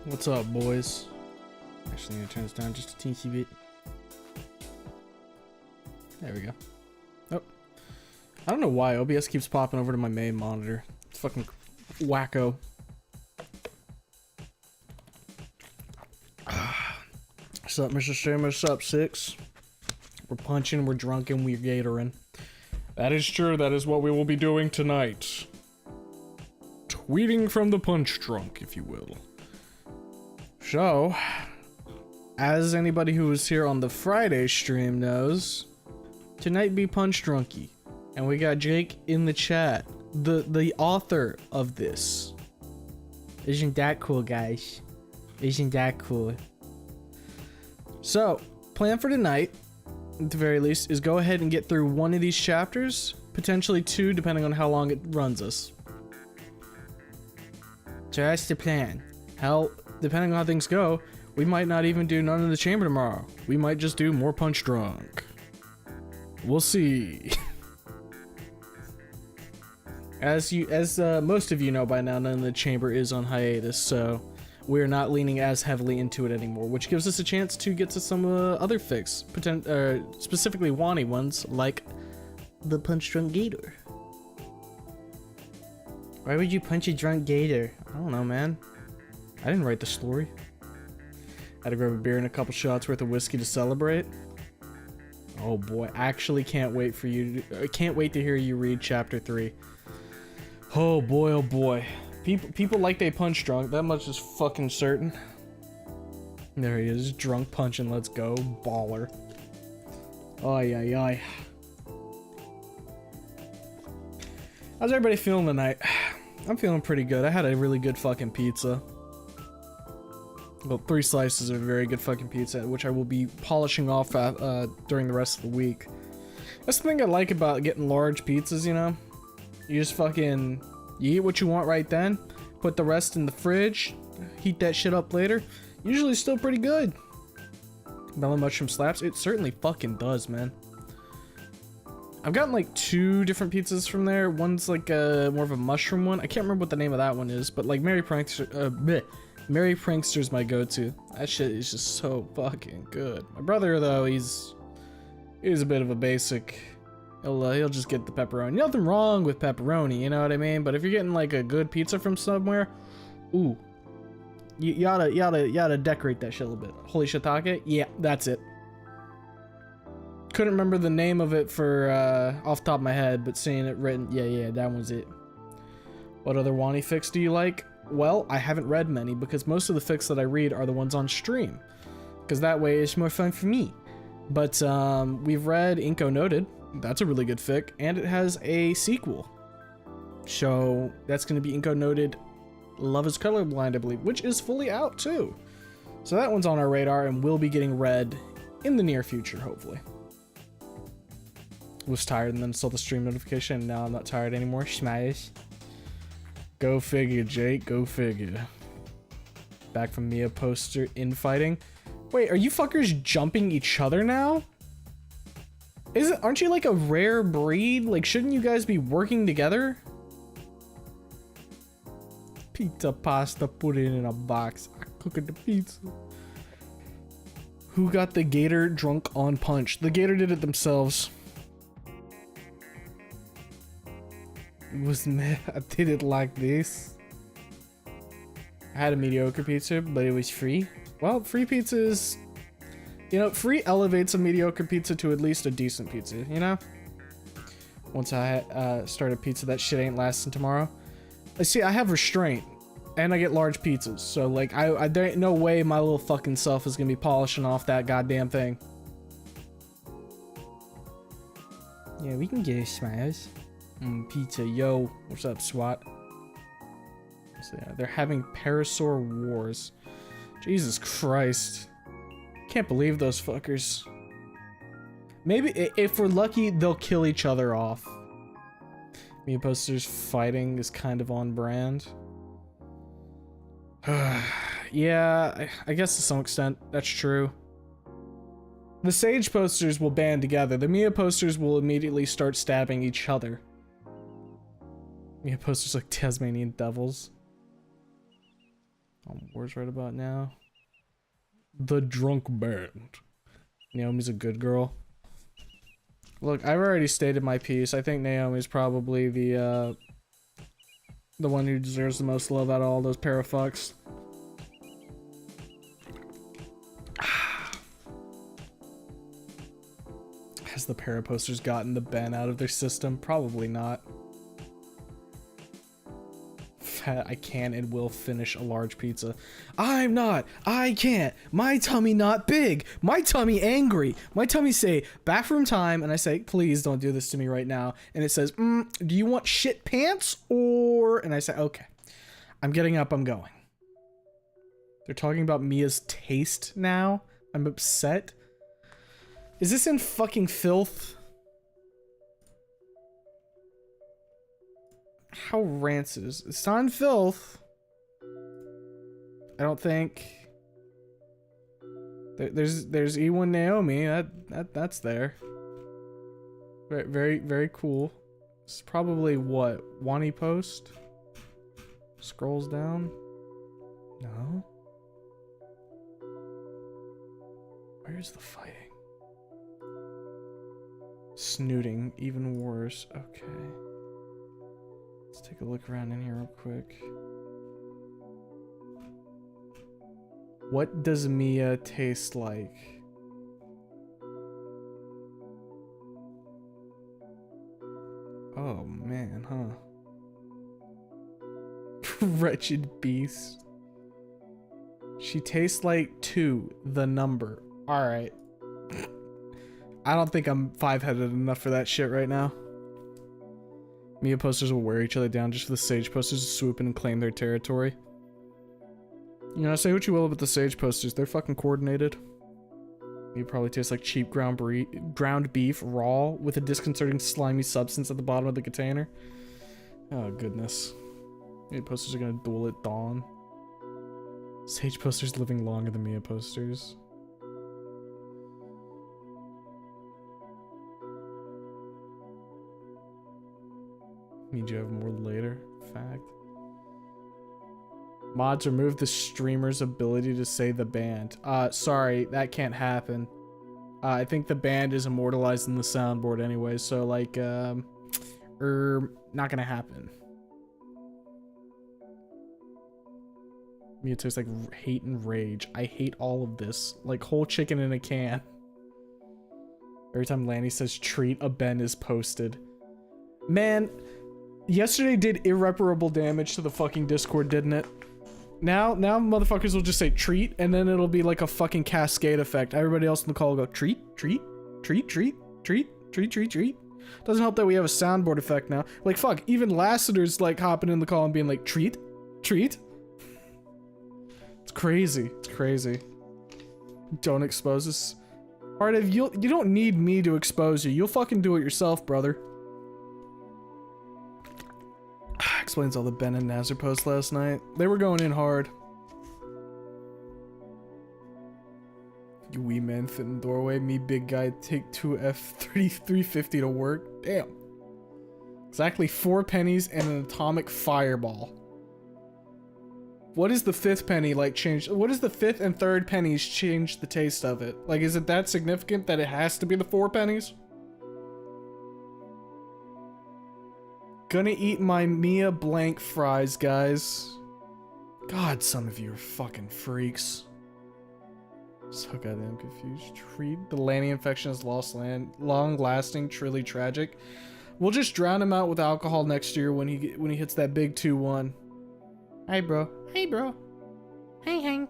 What's up, boys? Actually, I'm gonna turn this down just a teensy bit. There we go. Oh, I don't know why OBS keeps popping over to my main monitor. It's fucking wacko. What's up, Mr. Streamer? What's up, Six? We're punching, we're drunken, we're gatoring. That is true. That is what we will be doing tonight. Tweeting from the punch drunk, if you will. So, as anybody who was here on the Friday stream knows, tonight be punch drunky, and we got Jake in the chat, the author of this. Isn't that cool, guys? Isn't that cool? So, plan for tonight, at the very least, is go ahead and get through one of these chapters, potentially two, depending on how long it runs us. So that's the plan. Hell, depending on how things go, we might not even do none in the chamber tomorrow. We might just do more punch drunk. We'll see. As most of you know by now, none in the chamber is on hiatus, so we're not leaning as heavily into it anymore, which gives us a chance to get to some other fix, specifically Wani ones, like the punch drunk gator. Why would you punch a drunk gator? I don't know, man. I didn't write the story. Had to grab a beer and a couple shots worth of whiskey to celebrate. Oh boy, actually can't wait for you to, can't wait to hear you read chapter 3. Oh boy, oh boy. People like they punch drunk, that much is fucking certain. There he is, drunk punching, let's go, baller. Ay ay ay. How's everybody feeling tonight? I'm feeling pretty good. I had a really good fucking pizza. Well, 3 slices of a very good fucking pizza, which I will be polishing off during the rest of the week. That's the thing I like about getting large pizzas, you know? You just fucking, you eat what you want right then, put the rest in the fridge, heat that shit up later. Usually still pretty good. Melon mushroom slaps? It certainly fucking does, man. I've gotten like 2 different pizzas from there. One's like more of a mushroom one. I can't remember what the name of that one is, but like Mary Prankster's my go-to. That shit is just so fucking good. My brother though, he's a bit of a basic. He'll just get the pepperoni. Nothing wrong with pepperoni, you know what I mean? But if you're getting like a good pizza from somewhere, ooh, you gotta decorate that shit a little bit. Holy shiitake? Yeah, that's it. Couldn't remember the name of it for off the top of my head, but seeing it written, yeah, that one's it. What other Wani fics do you like? Well, I haven't read many because most of the fics that I read are the ones on stream, because that way it's more fun for me. But we've read Inko Noted. That's a really good fic, and it has a sequel. So that's going to be Inko Noted Love is Colorblind, I believe, which is fully out too. So that one's on our radar and will be getting read in the near future, hopefully. Was tired and then saw the stream notification, and now I'm not tired anymore. Smash. Go figure, Jake. Go figure. Back from Mia poster infighting. Wait, are you fuckers jumping each other now? Aren't you like a rare breed? Like, shouldn't you guys be working together? Pizza pasta, put it in a box. I cook the pizza. Who got the gator drunk on punch? The gator did it themselves. It was me. I did it like this. I had a mediocre pizza, but it was free. Well, free pizza is, you know, free elevates a mediocre pizza to at least a decent pizza, you know? Once I start a pizza, that shit ain't lasting tomorrow. See, I have restraint, and I get large pizzas, so like, there ain't no way my little fucking self is gonna be polishing off that goddamn thing. Yeah, we can get it, Smiles. Pizza, yo. What's up, SWAT? So yeah, they're having Parasaur Wars. Jesus Christ. Can't believe those fuckers. Maybe, if we're lucky, they'll kill each other off. Mia posters fighting is kind of on brand. Yeah, I guess to some extent, that's true. The Sage posters will band together. The Mia posters will immediately start stabbing each other. Mia posters like Tasmanian devils. Where's right about now? The drunk band. Naomi's a good girl. Look, I've already stated my piece. I think Naomi's probably the one who deserves the most love out of all those parafucks. Has the para posters gotten the ban out of their system? Probably not. I can and will finish a large pizza. I'm not. I can't. My tummy not big. My tummy angry. My tummy say bathroom time, and I say please don't do this to me right now. And it says, do you want shit pants or? And I say okay. I'm getting up. I'm going. They're talking about Mia's taste now. I'm upset. Is this in fucking filth? How rancid is it's not in filth. I don't think. There's E1 Naomi. That's there. Very cool. It's probably what? Wani post? Scrolls down. No. Where's the fighting? Snooting, even worse. Okay. Let's take a look around in here real quick. What does Mia taste like? Oh man, huh? Wretched beast. She tastes like 2, the number. Alright. I don't think I'm 5-headed enough for that shit right now. Mia posters will wear each other down just for the Sage posters to swoop in and claim their territory. You know, say what you will about the Sage posters, they're fucking coordinated. You probably taste like cheap ground beef, raw, with a disconcerting slimy substance at the bottom of the container. Oh goodness. Mia posters are gonna duel at dawn. Sage posters living longer than Mia posters. Means you have more later. Fact. Mods remove the streamer's ability to say the band. Sorry, that can't happen. I think the band is immortalized in the soundboard anyway, so like, not gonna happen. Me, it tastes like hate and rage. I hate all of this. Like whole chicken in a can. Every time Lanny says treat, a Ben is posted. Man, yesterday did irreparable damage to the fucking Discord, didn't it? Now motherfuckers will just say treat, and then it'll be like a fucking cascade effect. Everybody else in the call will go treat, treat, treat, treat, treat, treat, treat, treat. Doesn't help that we have a soundboard effect now. Like fuck, even Lassiter's like hopping in the call and being like treat, treat. It's crazy. It's crazy. Don't expose us. Part of you don't need me to expose you. You'll fucking do it yourself, brother. Explains all the Ben and Nazar posts last night. They were going in hard. You wee man fit in doorway. Me big guy take 2 F350 to work. Damn. Exactly 4 pennies and an atomic fireball. What is the 5th penny like change? What is the 5th and 3rd pennies change the taste of it? Like, is it that significant that it has to be the 4 pennies? Gonna eat my Mia blank fries, guys. God, some of you are fucking freaks. So goddamn confused. Treat the Lanny infection is long lasting, truly tragic. We'll just drown him out with alcohol next year when he hits that big 2-1. Hey bro. Hey bro. Hey.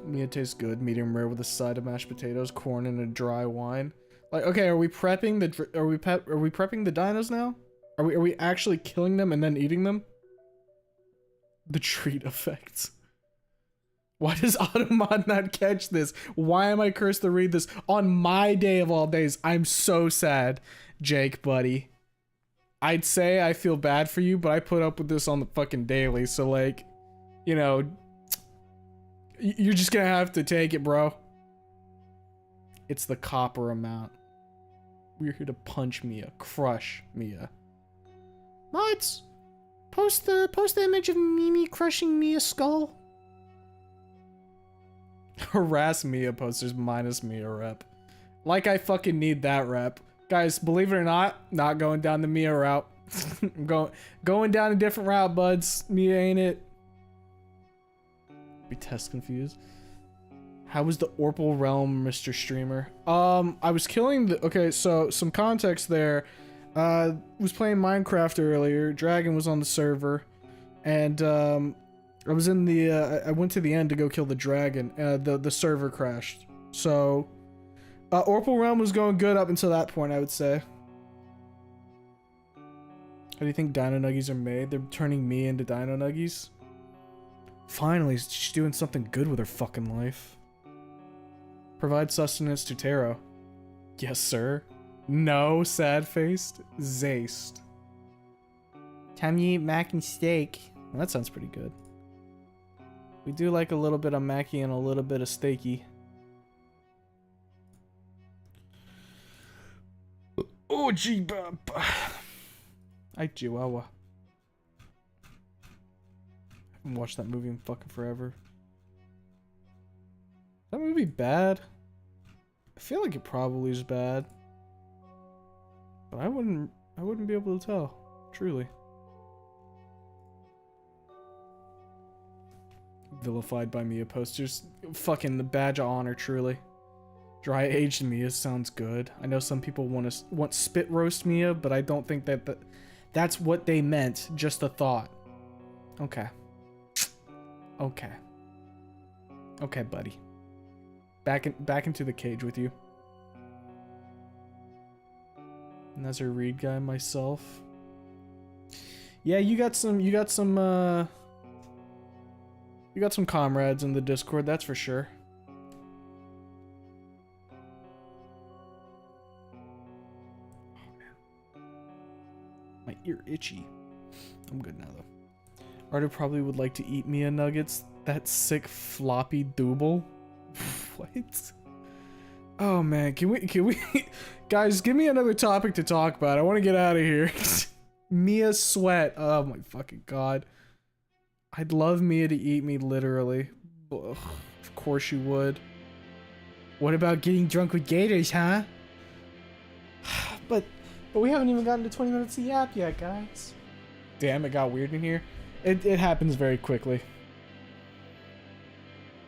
Mia tastes good, medium rare with a side of mashed potatoes, corn, and a dry wine. Like, okay, are we prepping the are we prepping the dinos now? Are we actually killing them and then eating them? The treat effects. Why does Automod not catch this? Why am I cursed to read this on my day of all days? I'm so sad, Jake, buddy. I'd say I feel bad for you, but I put up with this on the fucking daily, so like, you know, you're just gonna have to take it, bro. It's the copper amount. We're here to punch Mia, crush Mia. Mods, post the image of Mimi crushing Mia's skull. Harass Mia posters minus Mia rep. Like I fucking need that rep. Guys, believe it or not going down the Mia route. I'm going down a different route, buds. Mia ain't it. Be test confused. How was the Orpal Realm, Mr. Streamer? I was killing the... Okay, so some context there. Was playing Minecraft earlier. Dragon was on the server. And, I was in the... I went to the end to go kill the dragon. The server crashed. So... Orpal Realm was going good up until that point, I would say. How do you think Dino Nuggies are made? They're turning me into Dino Nuggies? Finally, she's doing something good with her fucking life. Provide sustenance to Taro. Yes, sir. No, sad-faced. Zaced. Time you eat mac and steak. Well, that sounds pretty good. We do like a little bit of Mackie and a little bit of steaky. Oh, gee, bub. I Chihuahua. I haven't watched that movie in fucking forever. Is that movie bad? I feel like it probably is bad. But I wouldn't be able to tell. Truly. Vilified by Mia posters. Fucking the badge of honor, truly. Dry aged Mia sounds good. I know some people want spit roast Mia, but I don't think that's what they meant. Just a thought. Okay. Okay. Okay, buddy. Back into the cage with you. And that's a read guy myself. Yeah, you got some comrades in the Discord, that's for sure. My ear itchy. I'm good now though. Arda probably would like to eat Mia nuggets. That sick floppy double. What? Oh man, can we guys give me another topic to talk about. I want to get out of here. Mia sweat. Oh my fucking god. I'd love Mia to eat me literally. Ugh, of course you would. What about getting drunk with gators, huh? But we haven't even gotten to 20 minutes of yap yet, guys. Damn, it got weird in here. It happens very quickly.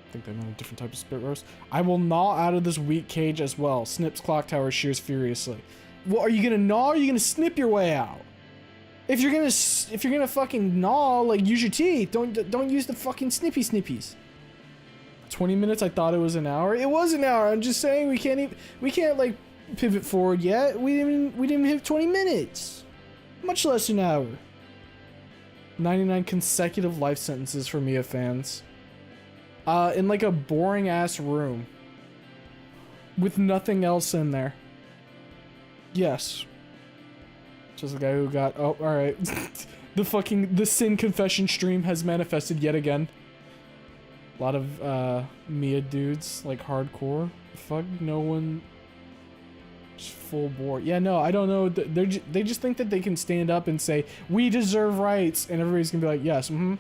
I think they meant a different type of spit roast. I will gnaw out of this weak cage as well. Snips clock tower shears furiously. Well, are you gonna gnaw or are you gonna snip your way out? If you're gonna fucking gnaw, like use your teeth. Don't use the fucking snippies. 20 minutes, I thought it was an hour. It was an hour. I'm just saying we can't like pivot forward yet. We didn't even hit 20 minutes. Much less an hour. 99 consecutive life sentences for Mia fans. In like a boring ass room. with nothing else in there. Yes. Just the guy who got... Oh, alright. The sin confession stream has manifested yet again. A lot of, Mia dudes, like, hardcore. Fuck, no one... Just full bore. Yeah, no, I don't know. They just think that they can stand up and say, we deserve rights, and everybody's gonna be like, yes, mm-hmm.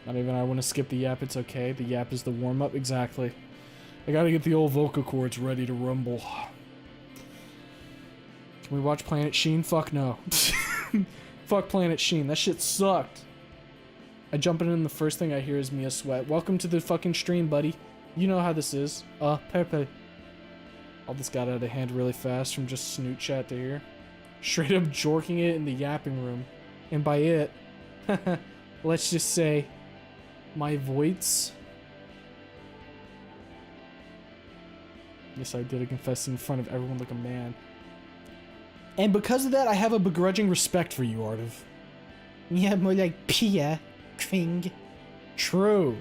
Not even I want to skip the yap, it's okay. The yap is the warm-up, exactly. I gotta get the old vocal cords ready to rumble. Can we watch Planet Sheen? Fuck no. Fuck Planet Sheen, that shit sucked. I jump in and the first thing I hear is Mia sweat. Welcome to the fucking stream, buddy. You know how this is. Pepe. All this got out of hand really fast from just snoot chat to here. Straight up jorking it in the yapping room. And by it, let's just say, my voids. Yes, I did a confess in front of everyone like a man. And because of that, I have a begrudging respect for you, Artiv. Yeah, more like Pia. Kring. True.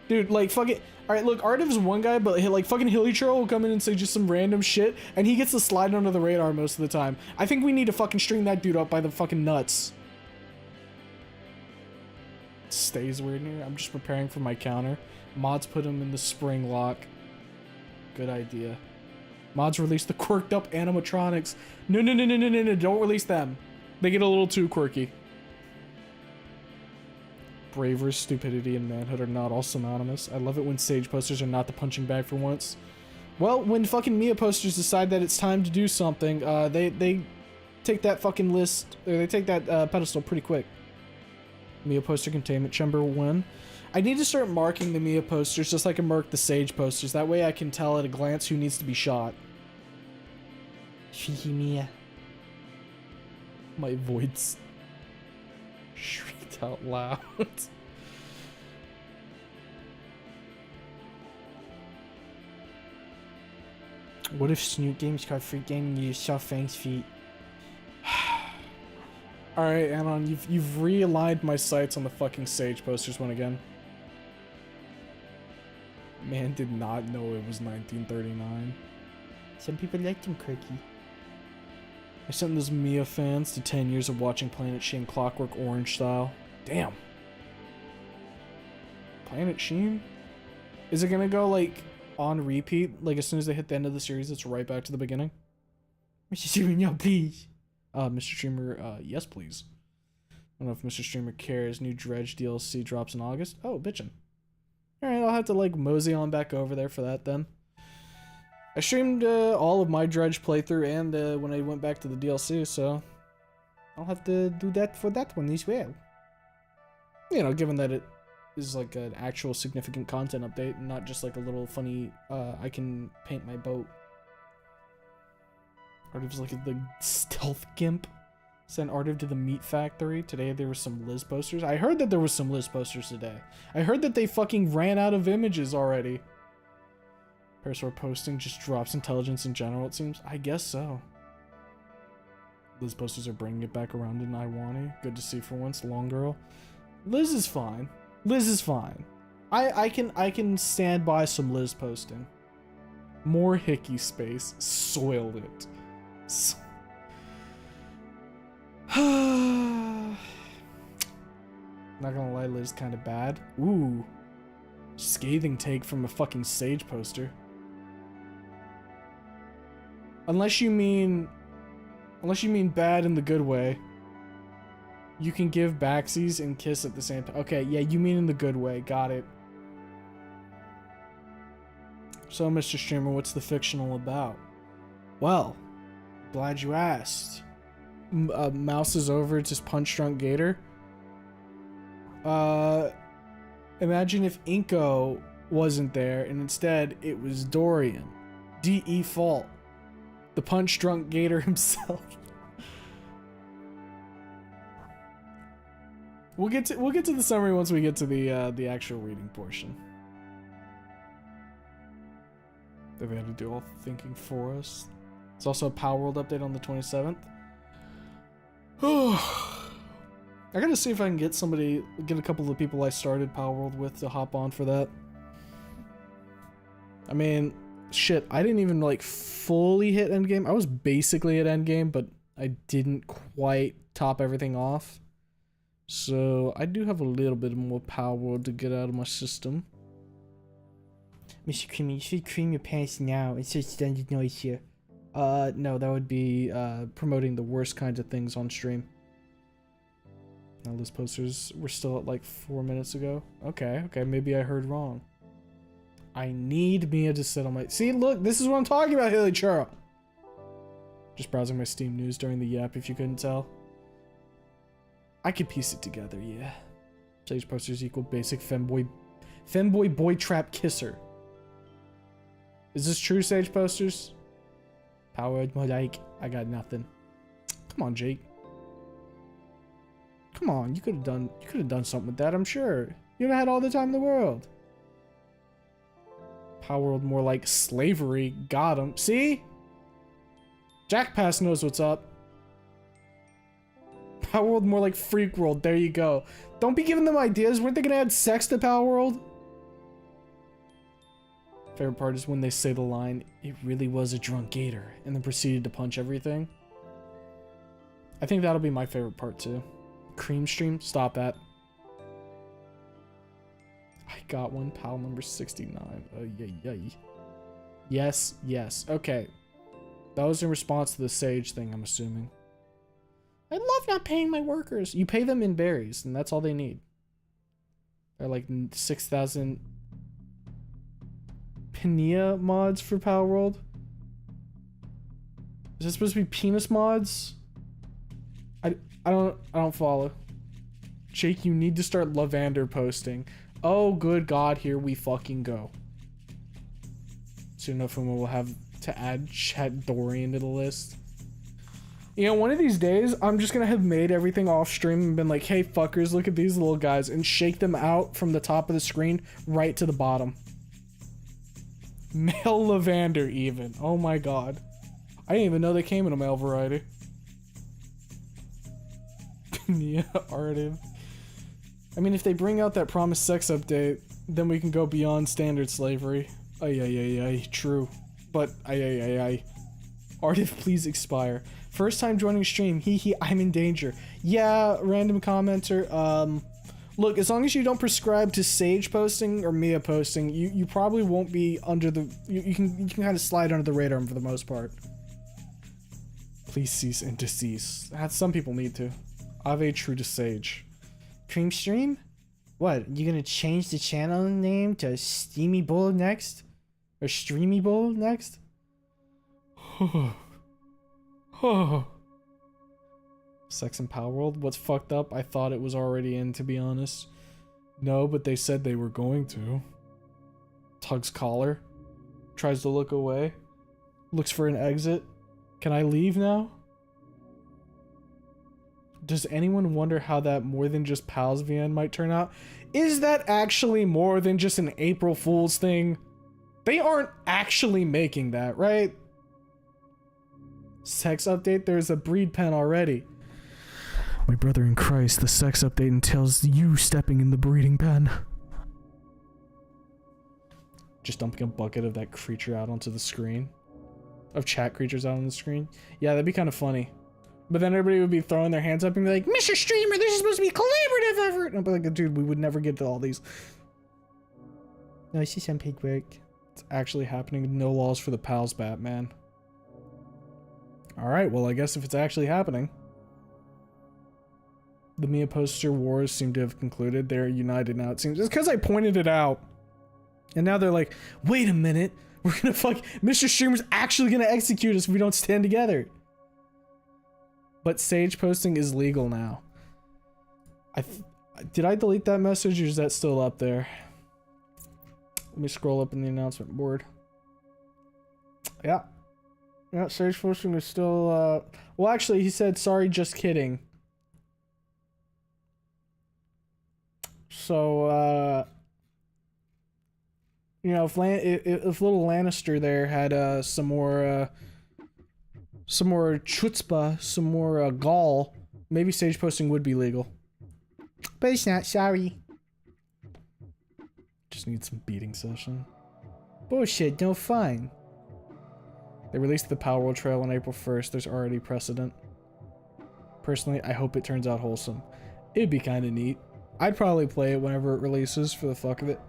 Dude, like, fuck it. Alright, look, Artiv's one guy, but like, fucking Hilly Troll will come in and say just some random shit, and he gets to slide under the radar most of the time. I think we need to fucking string that dude up by the fucking nuts. Stays weird here. I'm just preparing for my counter. Mods put him in the spring lock. Good idea. Mods release the quirked up animatronics. No, don't release them. They get a little too quirky. Bravery, stupidity, and manhood are not all synonymous. I love it when Sage posters are not the punching bag for once. Well, when fucking Mia posters decide that it's time to do something, they take that fucking list, or they take that pedestal pretty quick. Mia poster containment chamber 1. I need to start marking the Mia posters just like I mark the Sage posters. That way I can tell at a glance who needs to be shot. Mia. My voids shrieked out loud. What if Snoot Games got free game and you saw Fang's feet? Alright, Anon, you've realigned my sights on the fucking Sage posters one again. Man did not know it was 1939. Some people liked him quirky. I sent those Mia fans to 10 years of watching Planet Sheen Clockwork Orange style. Damn. Planet Sheen? Is it gonna go, like, on repeat? Like, as soon as they hit the end of the series, it's right back to the beginning? Mr. Streamer, no, please. Mr. Streamer, yes, please. I don't know if Mr. Streamer cares. New Dredge DLC drops in August. Oh, bitchin'. Alright, I'll have to, like, mosey on back over there for that, then. I streamed all of my Dredge playthrough and when I went back to the DLC, so I'll have to do that for that one as well. You know, given that it is like an actual significant content update and not just like a little funny, I can paint my boat. Artiv's like the stealth gimp. Sent Artiv to the meat factory. Today there was some Liz posters. I heard that there was some Liz posters today. I heard that they fucking ran out of images already. Parasaur posting just drops intelligence in general, it seems. I guess so. Liz posters are bringing it back around in Iwani. Good to see for once. Long girl. Liz is fine. Liz is fine. I can stand by some Liz posting. More hickey space. Soiled it. Not gonna lie, Liz kind of bad. Ooh. Scathing take from a fucking Sage poster. Unless you mean bad in the good way. You can give backsies and kiss at the same time. Okay, yeah, you mean in the good way. Got it. So, Mr. Streamer, what's the fictional about? Well, glad you asked. Mouse is over, just punch Drunk Gator. Imagine if Inko wasn't there and instead it was Dorian. D.E. Fault. The punch Drunk Gator himself. We'll get to the summary once we get to the actual reading portion. They had to do all the thinking for us. It's also a Power World update on the 27th. I gotta see if I can get a couple of the people I started Power World with to hop on for that. I mean, shit, I didn't even like fully hit endgame. I was basically at endgame, but I didn't quite top everything off. So I do have a little bit more power to get out of my system. Mr. Creamy, you should cream your pants now. It's just standard noise here. No, that would be promoting the worst kinds of things on stream. Now those posters were still at like 4 minutes ago. Okay, maybe I heard wrong. I need Mia to sit on my... See, look, this is what I'm talking about, Hilly Churro. Just browsing my Steam news during the yap, if you couldn't tell. I could piece it together, yeah. Sage posters equal basic femboy boy trap kisser. Is this true, Sage posters? Powered more like I got nothing. Come on, Jake. Come on, you could have done something with that, I'm sure. You'd have had all the time in the world. Power world more like slavery. Got him. See? Jack Pass knows what's up. Power world more like freak world. There you go. Don't be giving them ideas. Weren't they gonna add sex to Power world? Favorite part is when they say the line, "It really was a drunk gator," and then proceeded to punch everything. I think that'll be my favorite part too. Cream stream? Stop that. I got one. Pal number 69. Yay. Yes. Okay. That was in response to the sage thing, I'm assuming. I love not paying my workers. You pay them in berries, and that's all they need. They're like 6,000 Penia mods for Power World. Is this supposed to be penis mods? I don't follow. Jake, you need to start Lavander posting. Oh, good God, here we fucking go. Soon enough, we'll have to add Chat Dorian to the list. You know, one of these days, I'm just gonna have made everything off stream and been like, hey, fuckers, look at these little guys, and shake them out from the top of the screen right to the bottom. Male Lavander, even. Oh my God. I didn't even know they came in a male variety. Yeah, Arden. I mean, if they bring out that promised sex update, then we can go beyond standard slavery. Ay, true. But, ay. Arden, please expire. First time joining stream, hee, I'm in danger. Yeah, random commenter, look, as long as you don't prescribe to Sage posting or Mia posting, you probably won't be under the... You can kind of slide under the radar for the most part. Please cease and decease. Some people need to. Ave true to Sage. Cream stream? What, you gonna change the channel name to Steamy Bowl next? Or Streamy Bowl next? Sex and Power World? What's fucked up? I thought it was already in, to be honest. No, but they said they were going to. Tugs collar. Tries to look away. Looks for an exit. Can I leave now? Does anyone wonder how that more than just pals VN might turn out? Is that actually more than just an April Fool's thing? They aren't actually making that, right? Sex update? There's a breed pen already. My brother in Christ, the sex update entails you stepping in the breeding pen. Just dumping a bucket of that creature out onto the screen. Of chat creatures out on the screen. Yeah, that'd be kind of funny. But then everybody would be throwing their hands up and be like, Mr. Streamer, this is supposed to be a collaborative effort. And I'd be like, dude, we would never get to all these. No, it's just unpaid work. It's actually happening. No laws for the pals, Batman. Alright, well, I guess if it's actually happening. The Mia poster wars seem to have concluded. They're united now, it seems. It's because I pointed it out. And now they're like, wait a minute. We're gonna Mr. Streamer's actually gonna execute us if we don't stand together. But Sage posting is legal now. Did I delete that message or is that still up there? Let me scroll up in the announcement board. Yeah. Yeah, Sage posting is still, well, actually, he said, sorry, just kidding. So, you know, if little Lannister there had, some more chutzpah, some more, gall, maybe Sage posting would be legal. But it's not, sorry. Just need some beating session. Bullshit, no fun. They released the Power World Trail on April 1st. There's already precedent. Personally, I hope it turns out wholesome. It'd be kind of neat. I'd probably play it whenever it releases for the fuck of it.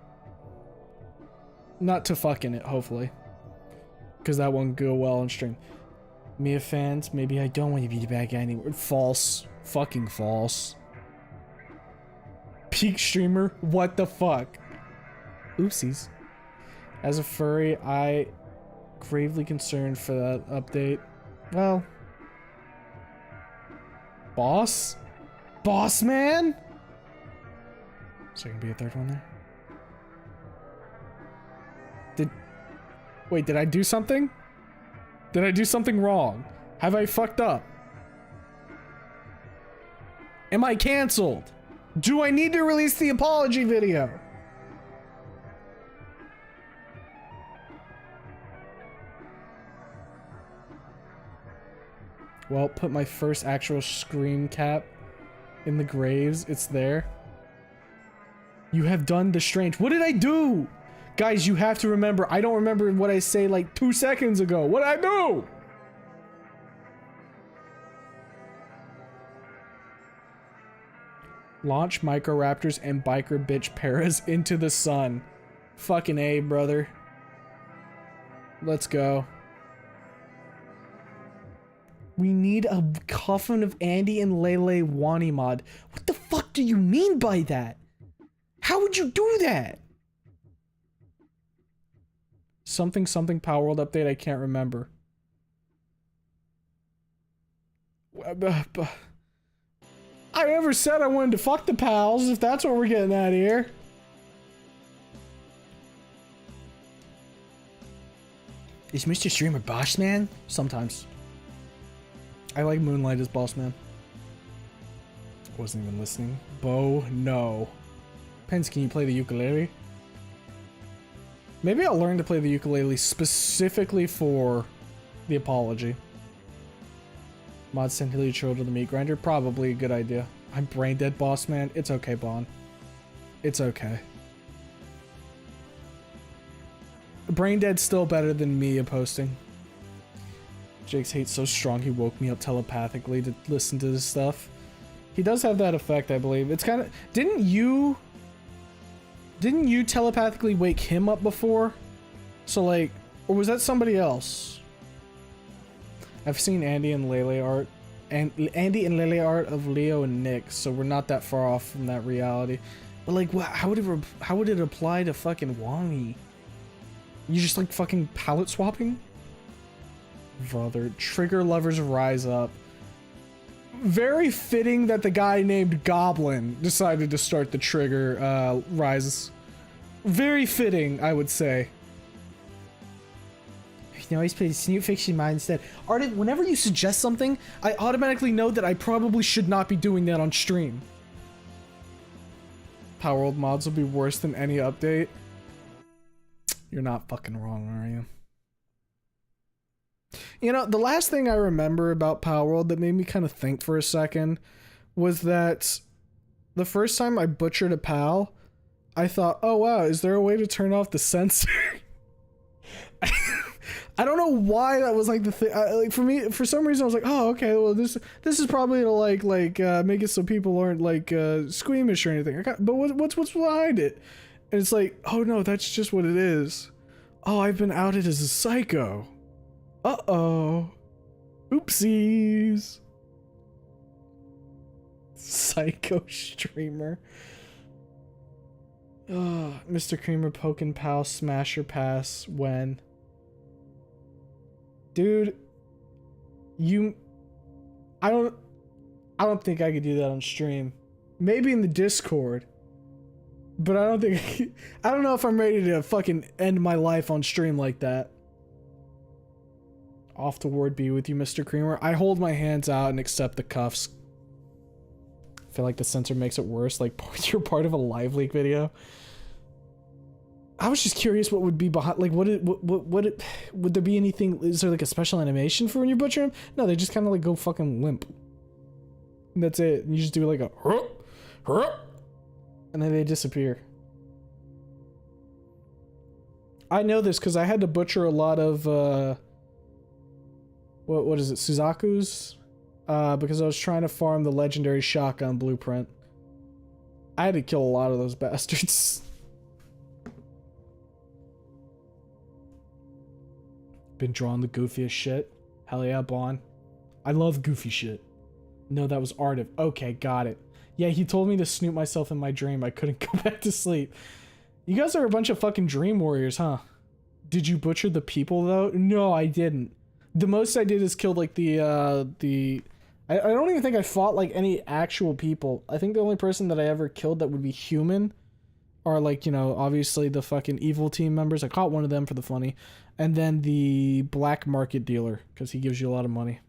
Not to fucking it, hopefully. Because that won't go well on stream. Mia fans, maybe I don't want to be the bad guy anymore. False. Fucking false. Peak streamer? What the fuck? Oopsies. As a furry, I gravely concerned for that update. Well. Boss? Boss man? Is there gonna be a third one there? Wait, did I do something? Did I do something wrong? Have I fucked up? Am I canceled? Do I need to release the apology video? Well, put my first actual screen cap in the graves. It's there. You have done the strange. What did I do? Guys, you have to remember, I don't remember what I say like 2 seconds ago. What did I do? Launch Microraptors and Biker Bitch Paras into the sun. Fucking A, brother. Let's go. We need a coffin of Andy and Lele Wani mod. What the fuck do you mean by that? How would you do that? Something Power World update, I can't remember. I never said I wanted to fuck the pals, if that's what we're getting at here. Is Mr. Streamer boss man? Sometimes. I like Moonlight as boss man. Wasn't even listening. Bo, no. Pence, can you play the ukulele? Maybe I'll learn to play the ukulele specifically for the apology. Mod send Hilly Chill to the meat grinder? Probably a good idea. I'm brain dead, boss man. It's okay, Bon. It's okay. Brain dead's still better than me posting. Jake's hate's so strong he woke me up telepathically to listen to this stuff. He does have that effect, I believe. It's kind of... Didn't you telepathically wake him up before? So like... Or was that somebody else? I've seen Andy and Lele art. And Andy and Lele art of Leo and Nick, so we're not that far off from that reality. But like, how would it apply to fucking Wongy? You just like fucking palette swapping? Brother, trigger lovers rise up. Very fitting that the guy named Goblin decided to start the trigger rises. Very fitting, I would say. You can always play the Snoot Fiction mod instead. Arden, whenever you suggest something, I automatically know that I probably should not be doing that on stream. Power World mods will be worse than any update. You're not fucking wrong, are you? You know, the last thing I remember about Power World that made me kind of think for a second was that the first time I butchered a pal, I thought, oh wow, is there a way to turn off the sensor? I don't know why that was like the thing. Like for me, for some reason, I was like, oh okay, well this is probably to like make it so people aren't like squeamish or anything. But what's behind it? And it's like, oh no, that's just what it is. Oh, I've been outed as a psycho. Uh-oh. Oopsies. Psycho streamer. Oh, Mr. Creamer poking pal smasher pass when. Dude, I don't think I could do that on stream. Maybe in the Discord. But I don't think I don't know if I'm ready to fucking end my life on stream like that. Off to word be with you, Mr. Creamer. I hold my hands out and accept the cuffs. I feel like the censor makes it worse. Like, you're part of a live leak video. I was just curious what would be behind. Like, would there be anything? Is there like a special animation for when you butcher them? No, they just kind of like go fucking limp. And that's it. And you just do like a and then they disappear. I know this because I had to butcher a lot of, what is it, Suzaku's? Because I was trying to farm the legendary shotgun blueprint. I had to kill a lot of those bastards. Been drawing the goofiest shit. Hell yeah, Bon. I love goofy shit. No, that was Artiv. Okay, got it. Yeah, he told me to snoop myself in my dream. I couldn't go back to sleep. You guys are a bunch of fucking dream warriors, huh? Did you butcher the people, though? No, I didn't. The most I did is kill, like, I don't even think I fought, like, any actual people. I think the only person that I ever killed that would be human are, like, you know, obviously the fucking evil team members. I caught one of them for the funny. And then the black market dealer, because he gives you a lot of money.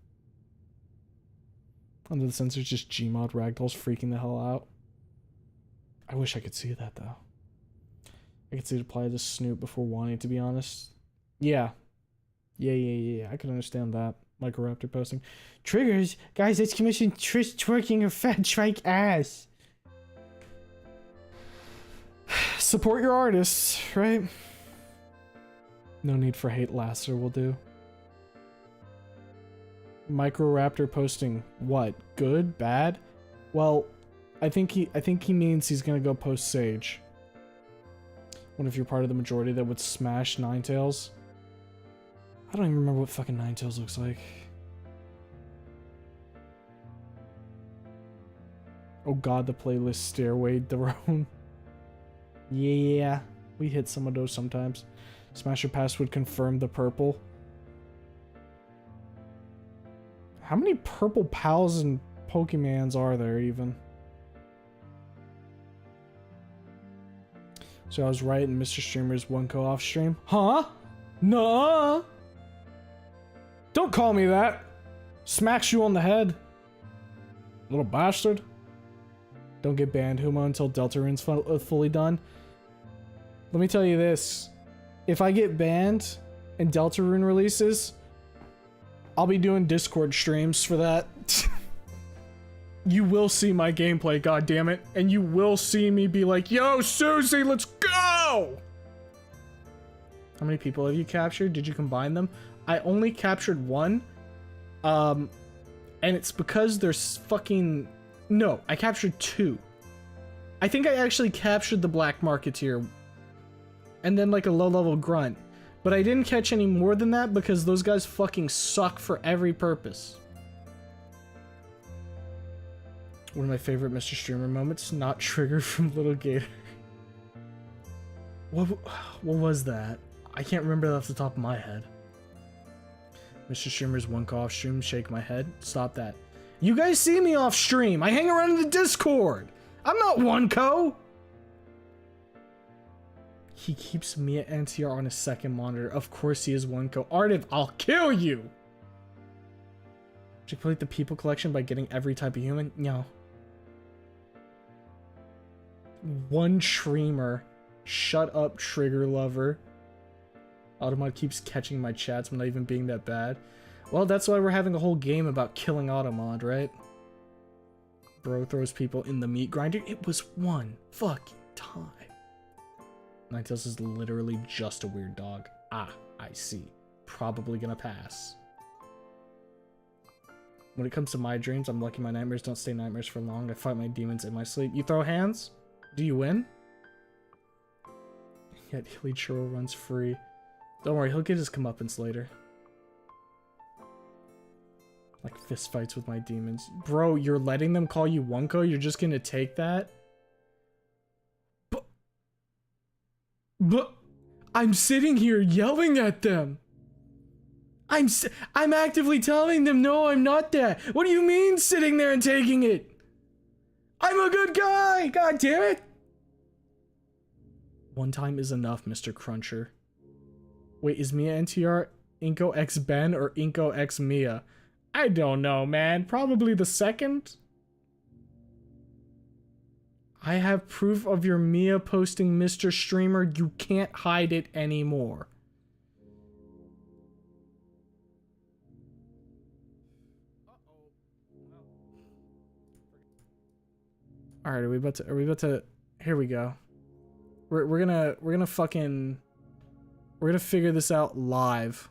Under the sensors, just Gmod ragdolls freaking the hell out. I wish I could see that, though. I could see it apply to Snoop before wanting, to be honest. Yeah. Yeah. I can understand that. Microraptor posting. Triggers? Guys, let's commission Trish twerking her fat trike ass. Support your artists, right? No need for hate, Lasser will do. Microraptor posting what? Good? Bad? Well, I think he means he's gonna go post Sage. What if you're part of the majority that would smash Ninetales? I don't even remember what fucking Ninetales looks like. Oh god, the playlist Stairway Throne. Yeah, we hit some of those sometimes. Smasher Pass would confirm the purple. How many purple pals and Pokemons are there even? So I was right in Mr. Streamer's 1 co-off stream. Huh? Nuh-uh. Don't call me that. Smacks you on the head. Little bastard. Don't get banned, Huma, until Deltarune's fully done. Let me tell you this. If I get banned and Deltarune releases, I'll be doing Discord streams for that. You will see my gameplay, goddammit. And you will see me be like, yo, Susie, let's go! How many people have you captured? Did you combine them? I only captured one. And it's because there's fucking... No, I captured 2. I think I actually captured the Black Marketeer. And then like a low-level grunt. But I didn't catch any more than that because those guys fucking suck for every purpose. One of my favorite Mr. Streamer moments, not triggered from Little Gator. What was that? I can't remember that off the top of my head. Mr. Streamer's 1 co-off stream, shake my head. Stop that. You guys see me off stream. I hang around in the Discord. I'm not 1 co. He keeps me at NTR on his second monitor. Of course he is 1 co. Artiv, I'll kill you. Did you complete the people collection by getting every type of human? No. 1 streamer. Shut up, trigger lover. Automod keeps catching my chats. I'm not even being that bad. Well, that's why we're having a whole game about killing Automod, right? Bro throws people in the meat grinder. It was 1 fucking time. Ninetales is literally just a weird dog. Ah, I see. Probably gonna pass. When it comes to my dreams, I'm lucky my nightmares don't stay nightmares for long. I fight my demons in my sleep. You throw hands? Do you win? Yet Hilly Churro runs free. Don't worry, he'll get his comeuppance later. Like fist fights with my demons. Bro, you're letting them call you 1 co? You're just gonna take that? But I'm sitting here yelling at them. I'm actively telling them, no, I'm not that. What do you mean sitting there and taking it? I'm a good guy. God damn it. 1 time is enough, Mr. Cruncher. Wait, is Mia NTR Inko X Ben or Inko X Mia? I don't know, man. Probably the second. I have proof of your Mia posting, Mr. Streamer. You can't hide it anymore. All right, are we about to here we go. We're gonna fucking We're gonna figure this out live.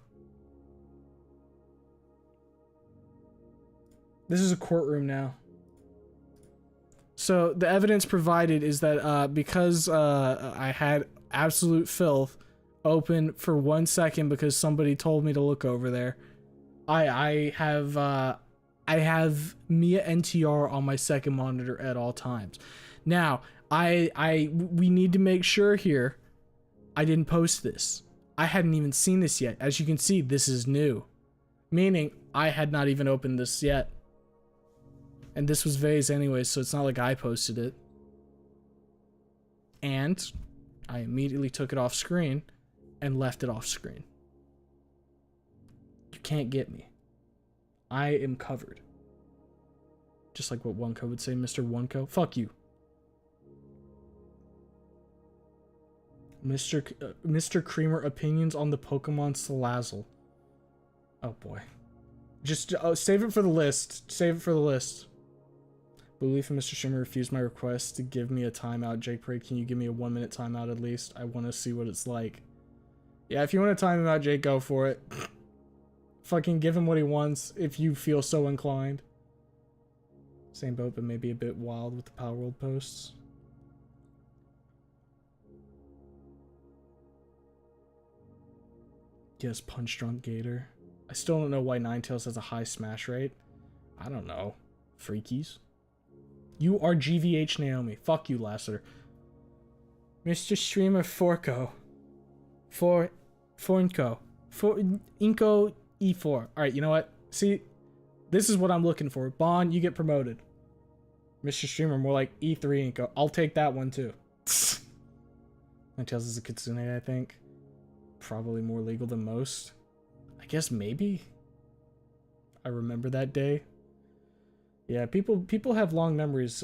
This is a courtroom now. So the evidence provided is that because I had absolute filth open for 1 second because somebody told me to look over there, I have Mia NTR on my second monitor at all times. Now we need to make sure here. I didn't post this. I hadn't even seen this yet. As you can see, this is new, meaning I had not even opened this yet. And this was Vay's anyway, so it's not like I posted it. And I immediately took it off screen and left it off screen. You can't get me. I am covered. Just like what Oneko would say, Mr. Oneko. Fuck you. Mr. Creamer opinions on the Pokemon Salazzle. Oh boy. Just save it for the list. Save it for the list. Belief and Mr. Shimmer refused my request to give me a timeout. JakeParade, can you give me a 1 minute timeout at least? I want to see what it's like. Yeah, if you want to time him out, Jake, go for it. Fucking give him what he wants if you feel so inclined. Same boat, but maybe a bit wild with the Power World posts. Yes, Punch Drunk Gator. I still don't know why Ninetales has a high smash rate. I don't know. Freakies. You are GVH Naomi. Fuck you, Lassiter. Mr. Streamer Forco. Inco E4. Alright, you know what? See, this is what I'm looking for. Bond, you get promoted. Mr. Streamer, more like E3 Inco. I'll take that one too. Ninetales is a Kitsune, I think. Probably more legal than most. I guess maybe. I remember that day. Yeah, people have long memories,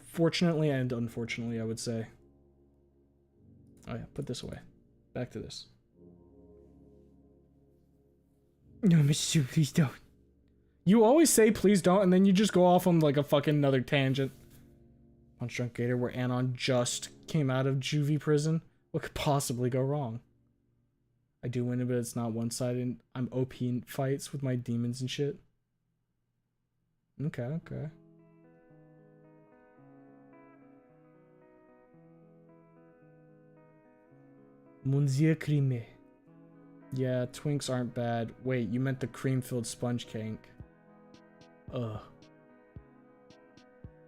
fortunately and unfortunately, I would say. Oh yeah, put this away. Back to this. No, Mr. Please don't. You always say please don't, and then you just go off on like a fucking another tangent. Punch Drunk Gator, where Anon just came out of juvie prison. What could possibly go wrong? I do win it, but it's not one-sided. I'm OP in fights with my demons and shit. Okay, okay. Munzia Crime. Yeah, Twinks aren't bad. Wait, you meant the cream-filled sponge cake. Ugh.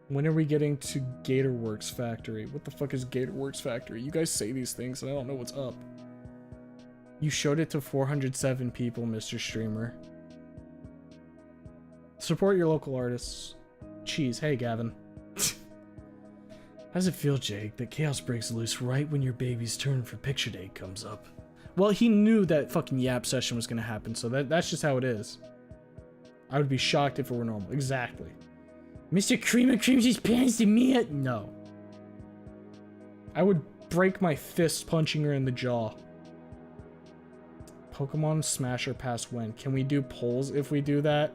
When are we getting to Gatorworks Factory? What the fuck is Gatorworks Factory? You guys say these things and I don't know what's up. You showed it to 407 people, Mr. Streamer. Support your local artists. Cheese. Hey, Gavin. How does it feel, Jake, that chaos breaks loose right when your baby's turn for picture date comes up? Well, he knew that fucking yap session was gonna happen, so that's just how it is. I would be shocked if it were normal. Exactly. Mr. Creamer creams his pants to me. No. I would break my fist punching her in the jaw. Pokemon Smasher past when? Can we do polls if we do that?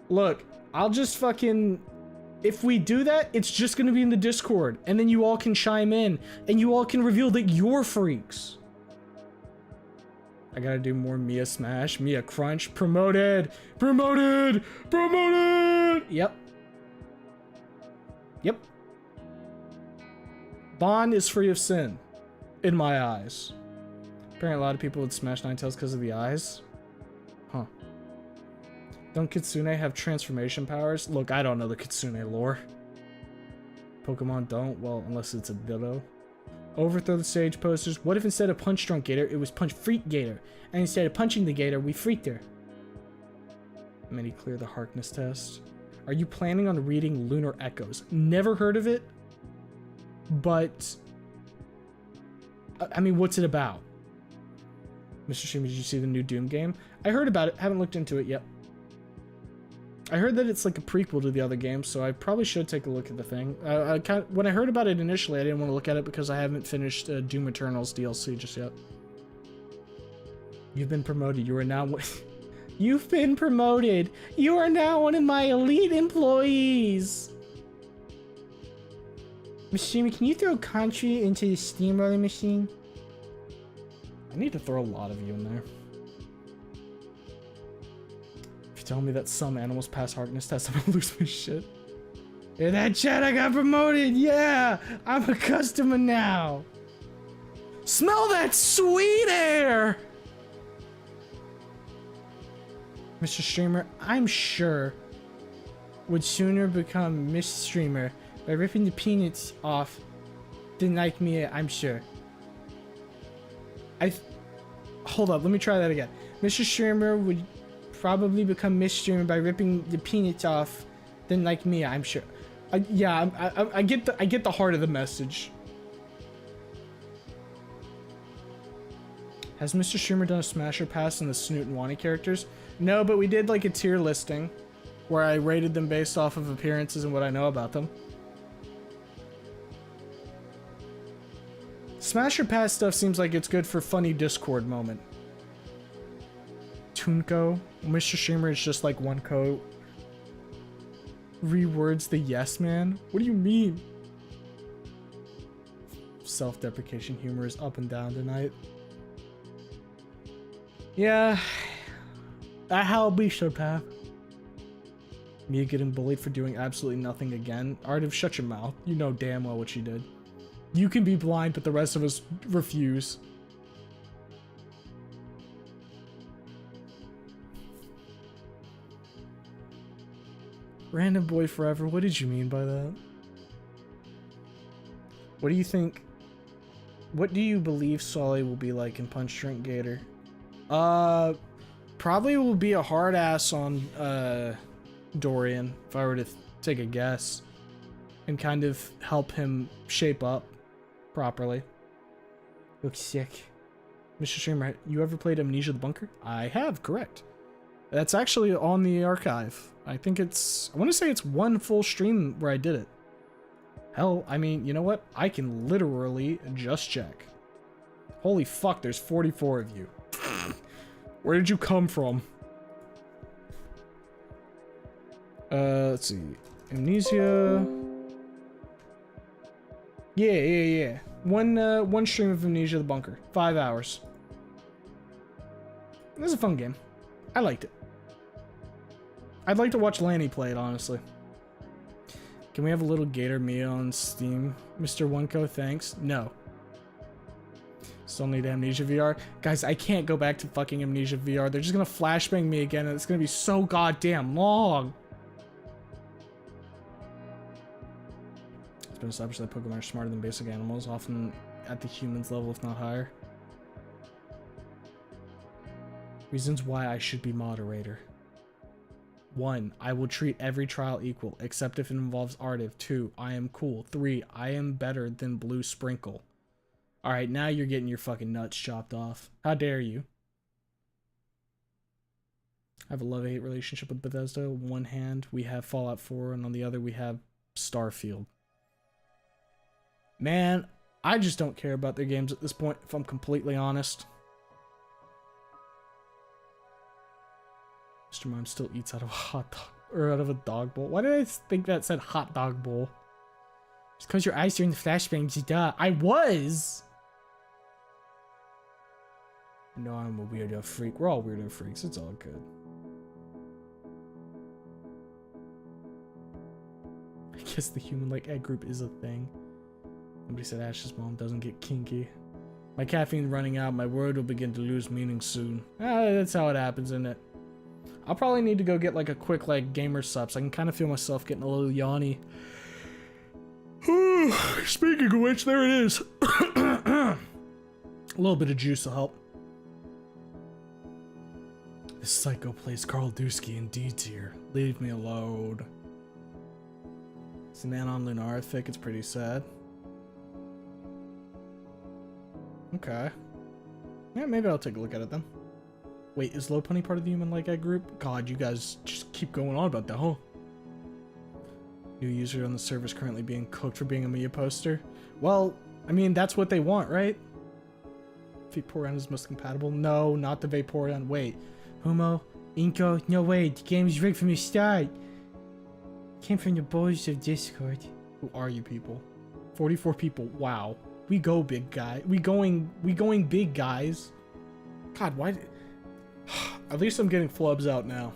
Look, I'll just fucking... If we do that, it's just gonna be in the Discord, and then you all can chime in, and you all can reveal that you're freaks. I gotta do more Mia Smash, Mia Crunch, promoted, promoted, promoted! Yep. Yep. Bond is free of sin, in my eyes. Apparently a lot of people would smash Ninetales because of the eyes. Huh. Don't Kitsune have transformation powers? Look, I don't know the Kitsune lore. Pokemon don't? Well, unless it's a Ditto. Overthrow the stage posters. What if instead of Punch Drunk Gator, it was Punch Freak Gator? And instead of punching the Gator, we freaked her. Many clear the Harkness test. Are you planning on reading Lunar Echoes? Never heard of it. But... I mean, what's it about? Mr. Shimmy, did you see the new Doom game? I heard about it. Haven't looked into it yet. I heard that it's like a prequel to the other games, so I probably should take a look at the thing. When I heard about it initially, I didn't want to look at it because I haven't finished Doom Eternal's DLC just yet. You've been promoted. You are now... You've been promoted. You are now one of my elite employees. Machine, can you throw country into the steamroller machine? I need to throw a lot of you in there. If you tell me that some animals pass hardness tests, I'm gonna lose my shit. Hey, that chat, I got promoted! Yeah! I'm a customer now! Smell that sweet air! Mr. Streamer, I'm sure, would sooner become Miss Streamer by ripping the peanuts off than like me, I'm sure. Hold up, let me try that again. Mr. Streamer would probably become Miss Streamer by ripping the peanuts off than like me, I'm sure. I get the heart of the message. Has Mr. Streamer done a Smasher Pass in the Snoot and Wani characters? No, but we did like a tier listing where I rated them based off of appearances and what I know about them. Smasher Pass stuff seems like it's good for funny Discord moment. Tunko, Mr. Streamer is just like one code. Rewords the yes man? What do you mean? Self-deprecation humor is up and down tonight. Yeah, I'll be sure, Pap. Mia getting bullied for doing absolutely nothing again. Artiv, shut your mouth. You know damn well what she did. You can be blind, but the rest of us refuse. Random boy forever. What did you mean by that? What do you think? What do you believe Solly will be like in Punch Drunk Gator? Probably will be a hard ass on Dorian, if I were to take a guess, and kind of help him shape up properly. Looks sick. Mr. Streamer, you ever played Amnesia the Bunker? I have, correct. That's actually on the archive. I think it's, I want to say it's one full stream where I did it. Hell, I mean, you know what? I can literally just check. Holy fuck, there's 44 of you. Where did you come from? Let's see. Amnesia. Yeah. One stream of Amnesia the Bunker. 5 hours. It was a fun game. I liked it. I'd like to watch Lanny play it, honestly. Can we have a little Gator Mia on Steam? Mr. Oneko, thanks. No. Still need Amnesia VR. Guys, I can't go back to fucking Amnesia VR. They're just gonna flashbang me again, and it's gonna be so goddamn long. It's been established that Pokemon are smarter than basic animals, often at the humans level, if not higher. Reasons why I should be moderator. 1. I will treat every trial equal, except if it involves Artiv. 2. I am cool. 3. I am better than Blue Sprinkle. Alright, now you're getting your fucking nuts chopped off. How dare you? I have a love-hate relationship with Bethesda. On one hand, we have Fallout 4, and on the other, we have Starfield. Man, I just don't care about their games at this point, if I'm completely honest. Mr. Mime still eats out of a hot dog, or out of a dog bowl. Why did I think that said hot dog bowl? It's because your eyes are in the flashbangs, duh. I was! No, I'm a weirdo freak. We're all weirdo freaks. It's all good. I guess the human-like egg group is a thing. Somebody said Ash's mom doesn't get kinky. My caffeine running out. My word will begin to lose meaning soon. That's how it happens, isn't it? I'll probably need to go get like a quick like gamer sup, so I can kind of feel myself getting a little yawny. Speaking of which, there it is. A little bit of juice will help. This psycho plays Carl Dusky in D tier. Leave me alone. It's a man on Lunarific. It's pretty sad. Okay. Yeah, maybe I'll take a look at it then. Wait, is Low Pony part of the human-like egg group? God, you guys just keep going on about that, huh? New user on the server's currently being cooked for being a Mia poster. Well, I mean, that's what they want, right? Vaporeon is most compatible. No, not the Vaporeon. Wait. Homo, Inko, no way, the game is rigged from the start. Came from the boys of Discord. Who are you people? 44 people. Wow. We go big guy. We going big, guys. God, why? At least I'm getting flubs out now.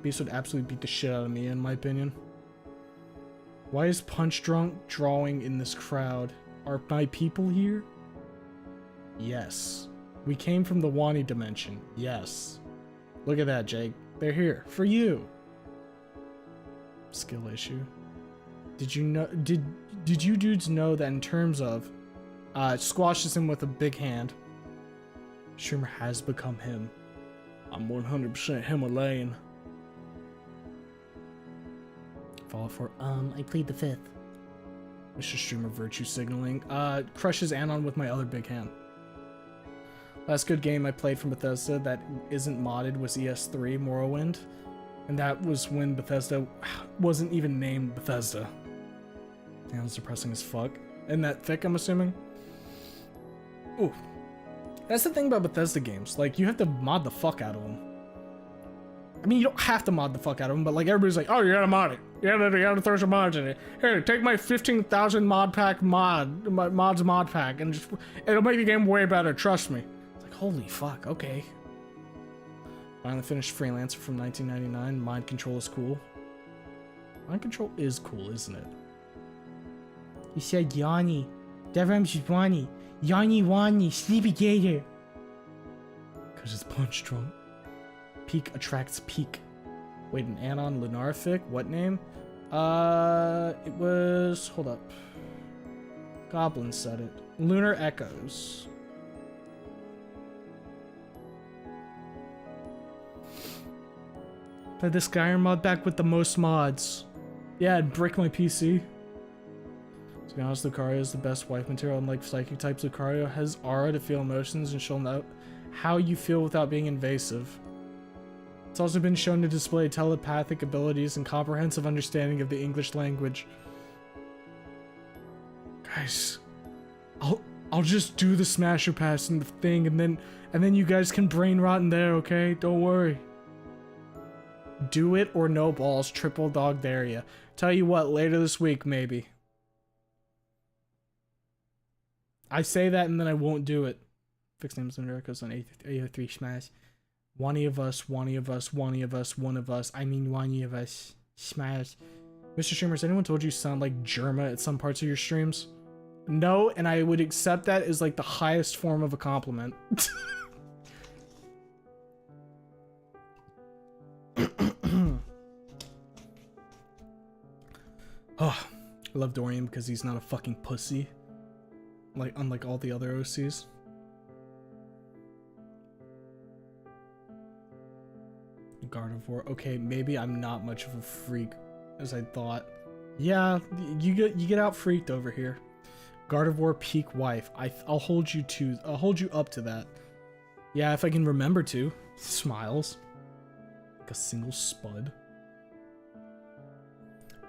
Beast would absolutely beat the shit out of me, in my opinion. Why is Punch Drunk drawing in this crowd? Are my people here? Yes. We came from the Wani dimension. Yes. Look at that, Jake. They're here. For you. Skill issue. Did you know... Did you dudes know that in terms of... squashes him with a big hand. Streamer has become him. I'm 100% Himalayan. Fallout 4. I played the 5th. Mr. Streamer virtue signaling. Crushes Anon with my other big hand. Last good game I played from Bethesda that isn't modded was ES3 Morrowind. And that was when Bethesda wasn't even named Bethesda. Damn, it's depressing as fuck. Isn't that thick, I'm assuming? Ooh. That's the thing about Bethesda games. Like, you have to mod the fuck out of them. I mean, you don't have to mod the fuck out of them, but like everybody's like, oh, you gotta mod it. You gotta throw some mods in it. Here, take my 15,000 mod pack mods mod pack, and just, it'll make the game way better. Trust me. It's like, holy fuck. Okay. Finally finished Freelancer from 1999. Mind Control is cool. Mind Control is cool, isn't it? You said Yanni. That rhymes with Wani. Yanni Wani, Sleepy Gator. Cause it's Punch Drunk. Peak attracts peak. Wait, an Anon Lunarific? What name? It was... Hold up. Goblin said it. Lunar Echoes. Play this Skyrim mod back with the most mods. Yeah, it'd brick my PC. To be honest, Lucario is the best wife material. Unlike psychic types, Lucario has aura to feel emotions and she'll know how you feel without being invasive. It's also been shown to display telepathic abilities and comprehensive understanding of the English language. Guys, I'll just do the smasher pass and the thing, and then you guys can brain rot in there, okay? Don't worry. Do it or no balls, triple dog dare ya. Tell you what, later this week, maybe. I say that and then I won't do it. Fixed names and miracles on A03 Smash. One of us, one of us, one of us, one of us. I mean, one of us. Smash. Mr. Streamer, has anyone told you sound like Germa at some parts of your streams? No, and I would accept that as like the highest form of a compliment. Oh, I love Dorian because he's not a fucking pussy. Like, unlike all the other OCs. Gardevoir. Okay, maybe I'm not much of a freak as I thought. Yeah, you get out freaked over here. Gardevoir peak wife. I'll hold you up to that. Yeah, if I can remember to. Smiles. Like a single spud.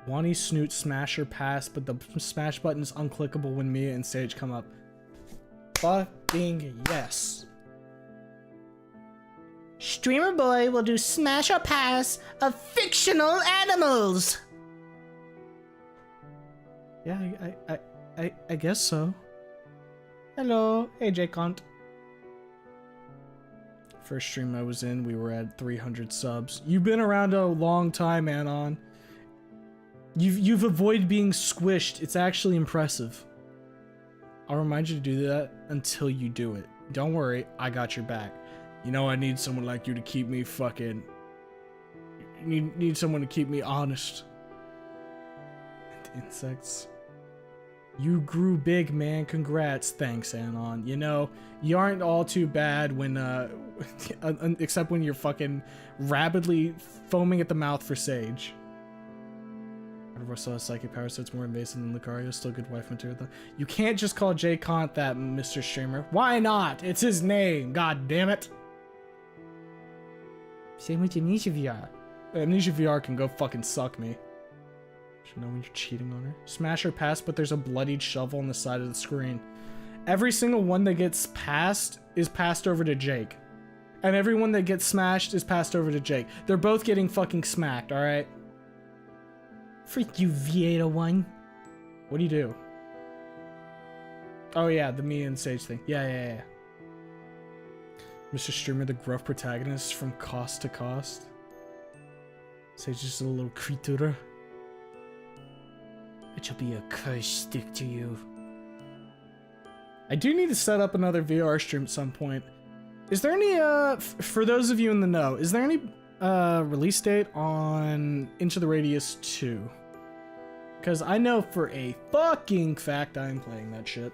Wani Snoot Smasher pass, but the smash button is unclickable when Mia and Sage come up. Fucking yes. Streamer Boy will do smash or pass of fictional animals. Yeah, I guess so. Hello, hey JakeParade. First stream I was in, we were at 300 subs. You've been around a long time, Anon. You've avoided being squished. It's actually impressive. I'll remind you to do that until you do it. Don't worry, I got your back. You know I need someone like you to keep me fucking... Need someone to keep me honest. And insects. You grew big, man. Congrats. Thanks, Anon. You know, you aren't all too bad when, except when you're fucking rapidly foaming at the mouth for Sage. Gardevoir still has psychic power, so it's more invasive than Lucario. Still good wife material though. You can't just call JakeParade that, Mr. Streamer. Why not? It's his name. God damn it. Same with Amnesia VR. Amnesia VR can go fucking suck me. Should know when you're cheating on her. Smash or pass, but there's a bloodied shovel on the side of the screen. Every single one that gets passed is passed over to Jake. And everyone that gets smashed is passed over to Jake. They're both getting fucking smacked, alright? Freak you, V801. What do you do? Oh yeah, the me and Sage thing. Yeah. Mr. Streamer, the gruff protagonist from Cost to Cost. Say just a little creature. It shall be a curse stick to you. I do need to set up another VR stream at some point. Is there any, for those of you in the know, is there any release date on Into the Radius 2? Because I know for a fucking fact I'm playing that shit.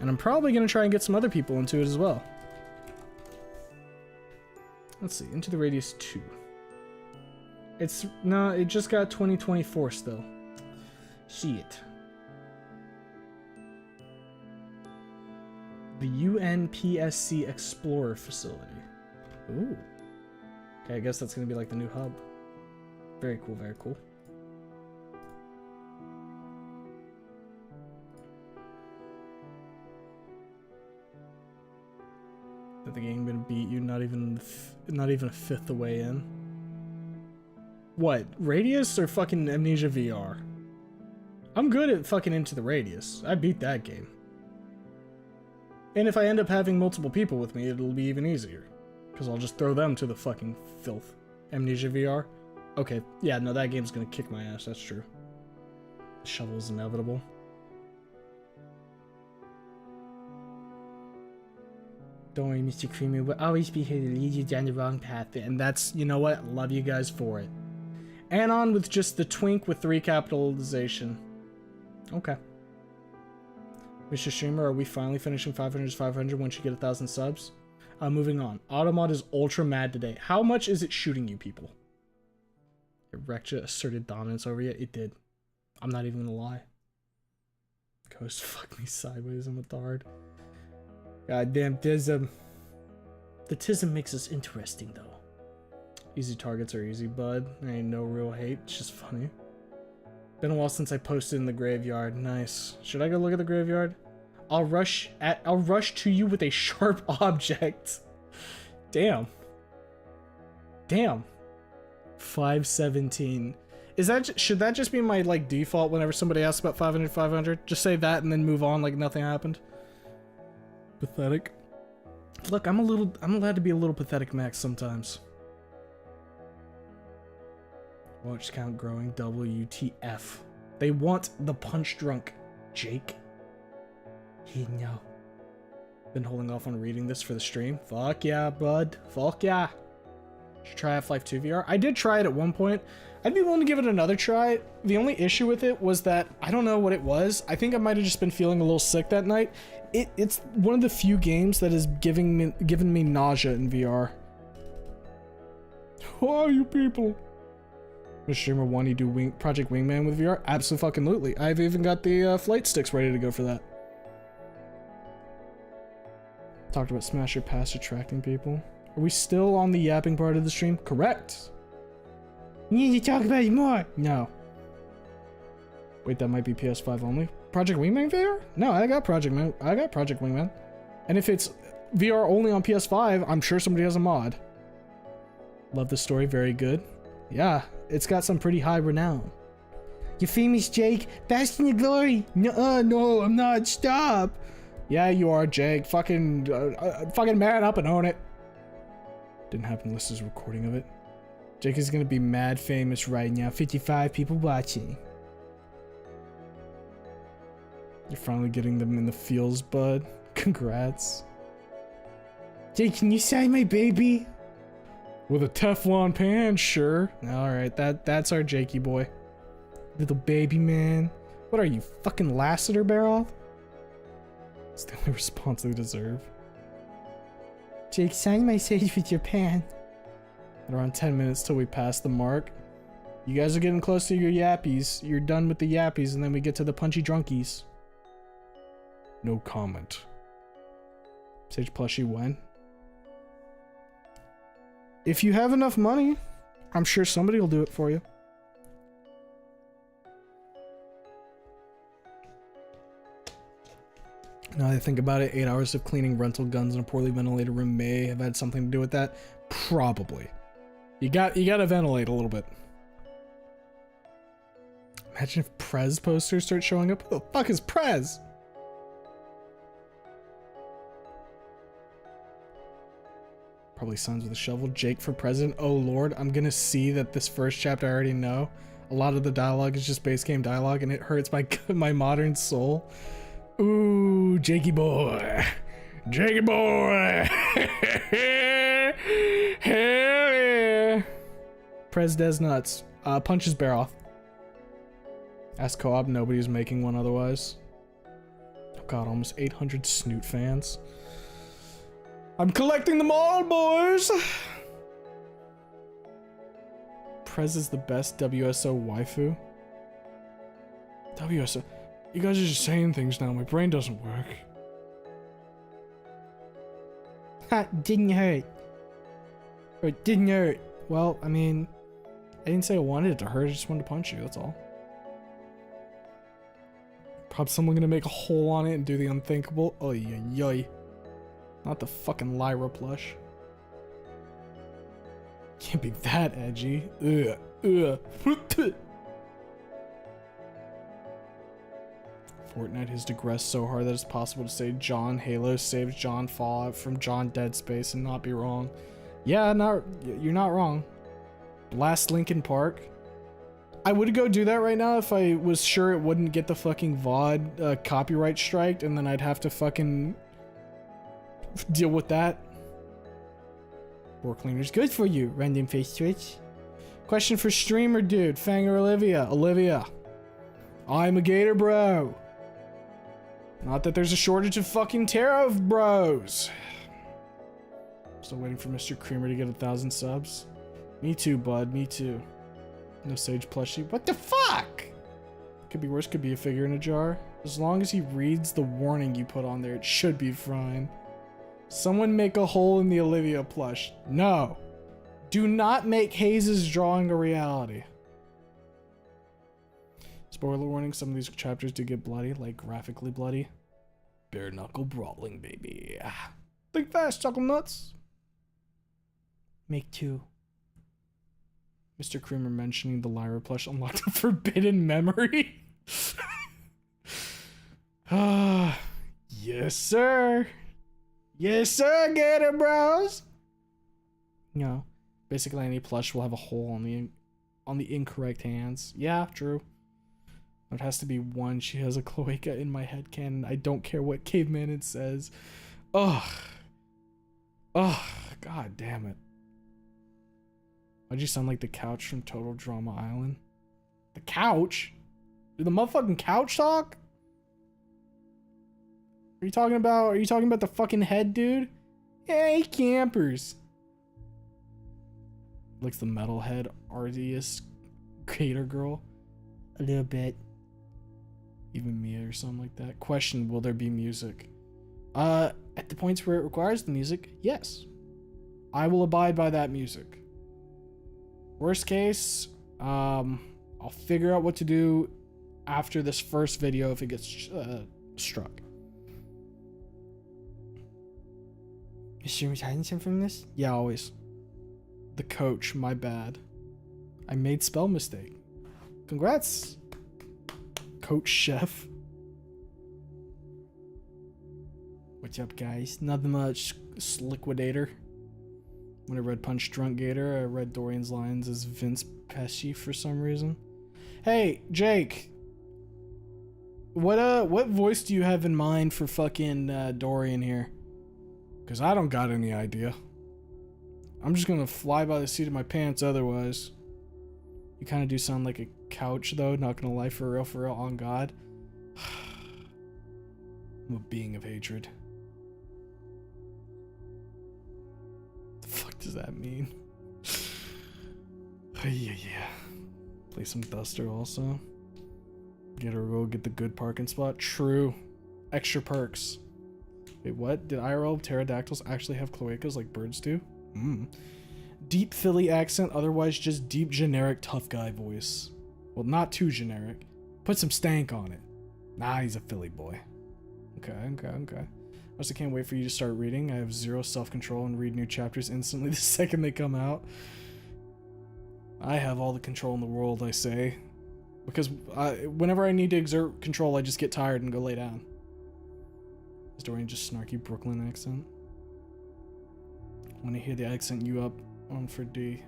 And I'm probably going to try and get some other people into it as well. Let's see, Into the Radius 2. No, it just got 2024 still. Shit. The UNPSC Explorer facility. Ooh. Okay, I guess that's gonna be like the new hub. Very cool, very cool. That the game gonna beat you not even a fifth the way in. What? Radius or fucking Amnesia VR? I'm good at fucking Into the Radius. I beat that game. And if I end up having multiple people with me, it'll be even easier. Because I'll just throw them to the fucking filth. Amnesia VR? Okay, yeah, no, that game's gonna kick my ass, that's true. The shovel is inevitable. Don't worry, Mr. Creamy, we'll always be here to lead you down the wrong path. And that's, you know what? Love you guys for it. And on with just the twink with 3 capitalization. Okay. Mr. Streamer, are we finally finishing 500 is 500 once you get 1,000 subs? Moving on. Automod is ultra mad today. How much is it shooting you people? Erectia asserted dominance over you? It did. I'm not even gonna lie. Ghost fuck me sideways, I'm a thard. Goddamn tism. The tism makes us interesting though. Easy targets are easy, bud. There ain't no real hate, it's just funny. Been a while since I posted in the graveyard. Nice. Should I go look at the graveyard? I'll rush to you with a sharp object. Damn. Damn. 517. Is that should that just be my like default whenever somebody asks about 500? Just say that and then move on like nothing happened. Pathetic. Look, I'm allowed to be a little pathetic max sometimes. Watch count growing. WTF. They want the punch drunk, Jake. He know. Been holding off on reading this for the stream. Fuck yeah, bud. Fuck yeah. Should try Half-Life 2 VR. I did try it at one point. I'd be willing to give it another try. The only issue with it was that I don't know what it was. I think I might have just been feeling a little sick that night. It's one of the few games that is given me nausea in VR. Who are you people? Mr. Streamer, want you do Project Wingman with VR? Absolutely. I've even got the flight sticks ready to go for that. Talked about Smasher Pass attracting people. Are we still on the yapping part of the stream? Correct. You need to talk about it more. No. Wait, that might be PS5 only. Project Wingman VR? No, I got Project Wingman. And if it's VR only on PS5, I'm sure somebody has a mod. Love the story, very good. Yeah, it's got some pretty high renown. You famous, Jake? Bask in your glory. No, I'm not. Stop. Yeah, you are, Jake. Fucking man up and own it. Didn't happen unless there's a recording of it. Jake is gonna be mad famous right now. 55 people watching. You're finally getting them in the feels, bud. Congrats. Jake, can you sign my baby? With a Teflon pan, sure. Alright, that's our Jakey boy. Little baby man. What are you, fucking Lassiter, Barrel? It's the only response they deserve. Jake, sign my sage with your pan. At around 10 minutes till we pass the mark. You guys are getting close to your yappies. You're done with the yappies, and then we get to the punchy drunkies. No comment. Sage plushie when? If you have enough money, I'm sure somebody will do it for you. Now that I think about it, 8 hours of cleaning rental guns in a poorly ventilated room may have had something to do with that. Probably. You gotta ventilate a little bit. Imagine if Prez posters start showing up. Who the fuck is Prez? Probably Sons with a Shovel. Jake for president. Oh lord, I'm gonna see that this first chapter I already know. A lot of the dialogue is just base game dialogue and it hurts my my modern soul. Ooh, Jakey boy. Jakey boy. Hell yeah. Prez Des nuts. Punches bear off. Ask co-op, nobody's making one otherwise. Oh god, almost 800 Snoot fans. I'm collecting them all, boys! Prez is the best WSO waifu. WSO? You guys are just saying things now, my brain doesn't work. Ha, didn't hurt. Or it didn't hurt. Well, I mean, I didn't say I wanted it to hurt, I just wanted to punch you, that's all. Probably someone gonna make a hole on it and do the unthinkable. Oy oy oy. Not the fucking Lyra plush. Can't be that edgy. Ugh. Ugh. Fortnite has digressed so hard that it's possible to say John Halo saves John Fallout from John Dead Space and not be wrong. Yeah, you're not wrong. Blast Linkin Park. I would go do that right now if I was sure it wouldn't get the fucking VOD copyright striked, and then I'd have to fucking deal with that. Floor cleaner's good for you, random face switch. Question for streamer dude, Fang or Olivia? Olivia. I'm a gator bro. Not that there's a shortage of fucking tarot bros. Still waiting for Mr. Creamer to get 1,000 subs. Me too, bud, me too. No Sage plushie. What the fuck? Could be worse, could be a figure in a jar. As long as he reads the warning you put on there, it should be fine. Someone make a hole in the Olivia plush. No. Do not make Hayes' drawing a reality. Spoiler warning, some of these chapters do get bloody, like graphically bloody. Bare knuckle brawling, baby. Think fast, chuckle nuts. Make 2. Mr. Creamer mentioning the Lyra plush unlocked a forbidden memory. Yes, sir. Yes, sir, Gator Bros. No, basically any plush will have a hole on the incorrect hands. Yeah, true. It has to be one. She has a cloaca in my headcanon. I don't care what caveman it says. Ugh. Ugh. God damn it. Why'd you sound like the couch from Total Drama Island? The couch? Did the motherfucking couch talk? Are you talking about the fucking head dude? Hey, campers. Looks the metalhead artiest gator girl. A little bit. Even Mia or something like that. Question, will there be music? At the points where it requires the music, yes. I will abide by that music. Worst case, I'll figure out what to do after this first video if it gets struck. Is Streamer's hiding something from this? Yeah, always. The coach, my bad. I made spell mistake. Congrats, Coach Chef. What's up, guys? Nothing much. Liquidator. When I read Punch Drunk Gator, I read Dorian's lines as Vince Pesci for some reason. Hey, Jake. What voice do you have in mind for fucking Dorian here? Cause I don't got any idea. I'm just gonna fly by the seat of my pants otherwise. You kind of do sound like a couch though, not gonna lie, for real, on God. I'm a being of hatred. The fuck does that mean? Yeah. Play some Duster also. Get the good parking spot. True. Extra perks. Wait, what? Did IRL pterodactyls actually have cloacas like birds do? Deep Philly accent, otherwise just deep generic tough guy voice. Well, not too generic. Put some stank on it. Nah, he's a Philly boy. Okay. I also can't wait for you to start reading. I have zero self-control and read new chapters instantly the second they come out. I have all the control in the world, I say. Because whenever I need to exert control, I just get tired and go lay down. Is Dorian just snarky Brooklyn accent? When I hear the accent you up on for D.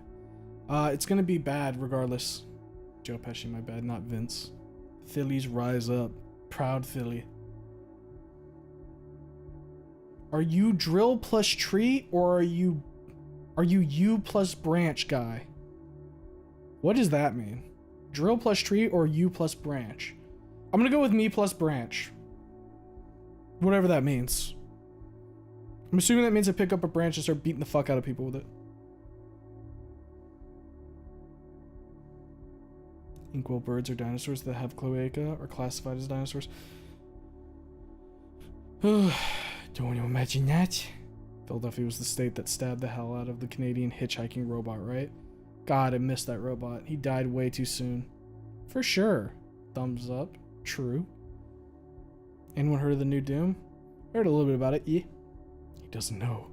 It's gonna be bad regardless. Joe Pesci, my bad, not Vince. Phillies rise up. Proud Philly. Are you drill plus tree, or are you plus branch guy? What does that mean? Drill plus tree or you plus branch? I'm gonna go with me plus branch. Whatever that means. I'm assuming that means I pick up a branch and start beating the fuck out of people with it. Inkwell birds are dinosaurs that have cloaca are classified as dinosaurs. Don't you imagine that? Philadelphia was the state that stabbed the hell out of the Canadian hitchhiking robot, right? God, I missed that robot. He died way too soon. For sure. Thumbs up. True. Anyone heard of the new Doom? Heard a little bit about it. Yeah. He doesn't know.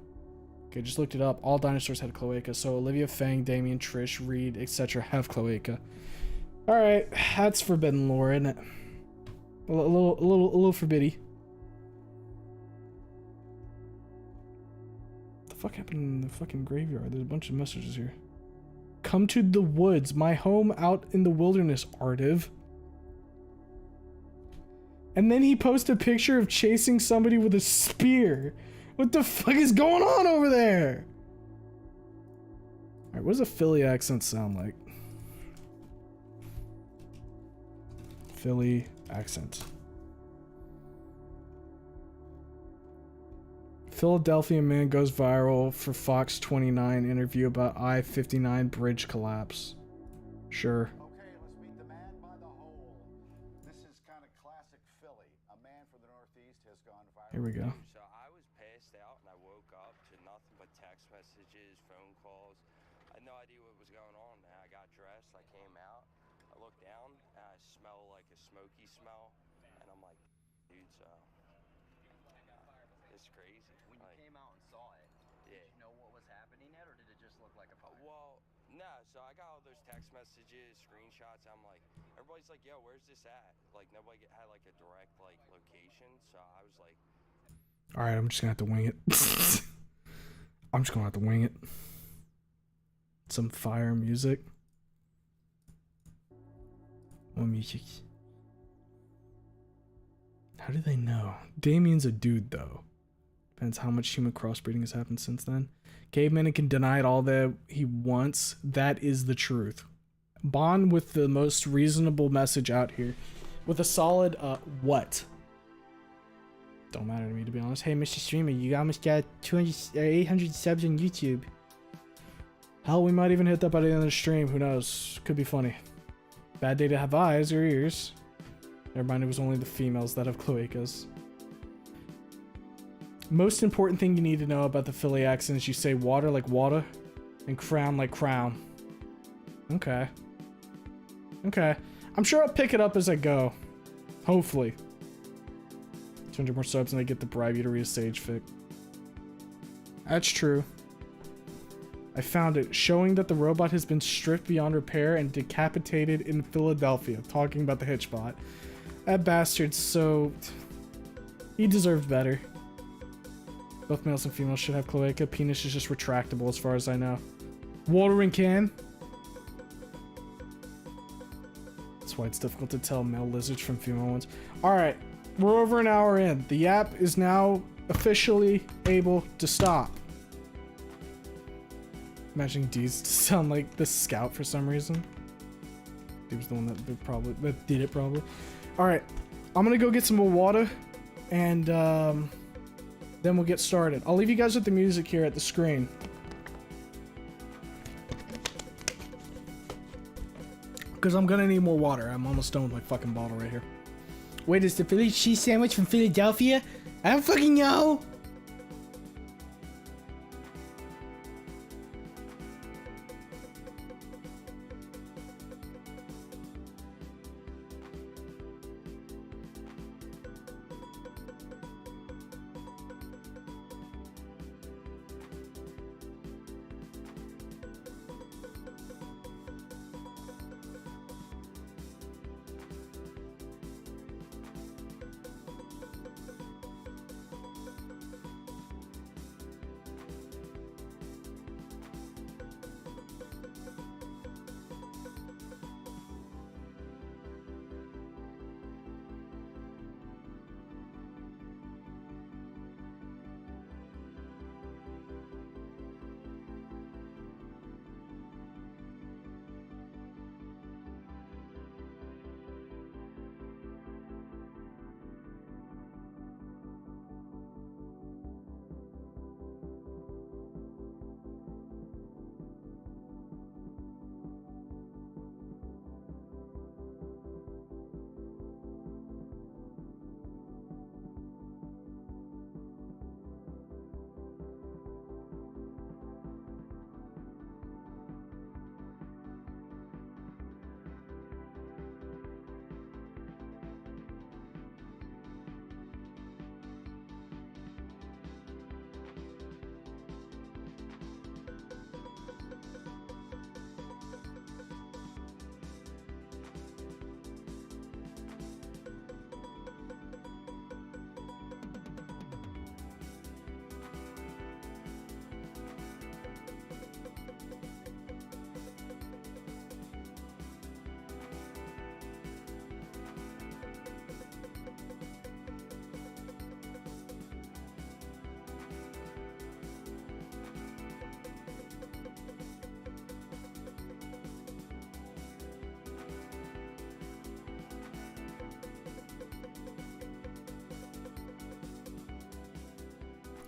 Okay, just looked it up. All dinosaurs had cloaca. So Olivia, Fang, Damien, Trish, Reed, etc. have cloaca. Alright, that's forbidden lore, isn't it? A little forbiddy. What the fuck happened in the fucking graveyard? There's a bunch of messages here. Come to the woods, my home out in the wilderness, Ardiv. And then he posted a picture of chasing somebody with a spear. What the fuck is going on over there? Alright, what does a Philly accent sound like? Philly accent. Philadelphia man goes viral for Fox 29 interview about I-59 bridge collapse. Sure. Okay, let's meet the man by the hole. This is kind of classic Philly. A man from the Northeast has gone viral. Here we go. So I was passed out and I woke up to nothing but text messages, phone calls. I had no idea what was going on. And I got dressed, I came out, I looked down, and I smell like a smoky smell. And I'm like, dude, so it's crazy. When you came out and saw it, Yeah. did you know what was happening yet, or did it just look like a fire? Well, no, so I got all those text messages, screenshots. I'm like, everybody's like, yo, where's this at? Like, nobody had like a direct like location. So I was like, Alright, I'm just gonna have to wing it. I'm just gonna have to wing it. Some fire music. What music? How do they know? Damien's a dude though. Depends how much human crossbreeding has happened since then. Caveman can deny it all that he wants. That is the truth. Bond with the most reasonable message out here. With a solid, what? Don't matter to me, to be honest. Hey, Mr. Streamer, you almost got 800 subs on YouTube. Hell, we might even hit that by the end of the stream. Who knows? Could be funny. Bad day to have eyes or ears. Never mind, it was only the females that have cloacas. Most important thing you need to know about the Philly accent is you say water like water and crown like crown. Okay. Okay. I'm sure I'll pick it up as I go. Hopefully. 200 more subs and I get the bribe you to read a sage fic. That's true. I found it, showing that the robot has been stripped beyond repair and decapitated in Philadelphia. Talking about the Hitchbot. That bastard, so... he deserved better. Both males and females should have cloaca. Penis is just retractable as far as I know. Watering can. That's why it's difficult to tell male lizards from female ones. Alright, we're over an hour in. The app is now officially able to stop. Imagining D's to sound like the scout for some reason. He was the one that did it probably. Alright, I'm gonna go get some more water and then we'll get started. I'll leave you guys with the music here at the screen. Because I'm gonna need more water. I'm almost done with my fucking bottle right here. Wait, is the Philly cheese sandwich from Philadelphia? I don't fucking know!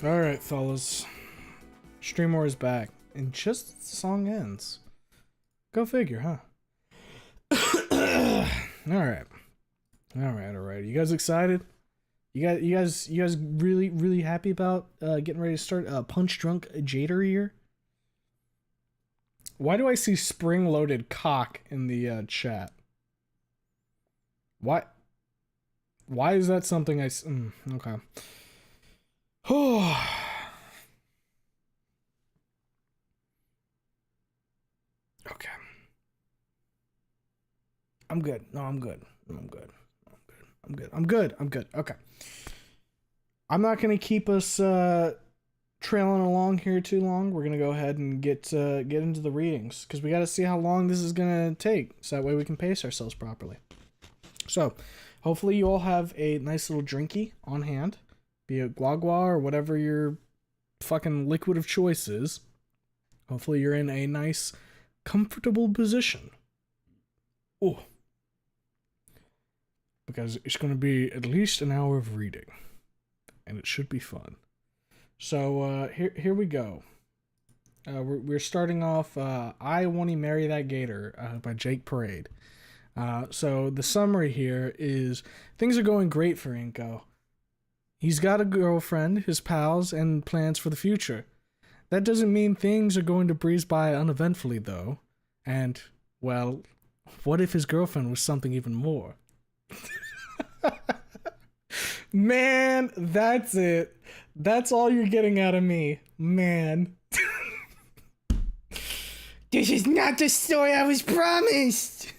Alright, fellas. Stream War is back. And just as the song ends. Go figure, huh? Alright. Alright. You guys excited? You guys really happy about getting ready to start Punch Drunk Gator here? Why do I see spring-loaded cock in the chat? Why is that something I... okay. Okay. I'm good. No, I'm good. I'm good. Okay. I'm not going to keep us trailing along here too long. We're going to go ahead and get into the readings because we got to see how long this is going to take so that way we can pace ourselves properly. So, hopefully you all have a nice little drinky on hand, be it guagua or whatever your fucking liquid of choice is. Hopefully you're in a nice, comfortable position. Oh. Because it's going to be at least an hour of reading. And it should be fun. So, here we go. We're starting off, I Wanna Marry That Gator, by JakeParade. So the summary here is things are going great for Inko. He's got a girlfriend, his pals, and plans for the future. That doesn't mean things are going to breeze by uneventfully, though. And, well, what if his girlfriend was something even more? Man, that's it. That's all you're getting out of me. Man. This is not the story I was promised.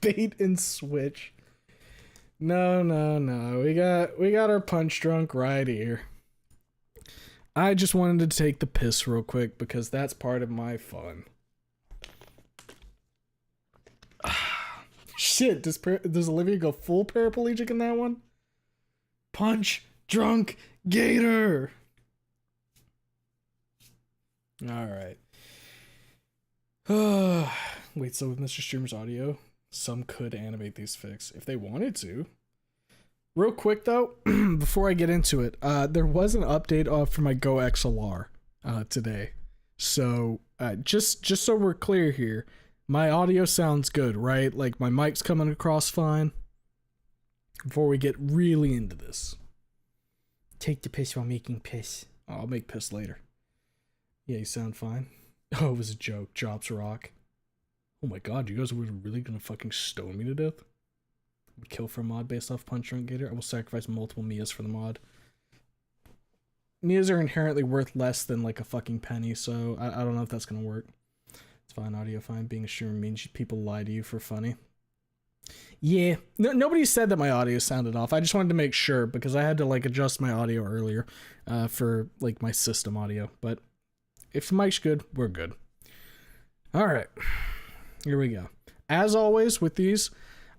Bait and switch. No. We got our punch drunk right here. I just wanted to take the piss real quick because that's part of my fun. Shit, does Olivia go full paraplegic in that one? Punch Drunk Gator. All right. Wait, so with Mr. Streamer's audio, some could animate these fics if they wanted to. Real quick though, before I get into it, there was an update for my Go XLR today. So just so we're clear here, my audio sounds good, right? Like my mic's coming across fine. Before we get really into this, take the piss while making piss. Oh, I'll make piss later. Yeah, you sound fine. Oh, it was a joke. Drops rock. Oh my god, you guys were really gonna fucking stone me to death? Kill for a mod based off Punch Drunk Gator? I will sacrifice multiple Mias for the mod. Mias are inherently worth less than like a fucking penny, so I don't know if that's gonna work. It's fine, audio fine. Being a streamer means people lie to you for funny. Yeah, nobody said that my audio sounded off. I just wanted to make sure because I had to like adjust my audio earlier for like my system audio. But if the mic's good, we're good. All right, here we go. As always with these,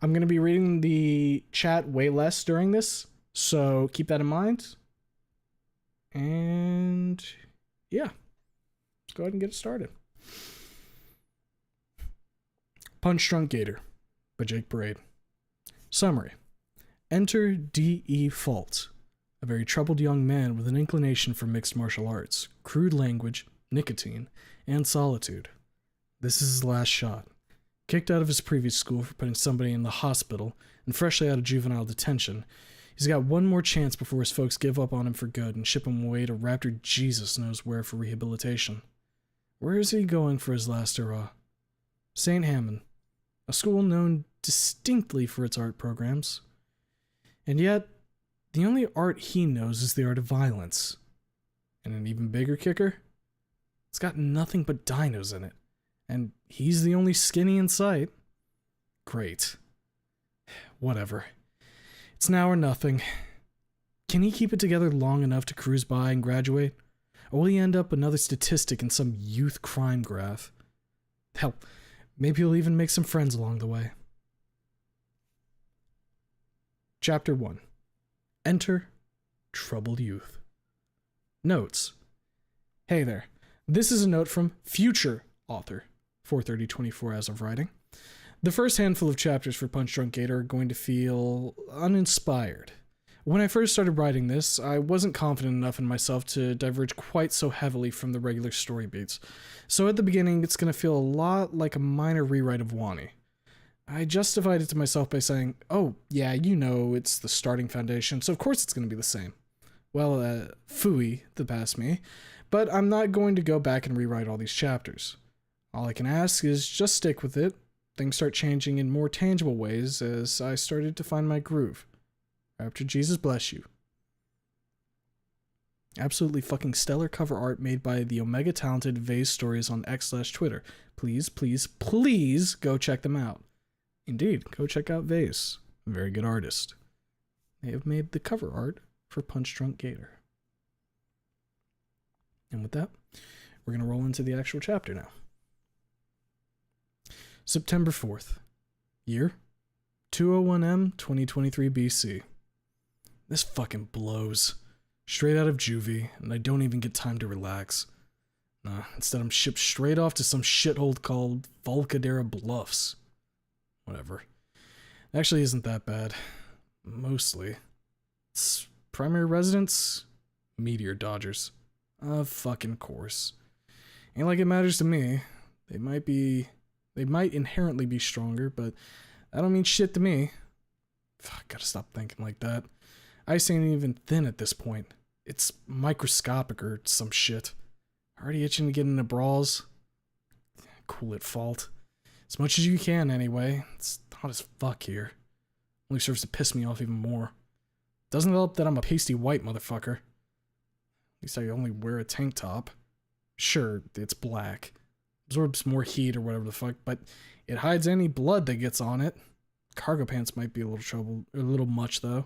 I'm going to be reading the chat way less during this, so keep that in mind. And yeah, let's go ahead and get it started. Punch Drunk Gator by JakeParade. Summary. Enter D.E. Fault, a very troubled young man with an inclination for mixed martial arts, crude language, nicotine, and solitude. This is his last shot. Kicked out of his previous school for putting somebody in the hospital and freshly out of juvenile detention, he's got one more chance before his folks give up on him for good and ship him away to Raptor Jesus knows where for rehabilitation. Where is he going for his last hurrah? St. Hammond, a school known distinctly for its art programs. And yet, the only art he knows is the art of violence. And an even bigger kicker? It's got nothing but dinos in it. And he's the only skinny in sight. Great. Whatever. It's now or nothing. Can he keep it together long enough to cruise by and graduate? Or will he end up another statistic in some youth crime graph? Hell, maybe he'll even make some friends along the way. Chapter 1. Enter Troubled Youth. Notes. Hey there. This is a note from future author. 4:30:24 as of writing. The first handful of chapters for Punch Drunk Gator are going to feel uninspired. When I first started writing this, I wasn't confident enough in myself to diverge quite so heavily from the regular story beats. So at the beginning, it's going to feel a lot like a minor rewrite of Wani. I justified it to myself by saying, oh, yeah, you know, it's the starting foundation, so of course it's going to be the same. Well, phooey, the past me, but I'm not going to go back and rewrite all these chapters. All I can ask is just stick with it. Things start changing in more tangible ways as I started to find my groove. Rapture Jesus bless you. Absolutely fucking stellar cover art made by the Omega talented Vase Stories on X/Twitter. Please, please, please go check them out. Indeed, go check out Vase. Very good artist. They have made the cover art for Punch Drunk Gator. And with that, we're going to roll into the actual chapter now. September 4th. Year? 201M 2023 BC. This fucking blows. Straight out of juvie, and I don't even get time to relax. Nah, instead I'm shipped straight off to some shithole called Volcadera Bluffs. Whatever. Actually isn't that bad. Mostly. It's primary residence? Meteor Dodgers. Of fucking course. Ain't like it matters to me. They might inherently be stronger, but that don't mean shit to me. Fuck, gotta stop thinking like that. Ice ain't even thin at this point. It's microscopic or some shit. Already itching to get into brawls? Cool at fault. As much as you can, anyway. It's hot as fuck here. Only serves to piss me off even more. Doesn't help that I'm a pasty white motherfucker. At least I only wear a tank top. Sure, it's black. Absorbs more heat or whatever the fuck, but it hides any blood that gets on it. Cargo pants might be a little much though.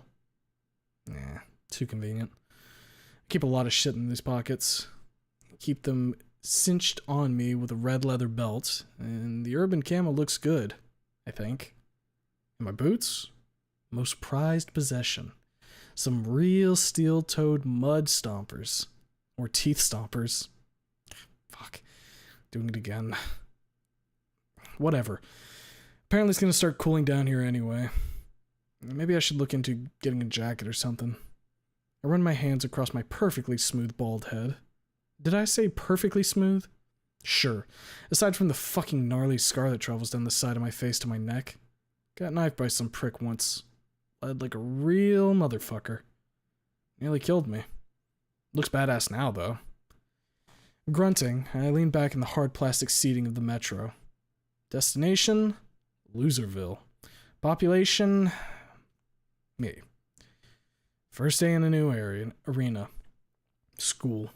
Nah, too convenient. I keep a lot of shit in these pockets. Keep them cinched on me with a red leather belt, and the urban camo looks good, I think. And my boots? Most prized possession. Some real steel-toed mud stompers. Or teeth stompers. Fuck. Doing it again. Whatever. Apparently it's gonna start cooling down here anyway. Maybe I should look into getting a jacket or something. I run my hands across my perfectly smooth bald head. Did I say perfectly smooth? Sure. Aside from the fucking gnarly scar that travels down the side of my face to my neck. Got knifed by some prick once. Bled like a real motherfucker. Nearly killed me. Looks badass now, though. Grunting, I lean back in the hard plastic seating of the metro. Destination? Loserville. Population? Me. First day in a new arena. School.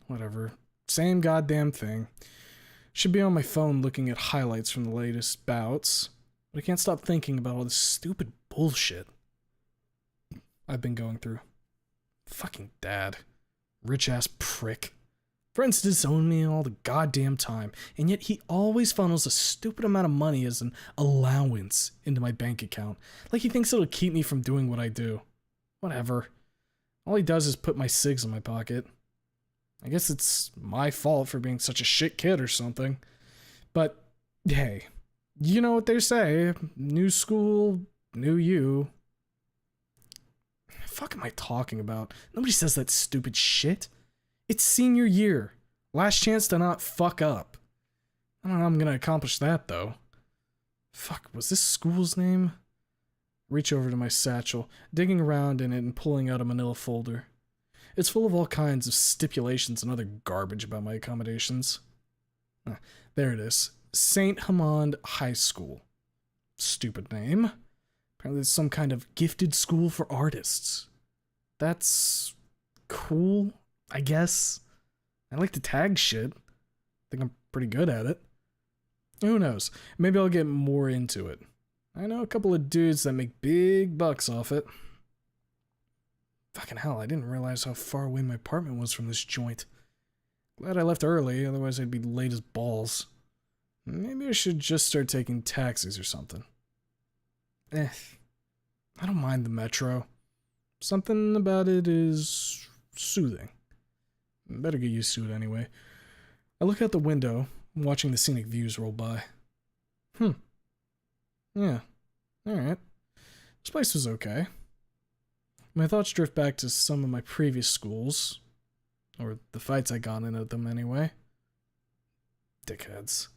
Whatever. Same goddamn thing. Should be on my phone looking at highlights from the latest bouts, but I can't stop thinking about all this stupid bullshit I've been going through. Fucking dad. Rich ass prick. Friends disown me all the goddamn time, and yet he always funnels a stupid amount of money as an allowance into my bank account, like he thinks it'll keep me from doing what I do. Whatever. All he does is put my cigs in my pocket. I guess it's my fault for being such a shit kid or something. But, hey, you know what they say. New school, new you. Fuck am I talking about? Nobody says that stupid shit. It's senior year. Last chance to not fuck up. I don't know how I'm gonna accomplish that, though. Fuck, was this school's name? Reach over to my satchel, digging around in it and pulling out a manila folder. It's full of all kinds of stipulations and other garbage about my accommodations. There it is. St. Hamond High School. Stupid name. Apparently it's some kind of gifted school for artists. That's cool, I guess. I like to tag shit. I think I'm pretty good at it. Who knows? Maybe I'll get more into it. I know a couple of dudes that make big bucks off it. Fucking hell, I didn't realize how far away my apartment was from this joint. Glad I left early, otherwise I'd be late as balls. Maybe I should just start taking taxis or something. I don't mind the metro. Something about it is soothing. Better get used to it anyway. I look out the window, watching the scenic views roll by. Yeah, alright. This place was okay. My thoughts drift back to some of my previous schools. Or the fights I got in at them anyway. Dickheads.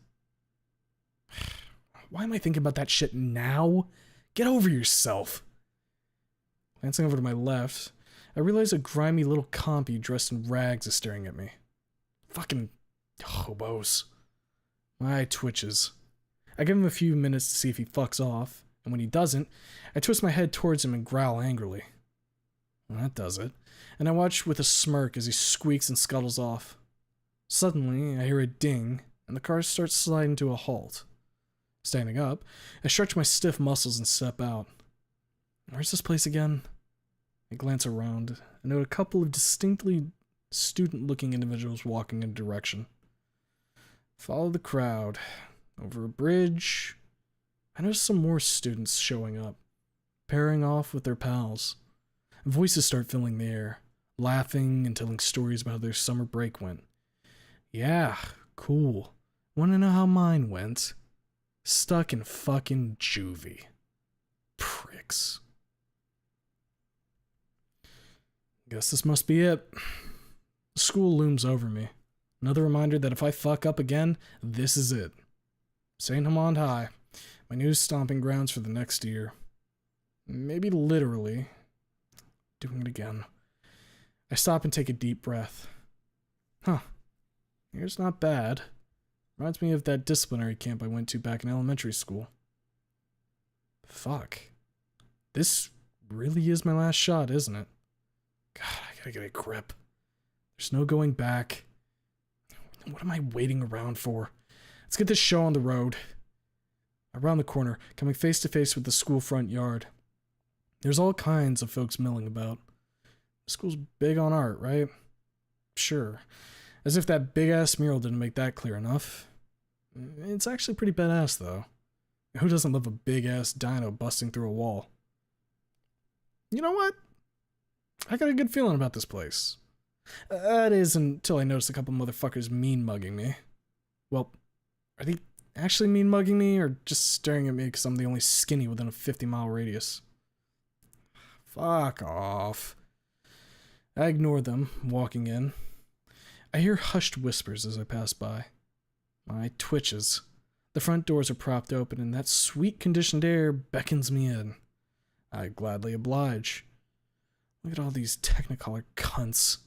Why am I thinking about that shit now? Get over yourself. Glancing over to my left, I realize a grimy little compy dressed in rags is staring at me. Fucking hobos. My eye twitches. I give him a few minutes to see if he fucks off, and when he doesn't, I twist my head towards him and growl angrily. Well, that does it, and I watch with a smirk as he squeaks and scuttles off. Suddenly, I hear a ding, and the car starts sliding to a halt. Standing up, I stretch my stiff muscles and step out. Where's this place again? I glance around and note a couple of distinctly student-looking individuals walking in a direction. Follow the crowd. Over a bridge. I notice some more students showing up, pairing off with their pals. Voices start filling the air, laughing and telling stories about how their summer break went. Yeah, cool. Wanna know how mine went? Stuck in fucking juvie. Pricks. Guess this must be it. School looms over me. Another reminder that if I fuck up again, this is it. St. Hamond High, my new stomping grounds for the next year. Maybe literally. Doing it again. I stop and take a deep breath. Huh. Here's not bad. Reminds me of that disciplinary camp I went to back in elementary school. Fuck. This really is my last shot, isn't it? God, I gotta get a grip. There's no going back. What am I waiting around for? Let's get this show on the road. Around the corner, coming face to face with the school front yard. There's all kinds of folks milling about. The school's big on art, right? Sure. As if that big-ass mural didn't make that clear enough. It's actually pretty badass, though. Who doesn't love a big-ass dino busting through a wall? You know what? I got a good feeling about this place. That is, until I notice a couple motherfuckers mean-mugging me. Well, are they actually mean-mugging me, or just staring at me because I'm the only skinny within a 50-mile radius? Fuck off. I ignore them, walking in. I hear hushed whispers as I pass by. My eye twitches. The front doors are propped open, and that sweet conditioned air beckons me in. I gladly oblige. Look at all these Technicolor cunts.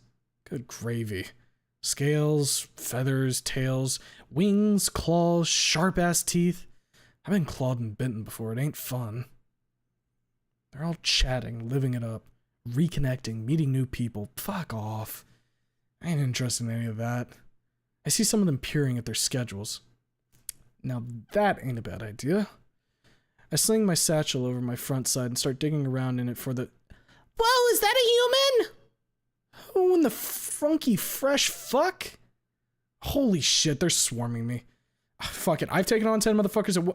Good gravy. Scales, feathers, tails, wings, claws, sharp-ass teeth. I've been clawed and bitten before. It ain't fun. They're all chatting, living it up, reconnecting, meeting new people. Fuck off. I ain't interested in any of that. I see some of them peering at their schedules. Now that ain't a bad idea. I sling my satchel over my front side and start digging around in it for the... Whoa, is that a human? Who in the funky fresh fuck? Holy shit, they're swarming me. Fuck it, I've taken on 10 motherfuckers at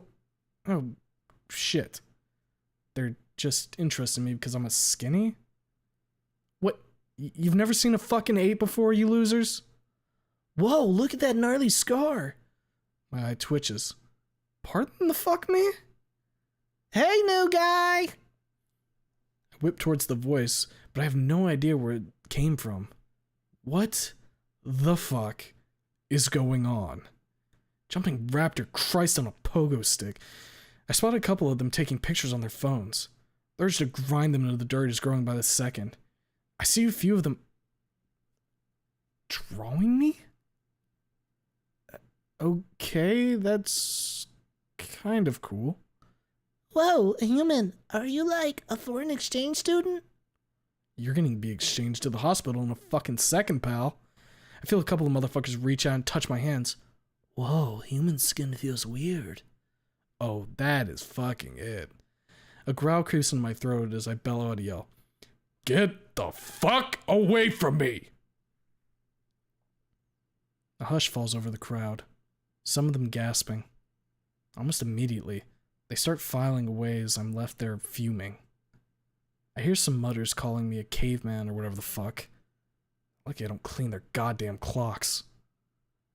oh, shit. They're just interested in me because I'm a skinny? What? You've never seen a fucking ape before, you losers? Whoa, look at that gnarly scar. My eye twitches. Pardon the fuck me? Hey, new guy! I whip towards the voice, but I have no idea where it came from. What the fuck is going on? Jumping raptor Christ on a pogo stick. I spot a couple of them taking pictures on their phones. The urge to grind them into the dirt is growing by the second. I see a few of them drawing me? Okay, that's kind of cool. Whoa, a human, are you like a foreign exchange student? You're gonna be exchanged to the hospital in a fucking second, pal. I feel a couple of motherfuckers reach out and touch my hands. Whoa, human skin feels weird. Oh, that is fucking it. A growl creeps in my throat as I bellow out a yell. Get the fuck away from me! A hush falls over the crowd, some of them gasping. Almost immediately, they start filing away as I'm left there fuming. I hear some mutters calling me a caveman or whatever the fuck. Lucky I don't clean their goddamn clocks.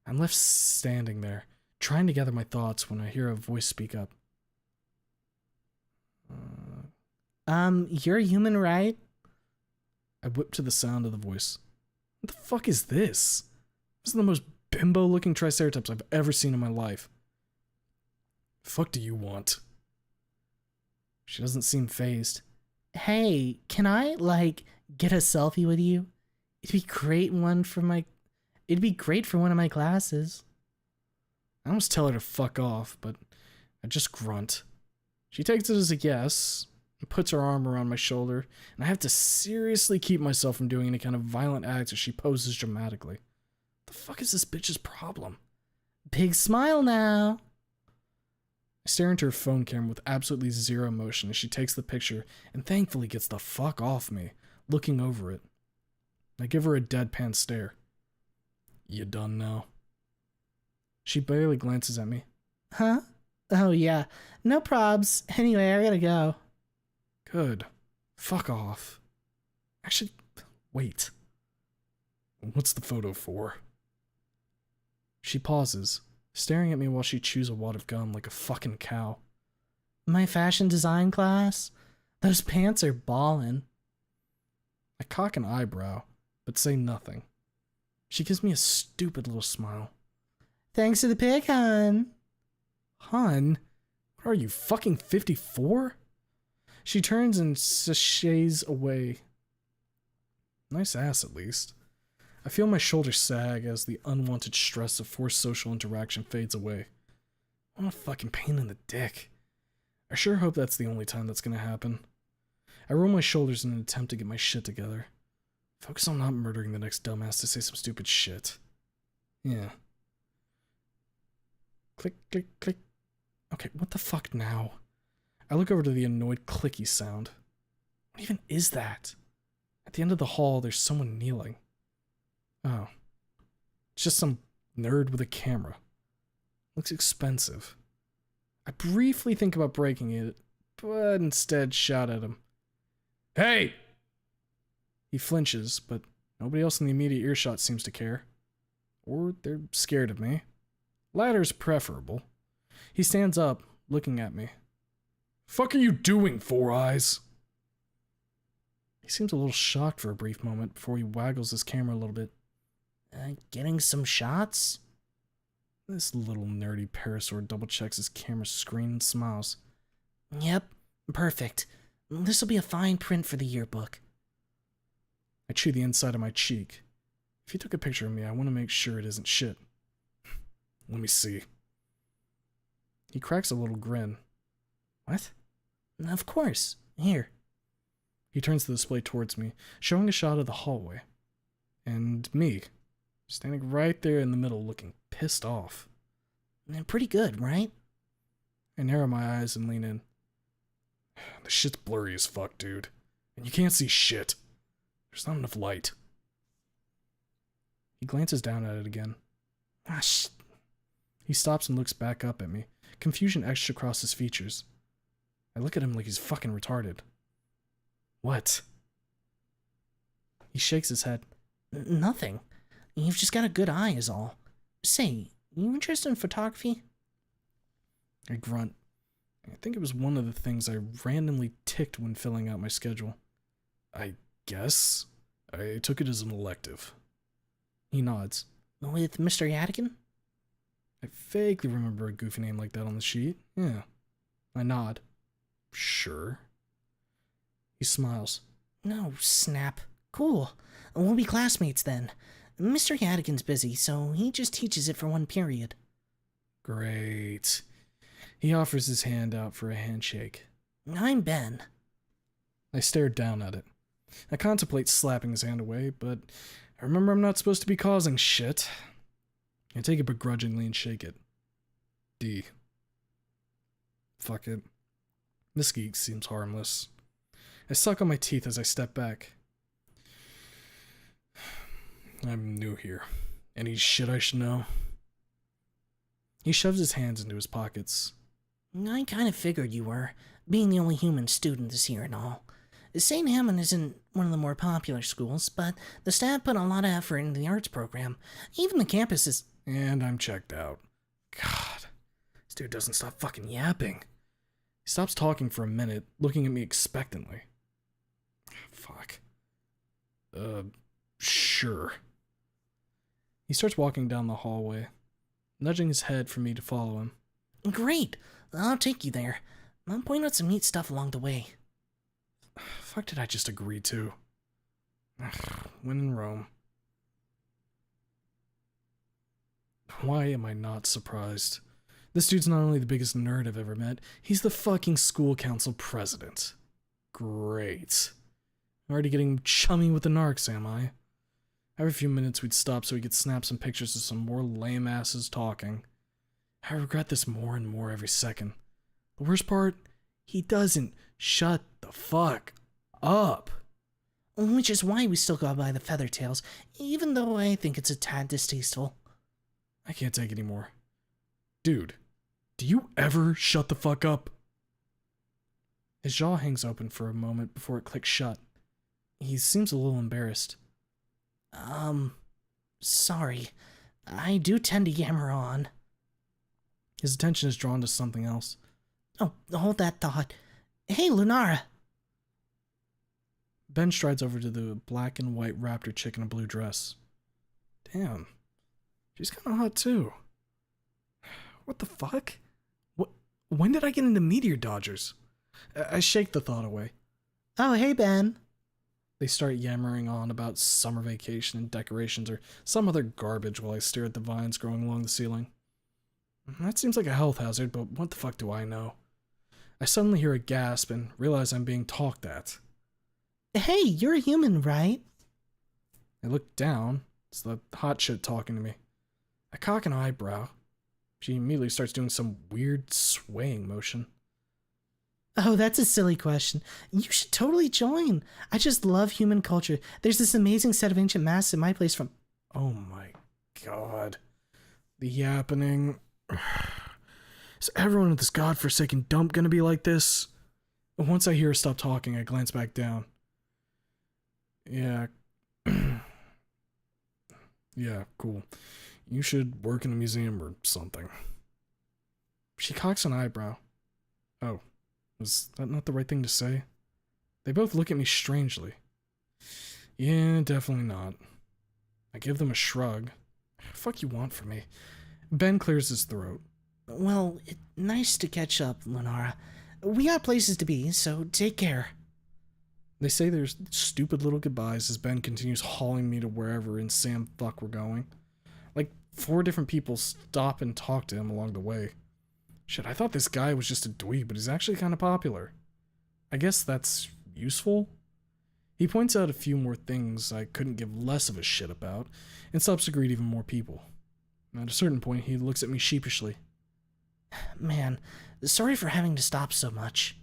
I'm left standing there, trying to gather my thoughts when I hear a voice speak up. You're a human, right? I whip to the sound of the voice. What the fuck is this? This is the most bimbo-looking Triceratops I've ever seen in my life. Fuck do you want? She doesn't seem fazed. Hey, can I, like, get a selfie with you? It'd be great for one of my classes. I almost tell her to fuck off, but I just grunt. She takes it as a yes and puts her arm around my shoulder, and I have to seriously keep myself from doing any kind of violent acts as she poses dramatically. The fuck is this bitch's problem? Big smile now. I stare into her phone camera with absolutely zero emotion as she takes the picture and thankfully gets the fuck off me, looking over it. I give her a deadpan stare. You done now? She barely glances at me. Huh? Oh yeah, no probs. Anyway, I gotta go. Good. Fuck off. Actually, wait. What's the photo for? She pauses, staring at me while she chews a wad of gum like a fucking cow. My fashion design class? Those pants are ballin'. I cock an eyebrow, but say nothing. She gives me a stupid little smile. Thanks for the pic, hon. Hun? What are you, fucking 54? She turns and sashays away. Nice ass, at least. I feel my shoulders sag as the unwanted stress of forced social interaction fades away. What a fucking pain in the dick. I sure hope that's the only time that's gonna happen. I roll my shoulders in an attempt to get my shit together. Focus on not murdering the next dumbass to say some stupid shit. Yeah. Click, click, click. Okay, what the fuck now? I look over to the annoyed clicky sound. What even is that? At the end of the hall, there's someone kneeling. Oh. It's just some nerd with a camera. Looks expensive. I briefly think about breaking it, but instead shout at him. Hey! He flinches, but nobody else in the immediate earshot seems to care. Or they're scared of me. Latter's preferable. He stands up, looking at me. Fuck are you doing, Four Eyes? He seems a little shocked for a brief moment before he waggles his camera a little bit. Getting some shots? This little nerdy parasaur double checks his camera screen and smiles. Yep, perfect. This'll be a fine print for the yearbook. I chew the inside of my cheek. If you took a picture of me, I want to make sure it isn't shit. Let me see. He cracks a little grin. What? Of course. Here. He turns the display towards me, showing a shot of the hallway. And me, standing right there in the middle looking pissed off. Pretty good, right? I narrow my eyes and lean in. The shit's blurry as fuck, dude. And you can't see shit. There's not enough light. He glances down at it again. He stops and looks back up at me, confusion etched across his features. I look at him like he's fucking retarded. What? He shakes his head. Nothing. You've just got a good eye is all. Say, you interested in photography? I grunt. I think it was one of the things I randomly ticked when filling out my schedule. I guess? I took it as an elective. He nods. With Mr. Yadigan? I vaguely remember a goofy name like that on the sheet. Yeah. I nod. Sure. He smiles. No, snap. Cool. We'll be classmates then. Mr. Yadigan's busy, so he just teaches it for one period. Great. He offers his hand out for a handshake. I'm Ben. I stare down at it. I contemplate slapping his hand away, but I remember I'm not supposed to be causing shit. I take it begrudgingly and shake it. D. Fuck it. This geek seems harmless. I suck on my teeth as I step back. I'm new here. Any shit I should know? He shoves his hands into his pockets. I kind of figured you were, being the only human student this year and all. St. Hammond isn't one of the more popular schools, but the staff put a lot of effort into the arts program. Even the campus is... And I'm checked out. God, this dude doesn't stop fucking yapping. He stops talking for a minute, looking at me expectantly. Fuck. Sure. He starts walking down the hallway, nudging his head for me to follow him. Great, I'll take you there. I'll point out some neat stuff along the way. Fuck did I just agree to? When in Rome. Why am I not surprised? This dude's not only the biggest nerd I've ever met, he's the fucking school council president. Great. I'm already getting chummy with the narcs, am I? Every few minutes we'd stop so we could snap some pictures of some more lame asses talking. I regret this more and more every second. The worst part? He doesn't shut the fuck up. Which is why we still go by the Feathertails, even though I think it's a tad distasteful. I can't take it anymore. Dude, do you ever shut the fuck up? His jaw hangs open for a moment before it clicks shut. He seems a little embarrassed. Sorry. I do tend to yammer on. His attention is drawn to something else. Oh, hold that thought. Hey, Lunara. Ben strides over to the black and white raptor chick in a blue dress. Damn. She's kinda hot too. What the fuck? When did I get into meteor dodgers? I shake the thought away. Oh, hey, Ben. They start yammering on about summer vacation and decorations or some other garbage while I stare at the vines growing along the ceiling. That seems like a health hazard, but what the fuck do I know? I suddenly hear a gasp and realize I'm being talked at. Hey, you're a human, right? I look down. It's the hot shit talking to me. I cock an eyebrow. She immediately starts doing some weird swaying motion. Oh, that's a silly question. You should totally join. I just love human culture. There's this amazing set of ancient masks in my place from... Oh my god. The yappening. Is everyone at this godforsaken dump gonna be like this? Once I hear her stop talking, I glance back down. Yeah. Yeah, cool. You should work in a museum or something. She cocks an eyebrow. Oh, was that not the right thing to say? They both look at me strangely. Yeah, definitely not. I give them a shrug. Fuck you want from me? Ben clears his throat. Well, it's nice to catch up, Lunara. We got places to be, so take care. They say their stupid little goodbyes as Ben continues hauling me to wherever in Sam fuck we're going. Like, 4 different people stop and talk to him along the way. Shit, I thought this guy was just a dweeb, but he's actually kind of popular. I guess that's useful? He points out a few more things I couldn't give less of a shit about, and stops to greet even more people. At a certain point, he looks at me sheepishly. Man, sorry for having to stop so much.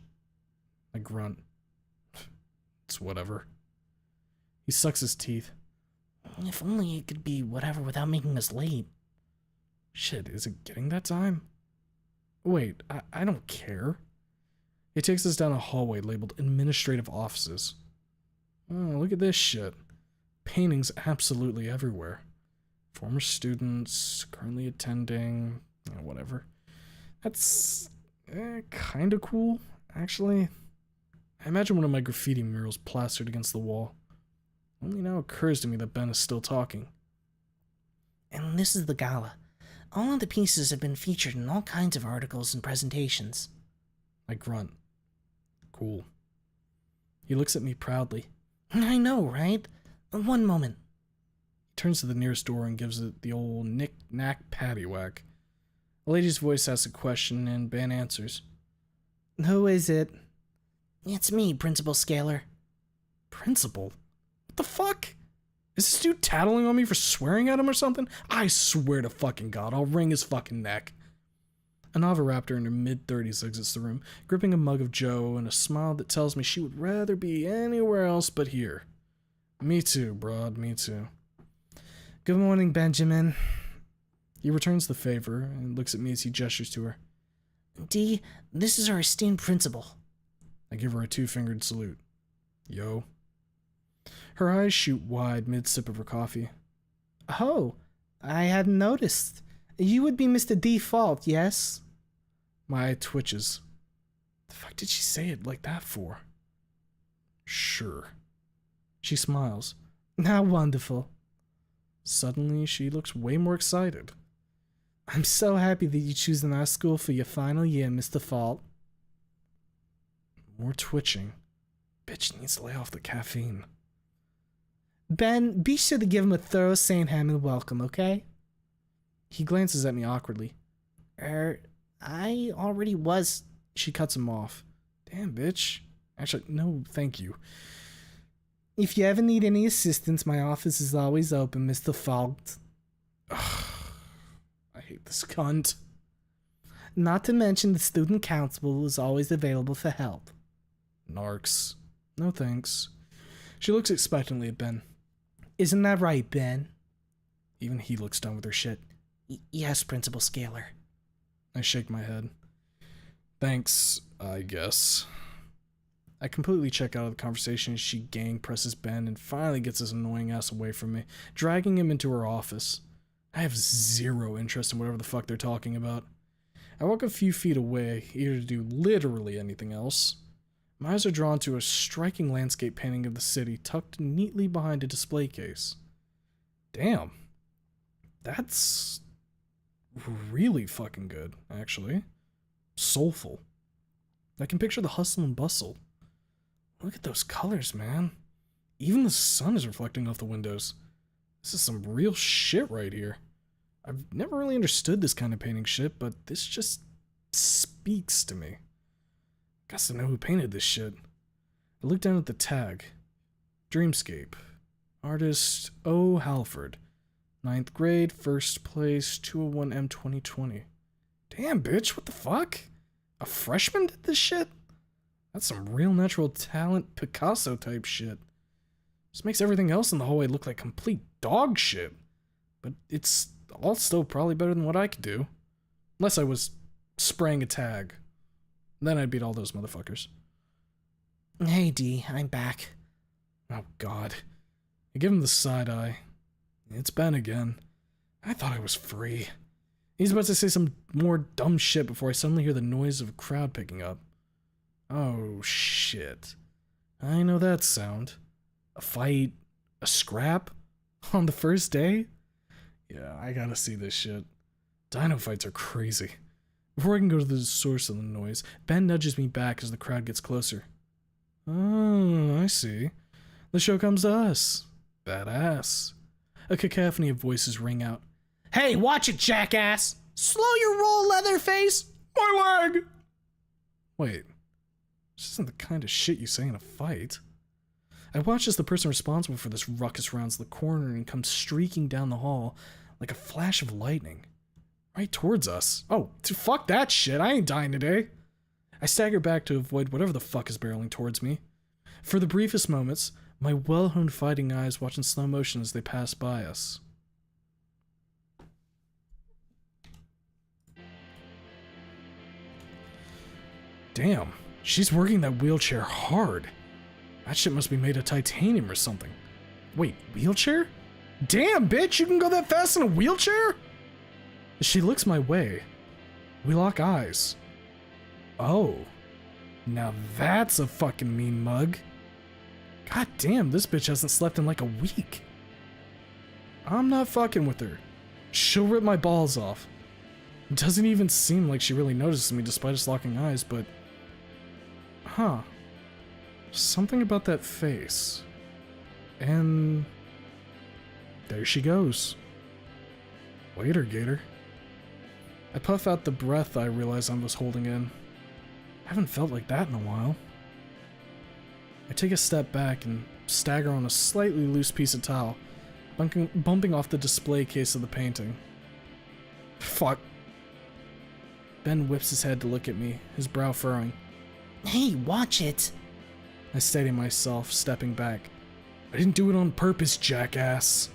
I grunt. It's whatever. He sucks his teeth. If only it could be whatever without making us late. Shit, is it getting that time? Wait, I don't care. He takes us down a hallway labeled administrative offices. Oh, look at this shit. Paintings absolutely everywhere. Former students, currently attending, whatever. That's kind of cool, actually. I imagine one of my graffiti murals plastered against the wall. Only now occurs to me that Ben is still talking. And this is the gala. All of the pieces have been featured in all kinds of articles and presentations. I grunt. Cool. He looks at me proudly. I know, right? One moment. He turns to the nearest door and gives it the old knick-knack paddywhack. A lady's voice asks a question and Ben answers. Who is it? It's me, Principal Scalar. Principal? What the fuck? Is this dude tattling on me for swearing at him or something? I swear to fucking God, I'll wring his fucking neck. A Navaraptor in her mid-30s exits the room, gripping a mug of Joe and a smile that tells me she would rather be anywhere else but here. Me too, broad, me too. Good morning, Benjamin. He returns the favor and looks at me as he gestures to her. Dee, this is our esteemed principal. I give her a 2-fingered salute. Yo. Her eyes shoot wide mid-sip of her coffee. Oh, I hadn't noticed. You would be Mr. Default, yes? My eye twitches. The fuck did she say it like that for? Sure. She smiles, How wonderful. Suddenly, she looks way more excited. I'm so happy that you choose our school for your final year, Mr. Fault. More twitching. Bitch needs to lay off the caffeine. Ben, be sure to give him a thorough St. Hammond welcome, okay? He glances at me awkwardly. I already was. She cuts him off. Damn, bitch. Actually, no, thank you. If you ever need any assistance, my office is always open, Mr. Fault. Ugh, I hate this cunt. Not to mention the student council is always available for help. Narcs. No thanks. She looks expectantly at Ben. Isn't that right, Ben? Even he looks done with her shit. Yes, Principal Scalar. I shake my head. Thanks, I guess. I completely check out of the conversation as she gang presses Ben and finally gets his annoying ass away from me, dragging him into her office. I have zero interest in whatever the fuck they're talking about. I walk a few feet away, eager to do literally anything else. My eyes are drawn to a striking landscape painting of the city tucked neatly behind a display case. Damn. That's really fucking good, actually. Soulful. I can picture the hustle and bustle. Look at those colors, man. Even the sun is reflecting off the windows. This is some real shit right here. I've never really understood this kind of painting shit, but this just speaks to me. Got to know who painted this shit. I look down at the tag. Dreamscape. Artist O. Halford. 9th grade, 1st place, 201M 2020. Damn, bitch, what the fuck? A freshman did this shit? That's some real natural talent Picasso type shit. This makes everything else in the hallway look like complete dog shit. But it's all still probably better than what I could do. Unless I was spraying a tag. Then I'd beat all those motherfuckers. Hey, D, I'm back. Oh, God. I give him the side eye. It's Ben again. I thought I was free. He's about to say some more dumb shit before I suddenly hear the noise of a crowd picking up. Oh, shit. I know that sound. A fight? A scrap? On the first day? Yeah, I gotta see this shit. Dino fights are crazy. Before I can go to the source of the noise, Ben nudges me back as the crowd gets closer. Oh, I see. The show comes to us. Badass. A cacophony of voices ring out. Hey, watch it, jackass! Slow your roll, Leatherface! My leg! Wait. This isn't the kind of shit you say in a fight. I watch as the person responsible for this ruckus rounds the corner and comes streaking down the hall like a flash of lightning. Right towards us. Oh, fuck that shit. I ain't dying today. I stagger back to avoid whatever the fuck is barreling towards me. For the briefest moments, my well-honed fighting eyes watch in slow motion as they pass by us. Damn, she's working that wheelchair hard. That shit must be made of titanium or something. Wait, wheelchair? Damn, bitch, you can go that fast in a wheelchair? She looks my way. We lock eyes. Oh. Now that's a fucking mean mug. God damn, this bitch hasn't slept in like a week. I'm not fucking with her. She'll rip my balls off. It doesn't even seem like she really notices me despite us locking eyes, but... Huh. Something about that face. And... there she goes. Later, Gator. I puff out the breath I realize I was holding in. I haven't felt like that in a while. I take a step back and stagger on a slightly loose piece of towel, bumping off the display case of the painting. Fuck. Ben whips his head to look at me, his brow furrowing. Hey, watch it. I steady myself, stepping back. I didn't do it on purpose, jackass.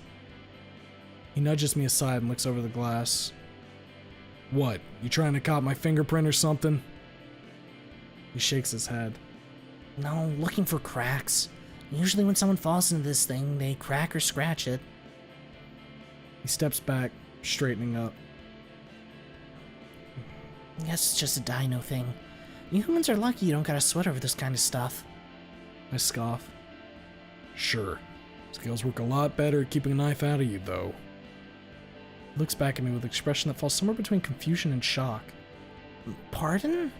He nudges me aside and looks over the glass. What, you trying to cop my fingerprint or something? He shakes his head. No, looking for cracks. Usually when someone falls into this thing, they crack or scratch it. He steps back, straightening up. Guess it's just a dino thing. You humans are lucky you don't gotta sweat over this kind of stuff. I scoff. Sure. Scales work a lot better at keeping a knife out of you, though. He looks back at me with an expression that falls somewhere between confusion and shock. Pardon?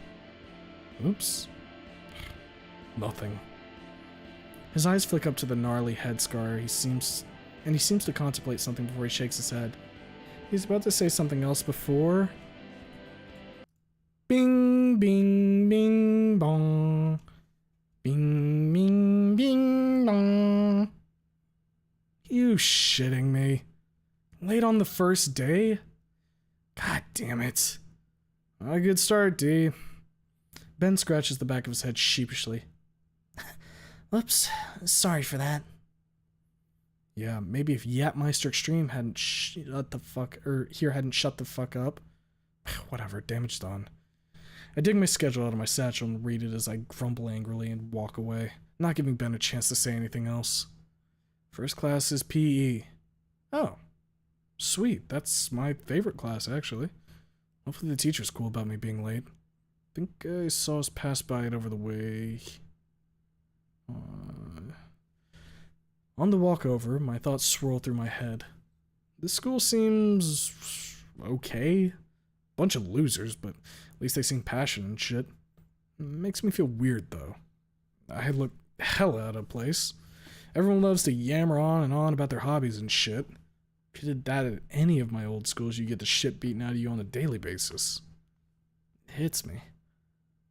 Oops. Nothing. His eyes flick up to the gnarly head scar. He seems to contemplate something before he shakes his head. He's about to say something else before... Bing, bing, bing, bong. Bing, bing, bing, bong. You shitting me? Late on the first day? God damn it. A good start, D. Ben scratches the back of his head sheepishly. Whoops. Sorry for that. Yeah, maybe if Yapmeister Extreme hadn't shut the fuck up. Whatever, damage done. I dig my schedule out of my satchel and read it as I grumble angrily and walk away, not giving Ben a chance to say anything else. First class is PE. Oh. Sweet, that's my favorite class, actually. Hopefully the teacher's cool about me being late. Think I saw us pass by it over the way. On the walk over, my thoughts swirl through my head. This school seems... okay. Bunch of losers, but at least they seem passionate and shit. Makes me feel weird, though. I look hella out of place. Everyone loves to yammer on and on about their hobbies and shit. If you did that at any of my old schools, you get the shit beaten out of you on a daily basis. It hits me.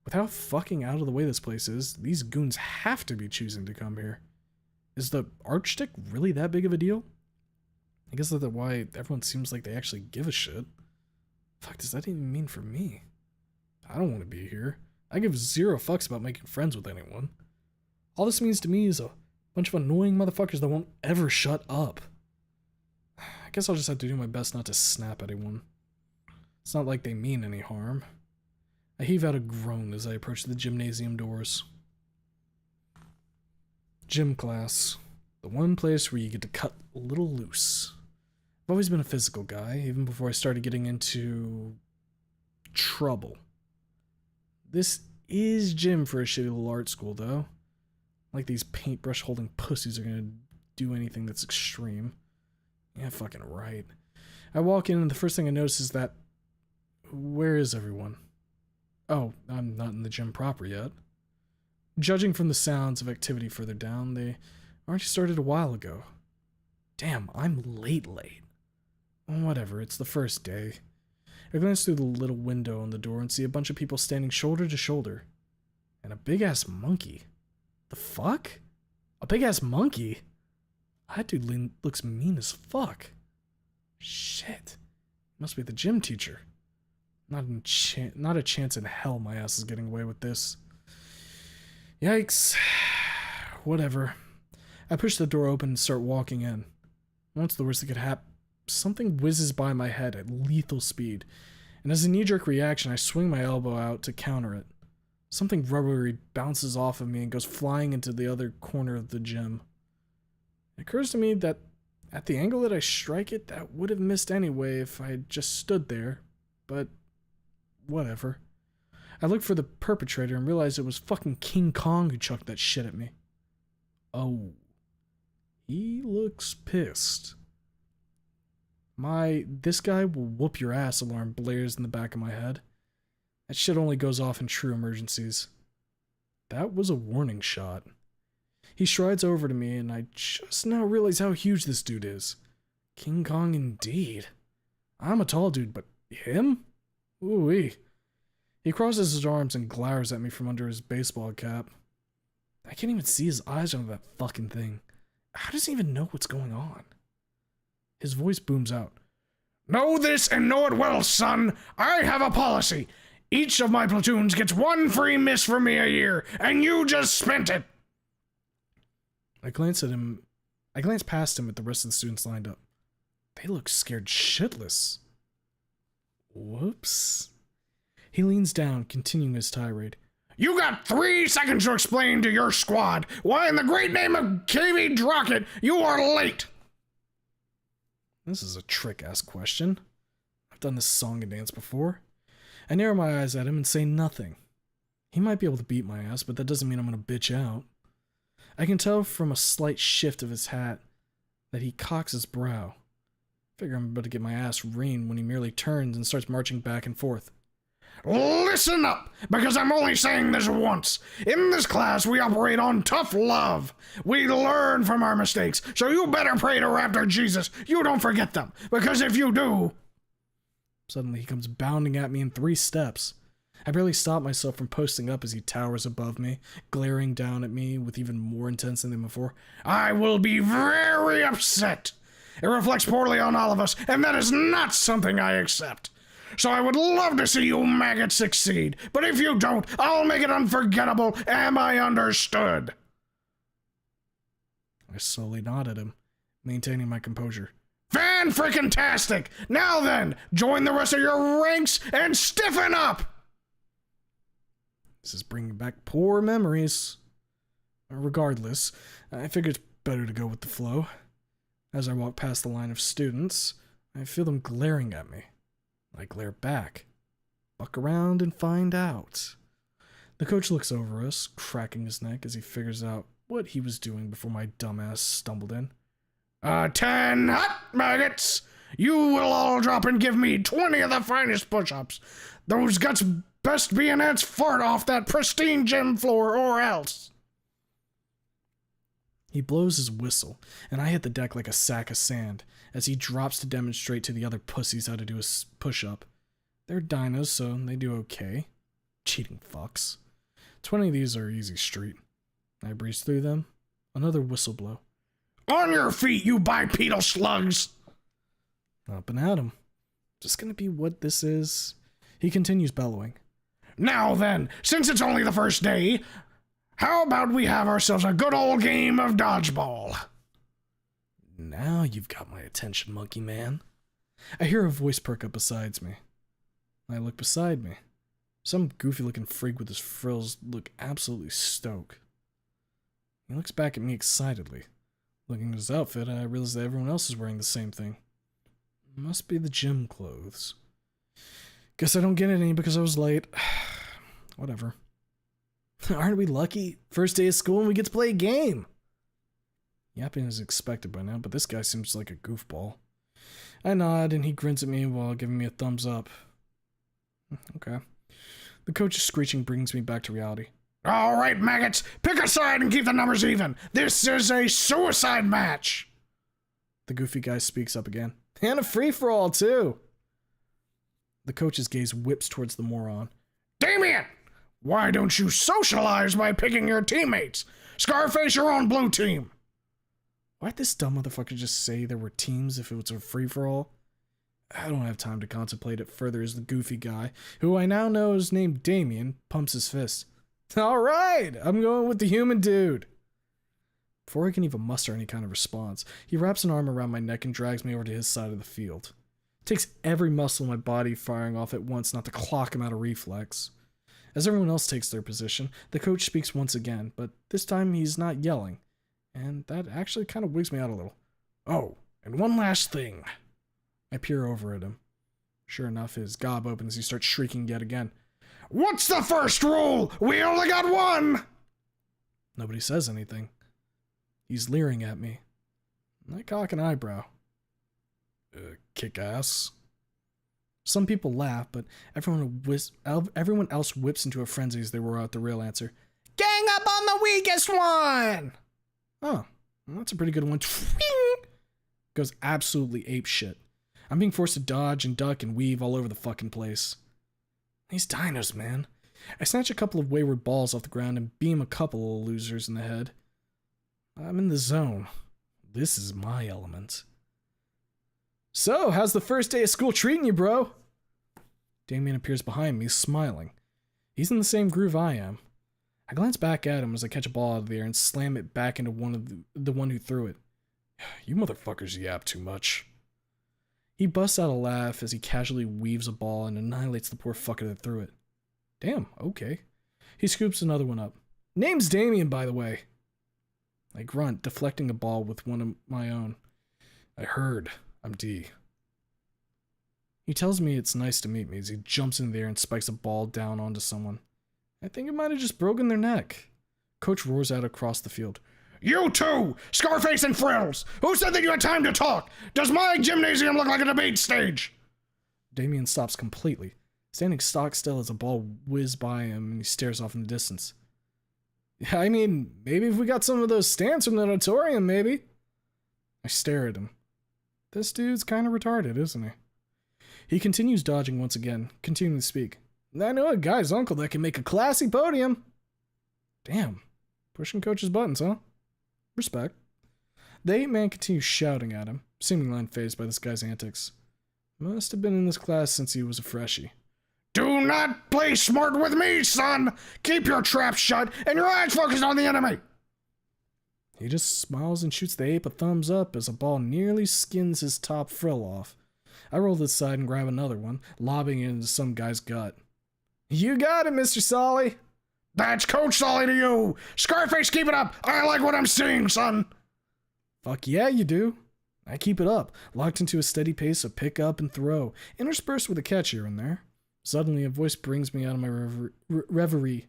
With how fucking out of the way this place is, these goons have to be choosing to come here. Is the archstick really that big of a deal? I guess that's why everyone seems like they actually give a shit. Fuck, does that even mean for me? I don't want to be here. I give zero fucks about making friends with anyone. All this means to me is a bunch of annoying motherfuckers that won't ever shut up. I guess I'll just have to do my best not to snap at anyone. It's not like they mean any harm. I heave out a groan as I approach the gymnasium doors. Gym class. The one place where you get to cut a little loose. I've always been a physical guy, even before I started getting into... trouble. This is gym for a shitty little art school, though. Like these paintbrush-holding pussies are gonna do anything that's extreme. Yeah, fucking right. I walk in and the first thing I notice is that... where is everyone? Oh, I'm not in the gym proper yet. Judging from the sounds of activity further down, they already started a while ago. Damn, I'm late. Whatever, it's the first day. I glance through the little window on the door and see a bunch of people standing shoulder to shoulder. And a big-ass monkey. The fuck? A big-ass monkey? That dude looks mean as fuck. Shit. Must be the gym teacher. Not a chance in hell my ass is getting away with this. Yikes. Whatever. I push the door open and start walking in. What's the worst that could happen? Something whizzes by my head at lethal speed, and as a knee-jerk reaction, I swing my elbow out to counter it. Something rubbery bounces off of me and goes flying into the other corner of the gym. It occurs to me that at the angle that I strike it, that would have missed anyway if I had just stood there, but whatever. I look for the perpetrator and realize it was fucking King Kong who chucked that shit at me. Oh. He looks pissed. My "this guy will whoop your ass" alarm blares in the back of my head. That shit only goes off in true emergencies. That was a warning shot. He strides over to me and I just now realize how huge this dude is. King Kong indeed. I'm a tall dude, but him? Ooh-wee. He crosses his arms and glowers at me from under his baseball cap. I can't even see his eyes under that fucking thing. How does he even know what's going on? His voice booms out. "Know this and know it well, son. I have a policy. Each of my platoons gets one free miss from me a year, and you just spent it." I glance past him at the rest of the students lined up. They look scared shitless. Whoops. He leans down, continuing his tirade. "You got 3 seconds to explain to your squad why in the great name of KV Drocket you are late." This is a trick-ass question. I've done this song and dance before. I narrow my eyes at him and say nothing. He might be able to beat my ass, but that doesn't mean I'm gonna bitch out. I can tell from a slight shift of his hat that he cocks his brow. Figure I'm about to get my ass reamed when he merely turns and starts marching back and forth. Listen up, because I'm only saying this once. In this class, we operate on tough love. We learn from our mistakes, so you better pray to Raptor Jesus you don't forget them, because if you do... Suddenly, he comes bounding at me in 3 steps. I barely stop myself from posting up as he towers above me, glaring down at me with even more intensity than before. I will be very upset. It reflects poorly on all of us, and that is not something I accept. So I would love to see you maggots succeed, but if you don't, I'll make it unforgettable. Am I understood? I slowly nod at him, maintaining my composure. Fan-freaking-tastic! Now then, join the rest of your ranks and stiffen up! This is bringing back poor memories. Regardless, I figure it's better to go with the flow. As I walk past the line of students, I feel them glaring at me. I glare back. Buck around and find out. The coach looks over us, cracking his neck as he figures out what he was doing before my dumbass stumbled in. 10 hot maggots! You will all drop and give me 20 of the finest push-ups. Those guts best be an ant's fart off that pristine gym floor or else. He blows his whistle, and I hit the deck like a sack of sand as he drops to demonstrate to the other pussies how to do a push-up. They're dinos, so they do okay. Cheating fucks. 20 of these are easy street. I breeze through them. Another whistle blow. On your feet, you bipedal slugs! Up and at him. Just gonna be what this is. He continues bellowing. Now then, since it's only the first day, how about we have ourselves a good old game of dodgeball? Now you've got my attention, monkey man. I hear a voice perk up beside me. I look beside me. Some goofy-looking freak with his frills look absolutely stoked. He looks back at me excitedly. Looking at his outfit, I realize that everyone else is wearing the same thing. Must be the gym clothes. Guess I don't get any because I was late. Whatever. Aren't we lucky? First day of school and we get to play a game. Yapping is expected by now, but this guy seems like a goofball. I nod and he grins at me while giving me a thumbs up. Okay. The coach's screeching brings me back to reality. All right, maggots, pick a side and keep the numbers even. This is a suicide match. The goofy guy speaks up again. And a free-for-all, too. The coach's gaze whips towards the moron. Damien! Why don't you socialize by picking your teammates? Scarface your own blue team. Why'd this dumb motherfucker just say there were teams if it was a free-for-all? I don't have time to contemplate it further as the goofy guy, who I now know is named Damien, pumps his fist. Alright, I'm going with the human dude. Before I can even muster any kind of response, he wraps an arm around my neck and drags me over to his side of the field. It takes every muscle in my body firing off at once not to clock him out of reflex. As everyone else takes their position, the coach speaks once again, but this time he's not yelling, and that actually kind of wigs me out a little. Oh, and one last thing. I peer over at him. Sure enough, his gob opens as he starts shrieking yet again. What's the first rule? We only got one! Nobody says anything. He's leering at me. I cock an eyebrow. Kick ass. Some people laugh, but everyone else whips into a frenzy as they roar out the real answer. Gang up on the weakest one! Oh, well, that's a pretty good one. Goes absolutely ape shit. I'm being forced to dodge and duck and weave all over the fucking place. These dinos, man. I snatch a couple of wayward balls off the ground and beam a couple of losers in the head. I'm in the zone. This is my element. So, how's the first day of school treating you, bro? Damien appears behind me, smiling. He's in the same groove I am. I glance back at him as I catch a ball out of the air and slam it back into the one who threw it. You motherfuckers yap too much. He busts out a laugh as he casually weaves a ball and annihilates the poor fucker that threw it. Damn, okay. He scoops another one up. Name's Damien, by the way. I grunt, deflecting a ball with one of my own. I heard. I'm D. He tells me it's nice to meet me as he jumps in there and spikes a ball down onto someone. I think it might have just broken their neck. Coach roars out across the field. You too! Scarface and Frills! Who said that you had time to talk? Does my gymnasium look like a debate stage? Damien stops completely, standing stock still as a ball whizzes by him and he stares off in the distance. I mean, maybe if we got some of those stands from the auditorium, maybe. I stare at him. This dude's kind of retarded, isn't he? He continues dodging once again, continuing to speak. I know a guy's uncle that can make a classy podium. Damn. Pushing coach's buttons, huh? Respect. The 8-man continues shouting at him, seemingly unfazed by this guy's antics. Must have been in this class since he was a freshie. Do not play smart with me, son! Keep your trap shut and your eyes focused on the enemy! He just smiles and shoots the ape a thumbs up as a ball nearly skins his top frill off. I roll to the side and grab another one, lobbing it into some guy's gut. You got it, Mr. Solly! That's Coach Solly to you! Scarface, keep it up! I like what I'm seeing, son! Fuck yeah, you do. I keep it up, locked into a steady pace of pick up and throw, interspersed with a catch here and there. Suddenly, a voice brings me out of my reverie.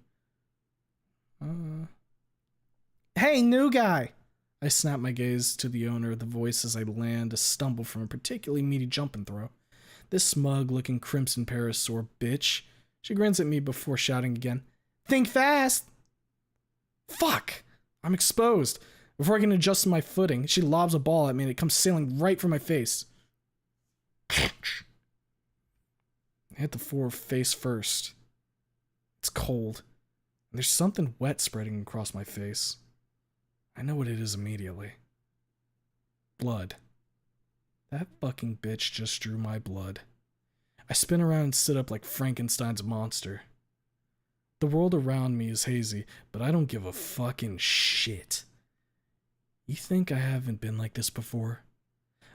Hey, new guy! I snap my gaze to the owner of the voice as I land a stumble from a particularly meaty jump and throw. This smug-looking Crimson Parasaur bitch. She grins at me before shouting again. Think fast! Fuck! I'm exposed. Before I can adjust my footing, she lobs a ball at me and it comes sailing right for my face. I hit the floor face first. It's cold. And there's something wet spreading across my face. I know what it is immediately. Blood. That fucking bitch just drew my blood. I spin around and sit up like Frankenstein's monster. The world around me is hazy, but I don't give a fucking shit. You think I haven't been like this before?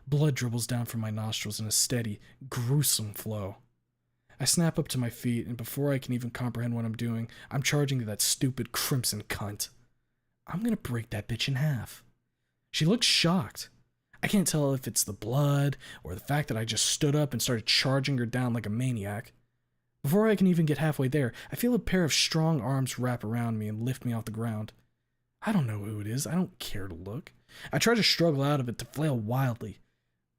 Blood dribbles down from my nostrils in a steady, gruesome flow. I snap up to my feet, and before I can even comprehend what I'm doing, I'm charging that stupid crimson cunt. I'm gonna break that bitch in half. She looks shocked. I can't tell if it's the blood, or the fact that I just stood up and started charging her down like a maniac. Before I can even get halfway there, I feel a pair of strong arms wrap around me and lift me off the ground. I don't know who it is. I don't care to look. I try to struggle out of it to flail wildly.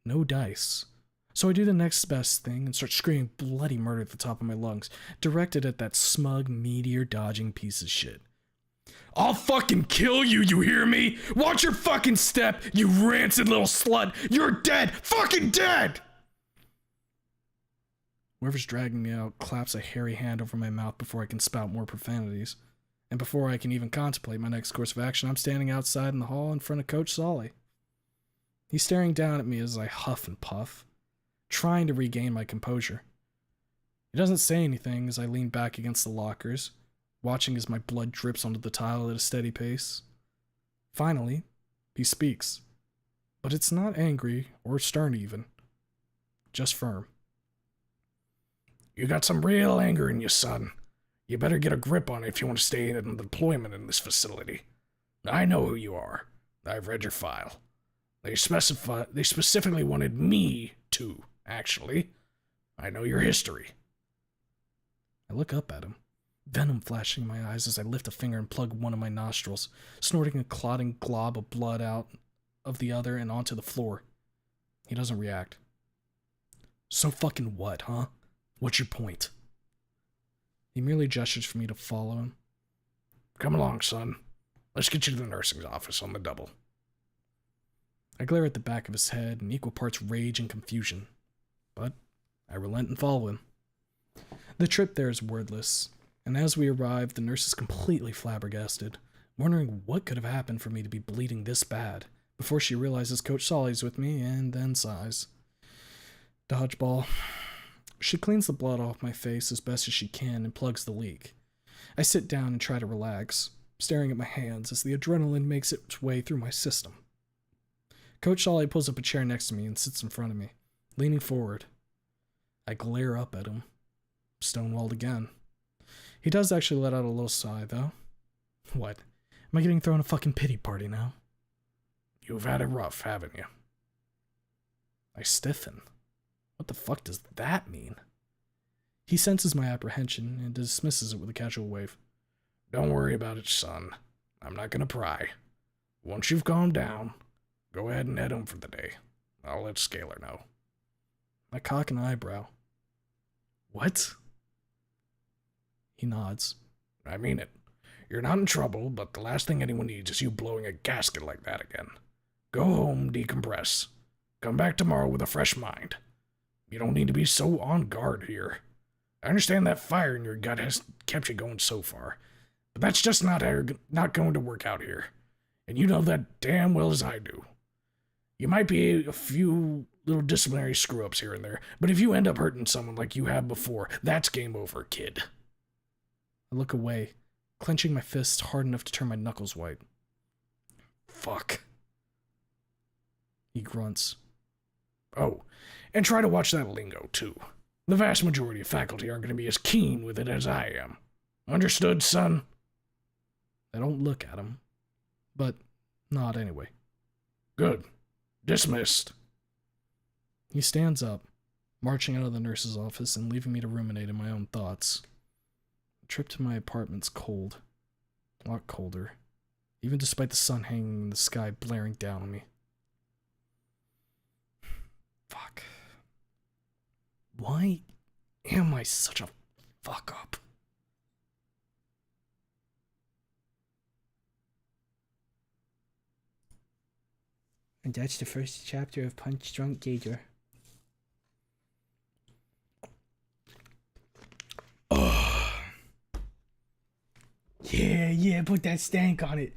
No dice. So I do the next best thing and start screaming bloody murder at the top of my lungs, directed at that smug, meteor-dodging piece of shit. I'll fucking kill you, you hear me? Watch your fucking step, you rancid little slut! You're dead! Fucking dead! Whoever's dragging me out claps a hairy hand over my mouth before I can spout more profanities. And before I can even contemplate my next course of action, I'm standing outside in the hall in front of Coach Solly. He's staring down at me as I huff and puff, trying to regain my composure. He doesn't say anything as I lean back against the lockers, watching as my blood drips onto the tile at a steady pace. Finally, he speaks. But it's not angry or stern even. Just firm. You got some real anger in you, son. You better get a grip on it if you want to stay in deployment in this facility. I know who you are. I've read your file. They specifically wanted me to, actually. I know your history. I look up at him, venom flashing in my eyes as I lift a finger and plug one of my nostrils, snorting a clotting glob of blood out of the other and onto the floor. He doesn't react. So fucking what, huh? What's your point? He merely gestures for me to follow him. Come along, son. Let's get you to the nursing office on the double. I glare at the back of his head in equal parts rage and confusion, but I relent and follow him. The trip there is wordless, and as we arrive, the nurse is completely flabbergasted, wondering what could have happened for me to be bleeding this bad, before she realizes Coach Solly's with me and then sighs. Dodgeball. She cleans the blood off my face as best as she can and plugs the leak. I sit down and try to relax, staring at my hands as the adrenaline makes its way through my system. Coach Solly pulls up a chair next to me and sits in front of me, leaning forward. I glare up at him, stonewalled again. He does actually let out a little sigh, though. What? Am I getting thrown a fucking pity party now? You've had it rough, haven't you? I stiffen. What the fuck does that mean? He senses my apprehension and dismisses it with a casual wave. Don't worry about it, son. I'm not gonna pry. Once you've calmed down, go ahead and head home for the day. I'll let Scalar know. I cock an eyebrow. What? He nods. I mean it. You're not in trouble, but the last thing anyone needs is you blowing a gasket like that again. Go home, decompress. Come back tomorrow with a fresh mind. You don't need to be so on guard here. I understand that fire in your gut has kept you going so far, but that's just not going to work out here. And you know that damn well as I do. You might be a few little disciplinary screw-ups here and there, but if you end up hurting someone like you have before, that's game over, kid. I look away, clenching my fists hard enough to turn my knuckles white. Fuck. He grunts. Oh, and try to watch that lingo, too. The vast majority of faculty aren't going to be as keen with it as I am. Understood, son? I don't look at him, but nod anyway. Good. Dismissed. He stands up, marching out of the nurse's office and leaving me to ruminate in my own thoughts. The trip to my apartment's cold. A lot colder, even despite the sun hanging in the sky blaring down on me. Fuck. Why am I such a fuck up? And that's the first chapter of Punch Drunk Gator. Oh. Yeah, put that stank on it.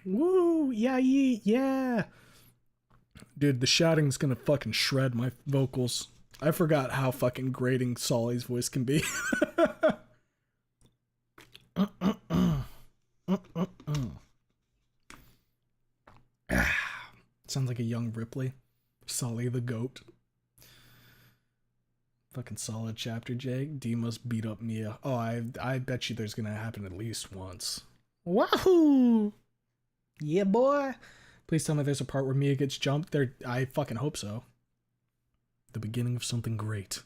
Woo, yeah. Dude, the shouting's gonna fucking shred my vocals. I forgot how fucking grating Solly's voice can be. Sounds like a young Ripley. Solly the goat. Fucking solid chapter, Jake. D must beat up Mia. Oh, I bet you there's gonna happen at least once. Wahoo! Yeah, boy. Please tell me there's a part where Mia gets jumped. I fucking hope so. The beginning of something great.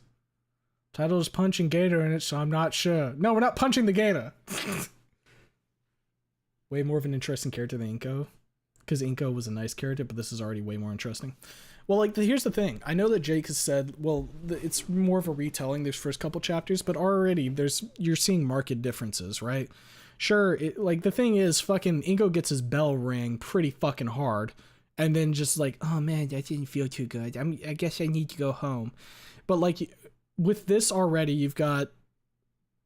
Title is Punching Gator in it, so I'm not sure. No, we're not punching the gator. Way more of an interesting character than Inko. Because Inko was a nice character, but this is already way more interesting. Well, like, here's the thing. I know that Jake has said, well, it's more of a retelling, these first couple chapters, but already you're seeing marked differences, right? Sure, the thing is, fucking Inko gets his bell rang pretty fucking hard, and then just like, oh man, that didn't feel too good. I guess I need to go home. But like, with this already, you've got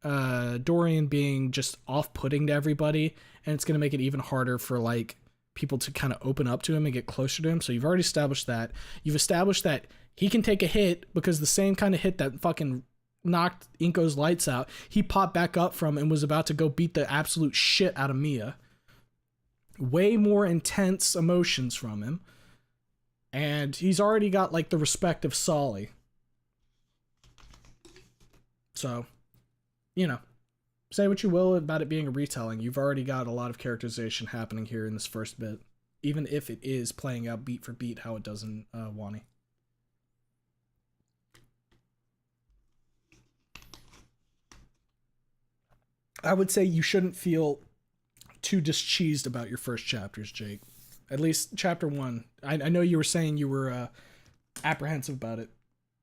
Dorian being just off-putting to everybody, and it's gonna make it even harder for like people to kind of open up to him and get closer to him. So you've already established that. You've established that he can take a hit because the same kind of hit that fucking knocked Inko's lights out, he popped back up from and was about to go beat the absolute shit out of Mia. Way more intense emotions from him. And he's already got like the respect of Solly. So, you know, say what you will about it being a retelling. You've already got a lot of characterization happening here in this first bit. Even if it is playing out beat for beat how it does in Wani. I would say you shouldn't feel too discheesed about your first chapters, Jake. At least chapter 1. I know you were saying you were apprehensive about it.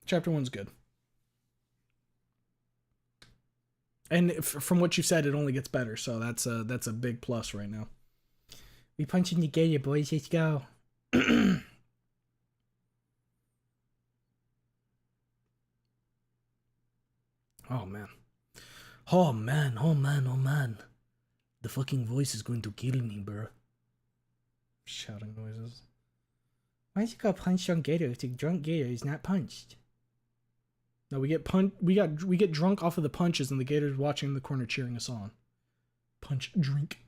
Chapter 1's good. And from what you said, it only gets better, so that's a big plus right now. We punching the gator, boys. Let's go. Oh, man. Oh, man. The fucking voice is going to kill me, bro. Shouting noises. Why is it called Punch Drunk Gator if the drunk gator is not punched? No, we get drunk off of the punches and the gator's watching in the corner cheering us on. Punch, drink.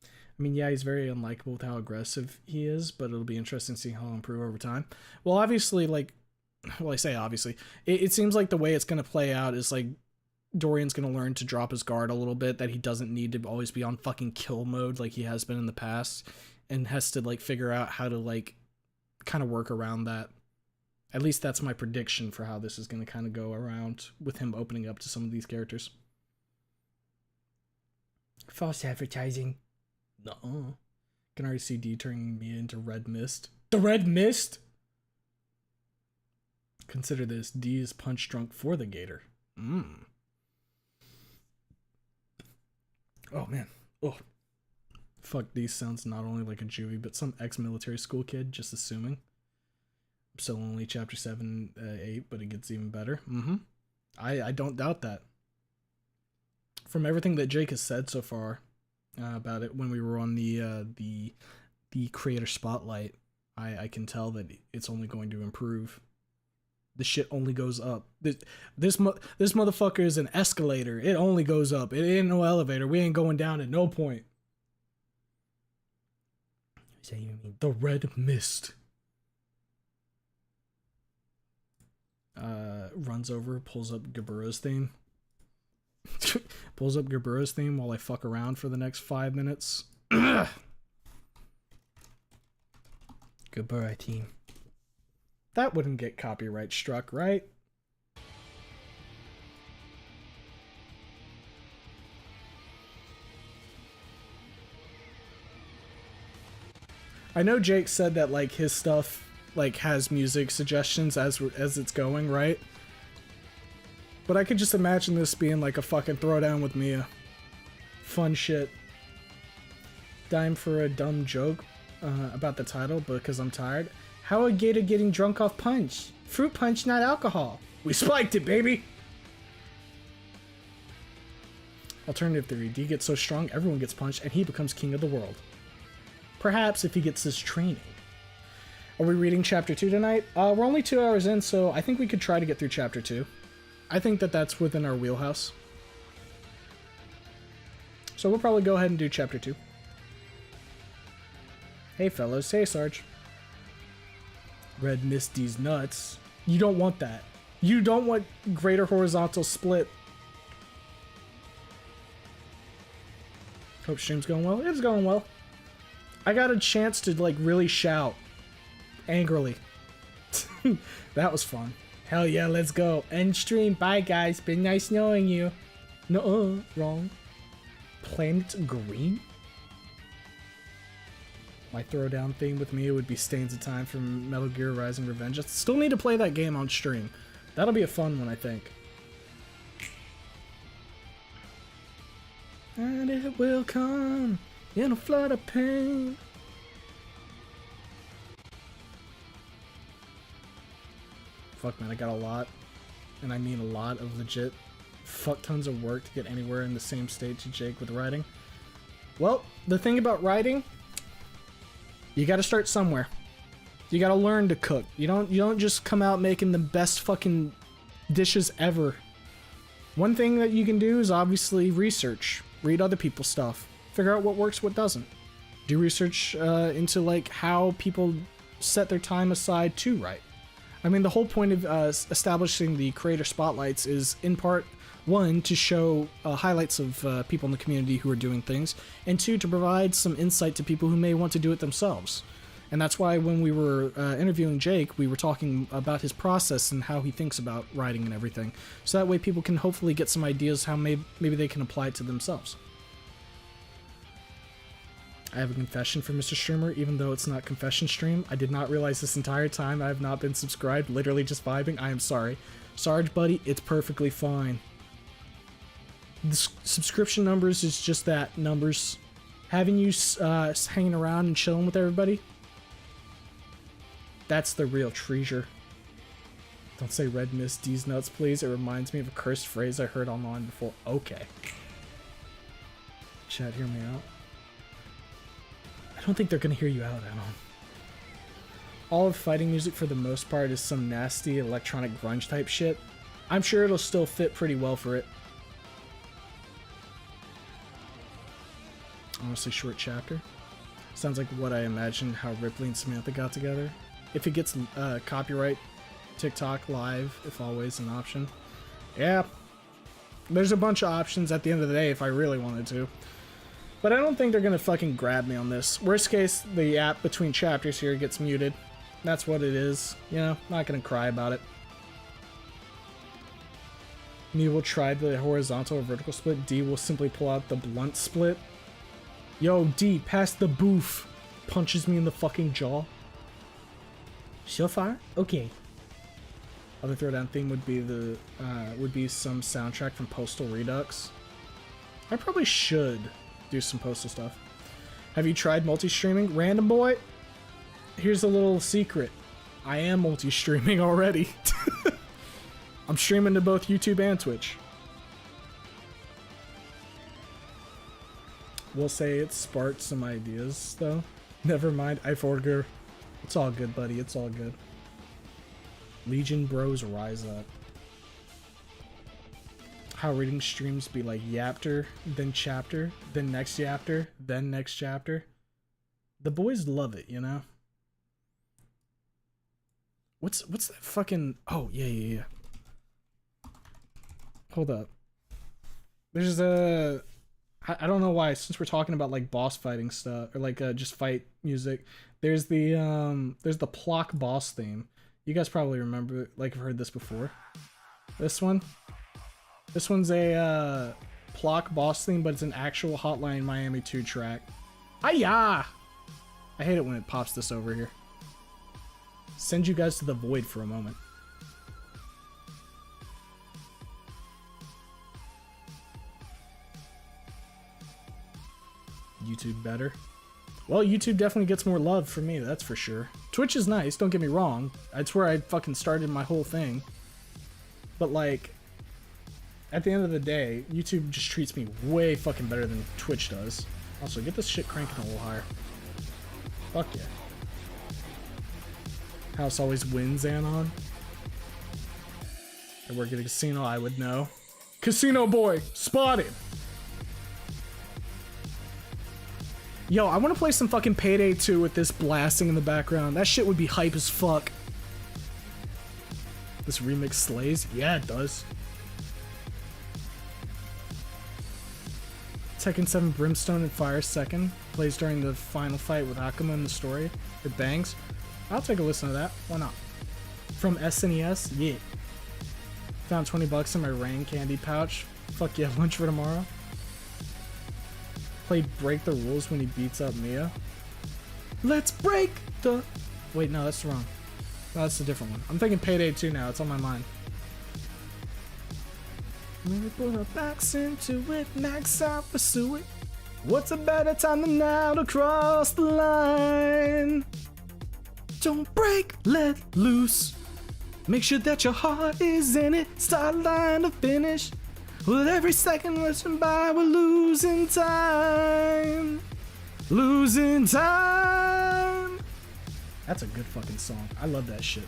I mean, yeah, he's very unlikable with how aggressive he is, but it'll be interesting to see how he'll improve over time. Well, obviously, like, well, I say obviously, it seems like the way it's going to play out is like Dorian's going to learn to drop his guard a little bit, that he doesn't need to always be on fucking kill mode like he has been in the past, and has to like figure out how to like kind of work around that. At least that's my prediction for how this is going to kind of go around with him opening up to some of these characters. False advertising. Nuh-uh. Can already see D turning me into red mist. The red mist? Consider this. D is punch drunk for the gator. Oh, man. Oh. Fuck, D sounds not only like a Juvie, but some ex-military school kid, just assuming. I'm still only chapter 7, 8, but it gets even better. I don't doubt that. From everything that Jake has said so far about it when we were on the creator spotlight, I can tell that it's only going to improve. The shit only goes up. This motherfucker is an escalator. It only goes up. It ain't no elevator. We ain't going down at no point. What does that even mean? The red mist. Runs over, pulls up GOOOO's theme. Pulls up GOOOO's theme while I fuck around for the next 5 minutes. GOOOOO team. That wouldn't get copyright struck, right? I know Jake said that like his stuff like has music suggestions as it's going, right? But I could just imagine this being like a fucking throwdown with Mia. Fun shit. Dime for a dumb joke about the title because I'm tired. How a gator getting drunk off punch? Fruit punch, not alcohol. We spiked it, baby! Alternative theory. D gets so strong, everyone gets punched, and he becomes king of the world. Perhaps if he gets his training. Are we reading chapter 2 tonight? We're only 2 hours in, so I think we could try to get through chapter 2. I think that that's within our wheelhouse. So we'll probably go ahead and do chapter 2. Hey fellas, hey Sarge. Red Misty's nuts. You don't want that. You don't want greater horizontal split. Hope stream's going well. It's going well. I got a chance to like really shout angrily. That was fun. Hell yeah, let's go. End stream. Bye guys. Been nice knowing you. No, wrong. Planet Green? My throwdown theme with Mia would be Stains of Time from Metal Gear Rising Revenge. I still need to play that game on stream. That'll be a fun one, I think. And it will come in a flood of pain. Fuck man, I got a lot, and I mean a lot of legit fuck tons of work to get anywhere in the same stage to Jake with writing. Well, the thing about writing, you gotta start somewhere. You gotta learn to cook. You don't just come out making the best fucking dishes ever. One thing that you can do is obviously research. Read other people's stuff. Figure out what works, what doesn't. Do research into like how people set their time aside to write. I mean, the whole point of establishing the creator spotlights is in part, 1, to show highlights of people in the community who are doing things, and 2, to provide some insight to people who may want to do it themselves. And that's why when we were interviewing Jake, we were talking about his process and how he thinks about writing and everything. So that way people can hopefully get some ideas how maybe they can apply it to themselves. I have a confession for Mr. Streamer, even though it's not confession stream. I did not realize this entire time I have not been subscribed, literally just vibing. I am sorry. Sarge, buddy, it's perfectly fine. The subscription numbers is just that, numbers. Having you hanging around and chilling with everybody, that's the real treasure. Don't say Red Mist D's nuts, please. It reminds me of a cursed phrase I heard online before. Okay. Chat, hear me out. I don't think they're gonna hear you out at all. All of fighting music for the most part is some nasty electronic grunge type shit. I'm sure it'll still fit pretty well for it. Honestly, short chapter. Sounds like what I imagined how Ripley and Samantha got together. If it gets copyright, TikTok live, if always an option. Yeah, there's a bunch of options at the end of the day if I really wanted to. But I don't think they're gonna fucking grab me on this. Worst case, the app between chapters here gets muted. That's what it is. You know, not gonna cry about it. Me will try the horizontal or vertical split. D will simply pull out the blunt split. Yo, D, pass the boof. Punches me in the fucking jaw. So far, okay. Other throwdown theme would be some soundtrack from Postal Redux. I probably should do some Postal stuff. Have you tried multi-streaming? Random boy? Here's a little secret. I am multi-streaming already. I'm streaming to both YouTube and Twitch. We'll say it sparked some ideas, though. Never mind, I forgot. It's all good, buddy. It's all good. Legion bros rise up. How reading streams be like yapter, then chapter, then next yapter, then next chapter. The boys love it, you know? What's that fucking... Oh, yeah. Hold up. There's a... I don't know why, since we're talking about like boss fighting stuff, or like just fight music, there's the Plock boss theme. You guys probably remember, like, I've heard this before. This one's a Plock boss theme, but it's an actual Hotline Miami 2 track. Hiya! I hate it when it pops this over here. Send you guys to the void for a moment. YouTube better. Well, YouTube definitely gets more love for me, that's for sure. Twitch is nice, don't get me wrong. That's where I fucking started my whole thing. But like, at the end of the day, YouTube just treats me way fucking better than Twitch does. Also, get this shit cranking a little higher. Fuck yeah. House always wins, Anon. I work at a casino, I would know. Casino boy, spotted! Yo, I want to play some fucking Payday 2 with this blasting in the background. That shit would be hype as fuck. This remix slays? Yeah, it does. Tekken 7 Brimstone and Fire 2nd plays during the final fight with Akuma in the story. It bangs. I'll take a listen to that. Why not? From SNES? Yeah. Found 20 bucks in my rain candy pouch. Fuck yeah, lunch for tomorrow. Played Break the Rules when he beats up Mia. Let's break the... Wait, no, that's wrong. No, that's a different one. I'm thinking Payday 2 now. It's on my mind. We put our backs into it, max out, pursue it. What's a better time than now to cross the line? Don't break, let loose. Make sure that your heart is in it. Start line to finish. With every second rushing by, we're losing time. Losing time. That's a good fucking song. I love that shit.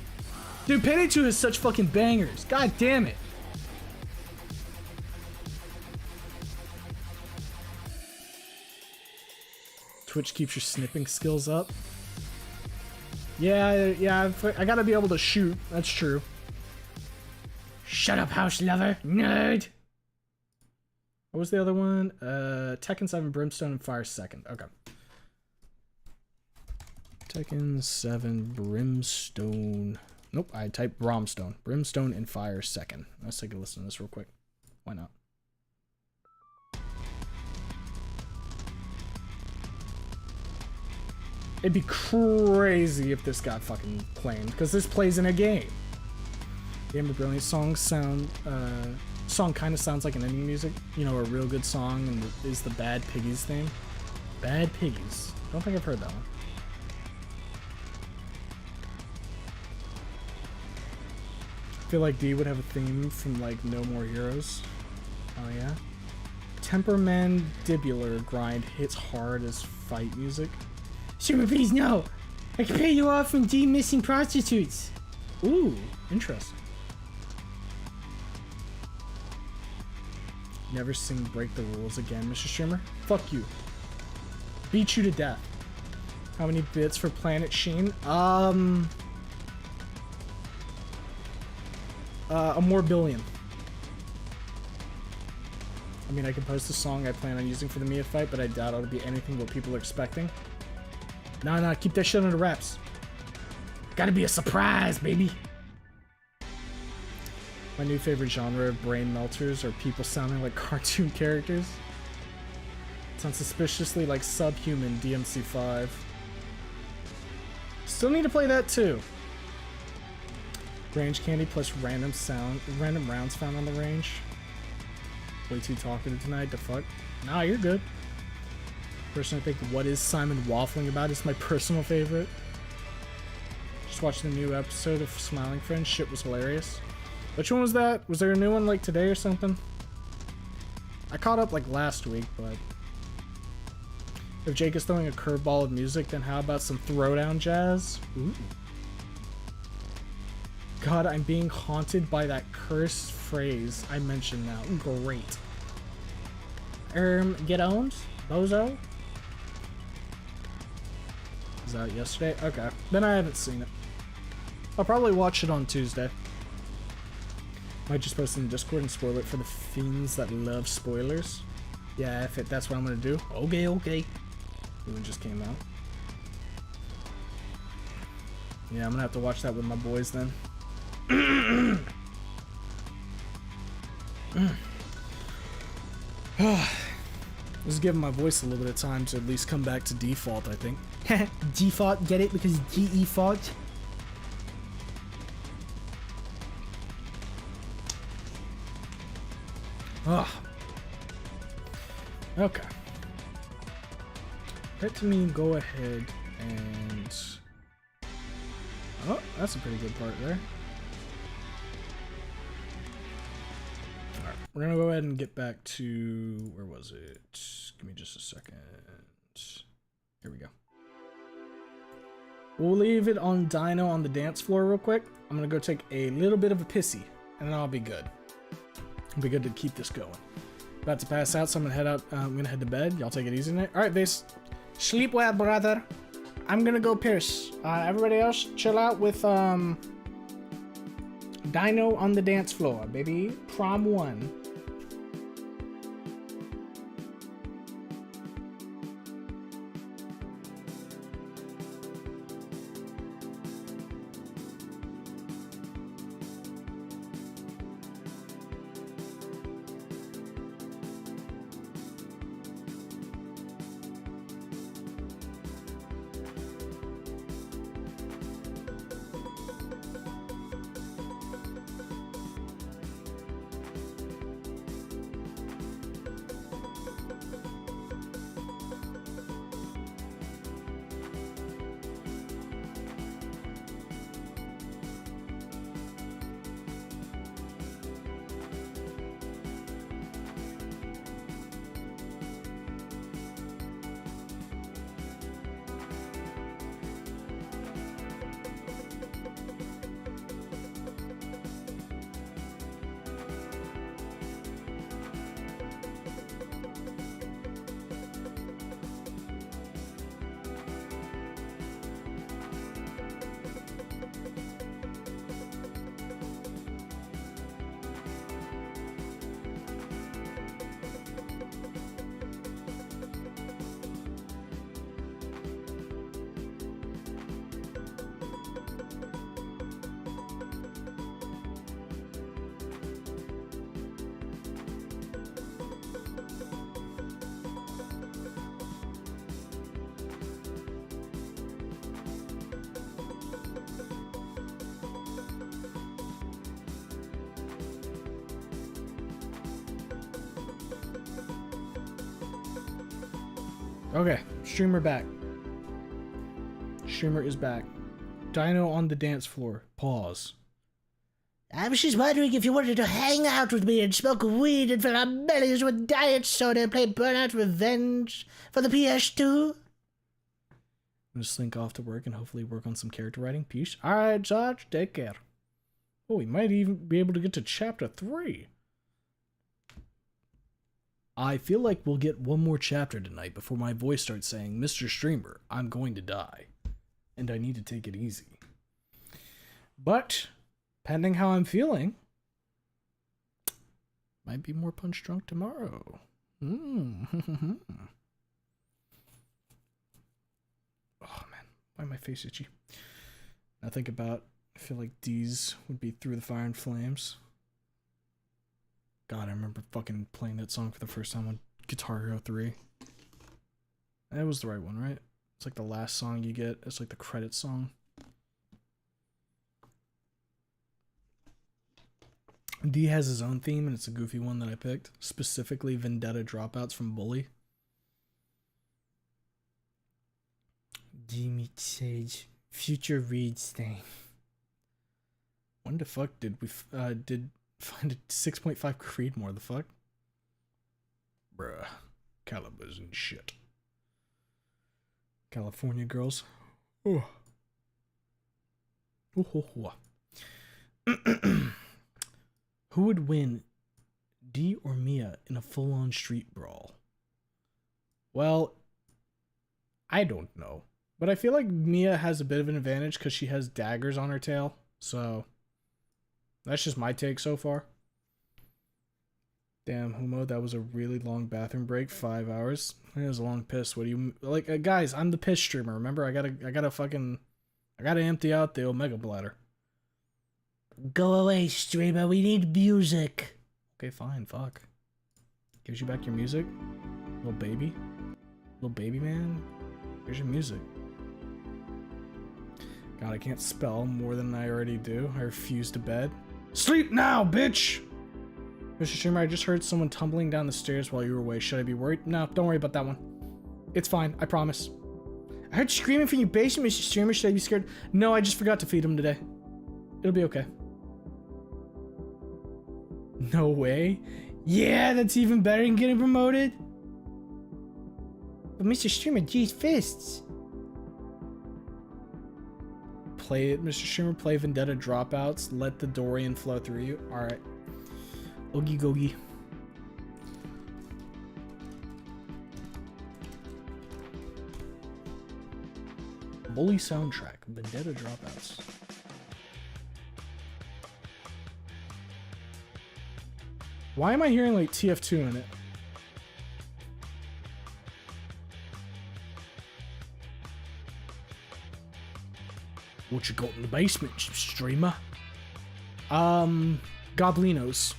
Dude, Payday 2 has such fucking bangers. God damn it. Twitch keeps your snipping skills up. Yeah, I gotta be able to shoot. That's true. Shut up, house lover. Nerd. What was the other one? Tekken 7 Brimstone and Fire 2nd. Okay. Tekken 7 Brimstone. Nope, I typed Bromstone. Brimstone and Fire 2nd. Let's take a listen to this real quick. Why not? It'd be crazy if this got fucking claimed, because this plays in a game. Game of Brilliant song kind of sounds like an ending music. You know, a real good song and is the Bad Piggies theme. Bad Piggies. Don't think I've heard that one. I feel like D would have a theme from like No More Heroes. Oh yeah. Temperamandibular grind hits hard as fight music. Super, please, no! I can pay you off from D missing prostitutes! Ooh, interesting. Never sing Break the Rules again, Mr. Streamer. Fuck you. Beat you to death. How many bits for Planet Sheen? A more billion. I mean, I can post a song I plan on using for the Mia fight, but I doubt it'll be anything what people are expecting. Nah, keep that shit under wraps. Gotta be a surprise, baby. My new favorite genre of brain melters are people sounding like cartoon characters. Sounds suspiciously like Subhuman DMC5. Still need to play that too. Range candy plus random rounds found on the range. Way too talkative tonight, the fuck? Nah, you're good. Personally, I think What Is Simon Waffling About is my personal favorite. Just watched the new episode of Smiling Friends. Shit was hilarious. Which one was that? Was there a new one like today or something? I caught up like last week, but if Jake is throwing a curveball of music, then how about some throwdown jazz? Ooh. God, I'm being haunted by that cursed phrase I mentioned now. Great. Get owned? Bozo? Was that yesterday? Okay. Then I haven't seen it. I'll probably watch it on Tuesday. Might just post in the Discord and spoil it for the fiends that love spoilers. Yeah, if that's what I'm gonna do. Okay, okay. The one just came out. Yeah, I'm gonna have to watch that with my boys then. Just giving my voice a little bit of time to at least come back to default, I think. Default, get it? Because GE fault? Ugh. Okay. Let me go ahead and... Oh, that's a pretty good part there. Alright, we're gonna go ahead and get back to... Where was it? Give me just a second. Here we go. We'll leave it on Dino on the dance floor real quick. I'm gonna go take a little bit of a pissy, and then I'll be good. It'll be good to keep this going. About to pass out, so I'm gonna head out. I'm gonna head to bed. Y'all take it easy tonight. All right, base. Sleep well, brother. I'm gonna go pierce. Everybody else, chill out with Dino on the dance floor, baby. Prom 1. Okay, streamer back. Streamer is back. Dino on the dance floor. Pause. I was just wondering if you wanted to hang out with me and smoke weed and fill our bellies with diet soda and play Burnout Revenge for the PS2. I'm gonna slink off to work and hopefully work on some character writing. Peace. Alright, Sarge, take care. Oh, we might even be able to get to chapter 3. I feel like we'll get one more chapter tonight before my voice starts saying, Mr. Streamer, I'm going to die. And I need to take it easy. But, pending how I'm feeling, might be more punch drunk tomorrow. Oh, man. Why my face itchy? Now think about, I feel like D's would be through the fire and flames. God, I remember fucking playing that song for the first time on Guitar Hero 3. That was the right one, right? It's like the last song you get. It's like the credit song. D has his own theme, and it's a goofy one that I picked. Specifically, Vendetta Dropouts from Bully. Jimmy Sage. Future Reads thing. When the fuck did we did find a 6.5 Creedmoor? The fuck? Bruh. Calibers and shit. California girls. Oh. Oh. Who would win, D or Mia, in a full-on street brawl? Well, I don't know. But I feel like Mia has a bit of an advantage because she has daggers on her tail. So, that's just my take so far. Damn, Humo, that was a really long bathroom break. 5 hours. It was a long piss. What do you... Like, guys, I'm the piss streamer. Remember, I gotta empty out the Omega bladder. Go away, streamer. We need music. Okay, fine. Fuck. Gives you back your music? Little baby? Little baby man? Here's your music. God, I can't spell more than I already do. I refuse to bed. Sleep now, bitch! Mr. Streamer, I just heard someone tumbling down the stairs while you were away. Should I be worried? No, don't worry about that one. It's fine, I promise. I heard screaming from your basement, Mr. Streamer. Should I be scared? No, I just forgot to feed him today. It'll be okay. No way? Yeah, that's even better than getting promoted. But Mr. Streamer, geez, fists. Play it, Mr. Streamer. Play Vendetta Dropouts. Let the Dorian flow through you. Alright. Oogie googie. Bully soundtrack. Vendetta Dropouts. Why am I hearing like TF2 in it? What you got in the basement, streamer? Goblinos.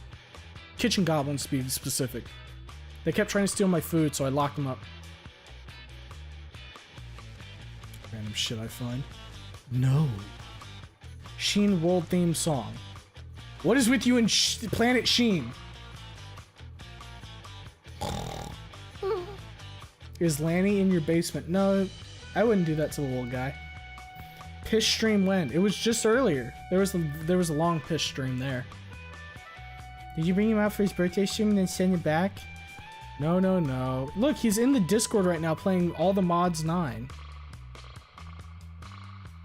Kitchen goblins, to be specific. They kept trying to steal my food, so I locked them up. Random shit I find. No. Sheen World theme song. What is with you and Planet Sheen? Is Lanny in your basement? No, I wouldn't do that to the little guy. Piss stream when? It was just earlier. There was a long piss stream there. Did you bring him out for his birthday stream and then send it back? No. Look, he's in the Discord right now playing all the mods 9.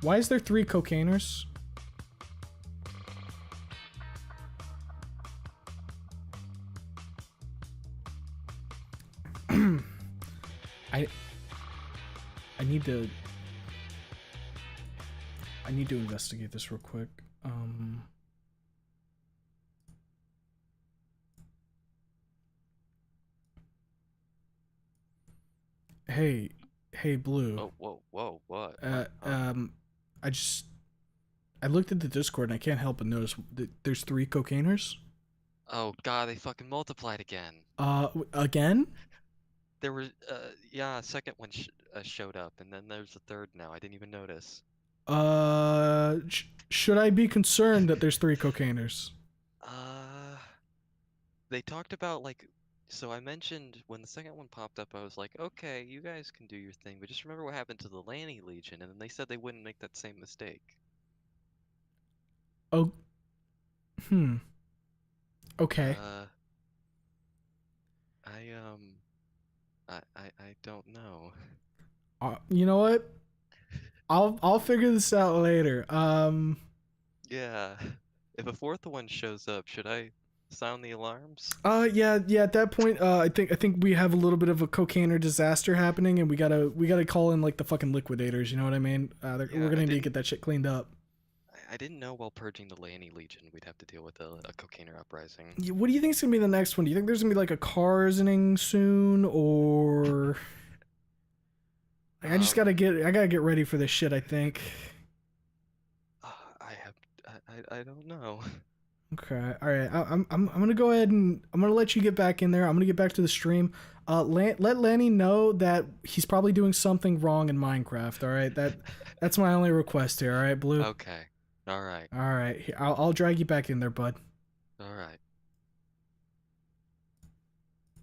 Why is there 3 cocainers? I need to investigate this real quick. Hey, Blue. Oh, whoa, what? I looked at the Discord and I can't help but notice that there's 3 cocainers. Oh god, they fucking multiplied again. Again? There was, yeah, a second one showed up, and then there's a third now. I didn't even notice. Should I be concerned that there's 3 cocainers? They talked about, like, so I mentioned when the second one popped up, I was like, okay, you guys can do your thing, but just remember what happened to the Lanny Legion, and then they said they wouldn't make that same mistake. Oh. Okay. I don't know. You know what? I'll figure this out later. Yeah. If a fourth one shows up, should I sound the alarms? Yeah. At that point, I think we have a little bit of a cocainer disaster happening, and we gotta call in like the fucking liquidators. You know what I mean? We're gonna need to get that shit cleaned up. I didn't know while purging the Lanny Legion we'd have to deal with a cocainer uprising. What do you think is gonna be the next one? Do you think there's gonna be like a carsoning soon, or like, I gotta get ready for this shit, I think. I don't know. Okay. All right. I'm gonna go ahead and I'm gonna let you get back in there. I'm gonna get back to the stream. Let Lenny know that he's probably doing something wrong in Minecraft. All right. That's my only request here. All right, Blue. Okay. All right. All right. Here, I'll drag you back in there, bud. All right.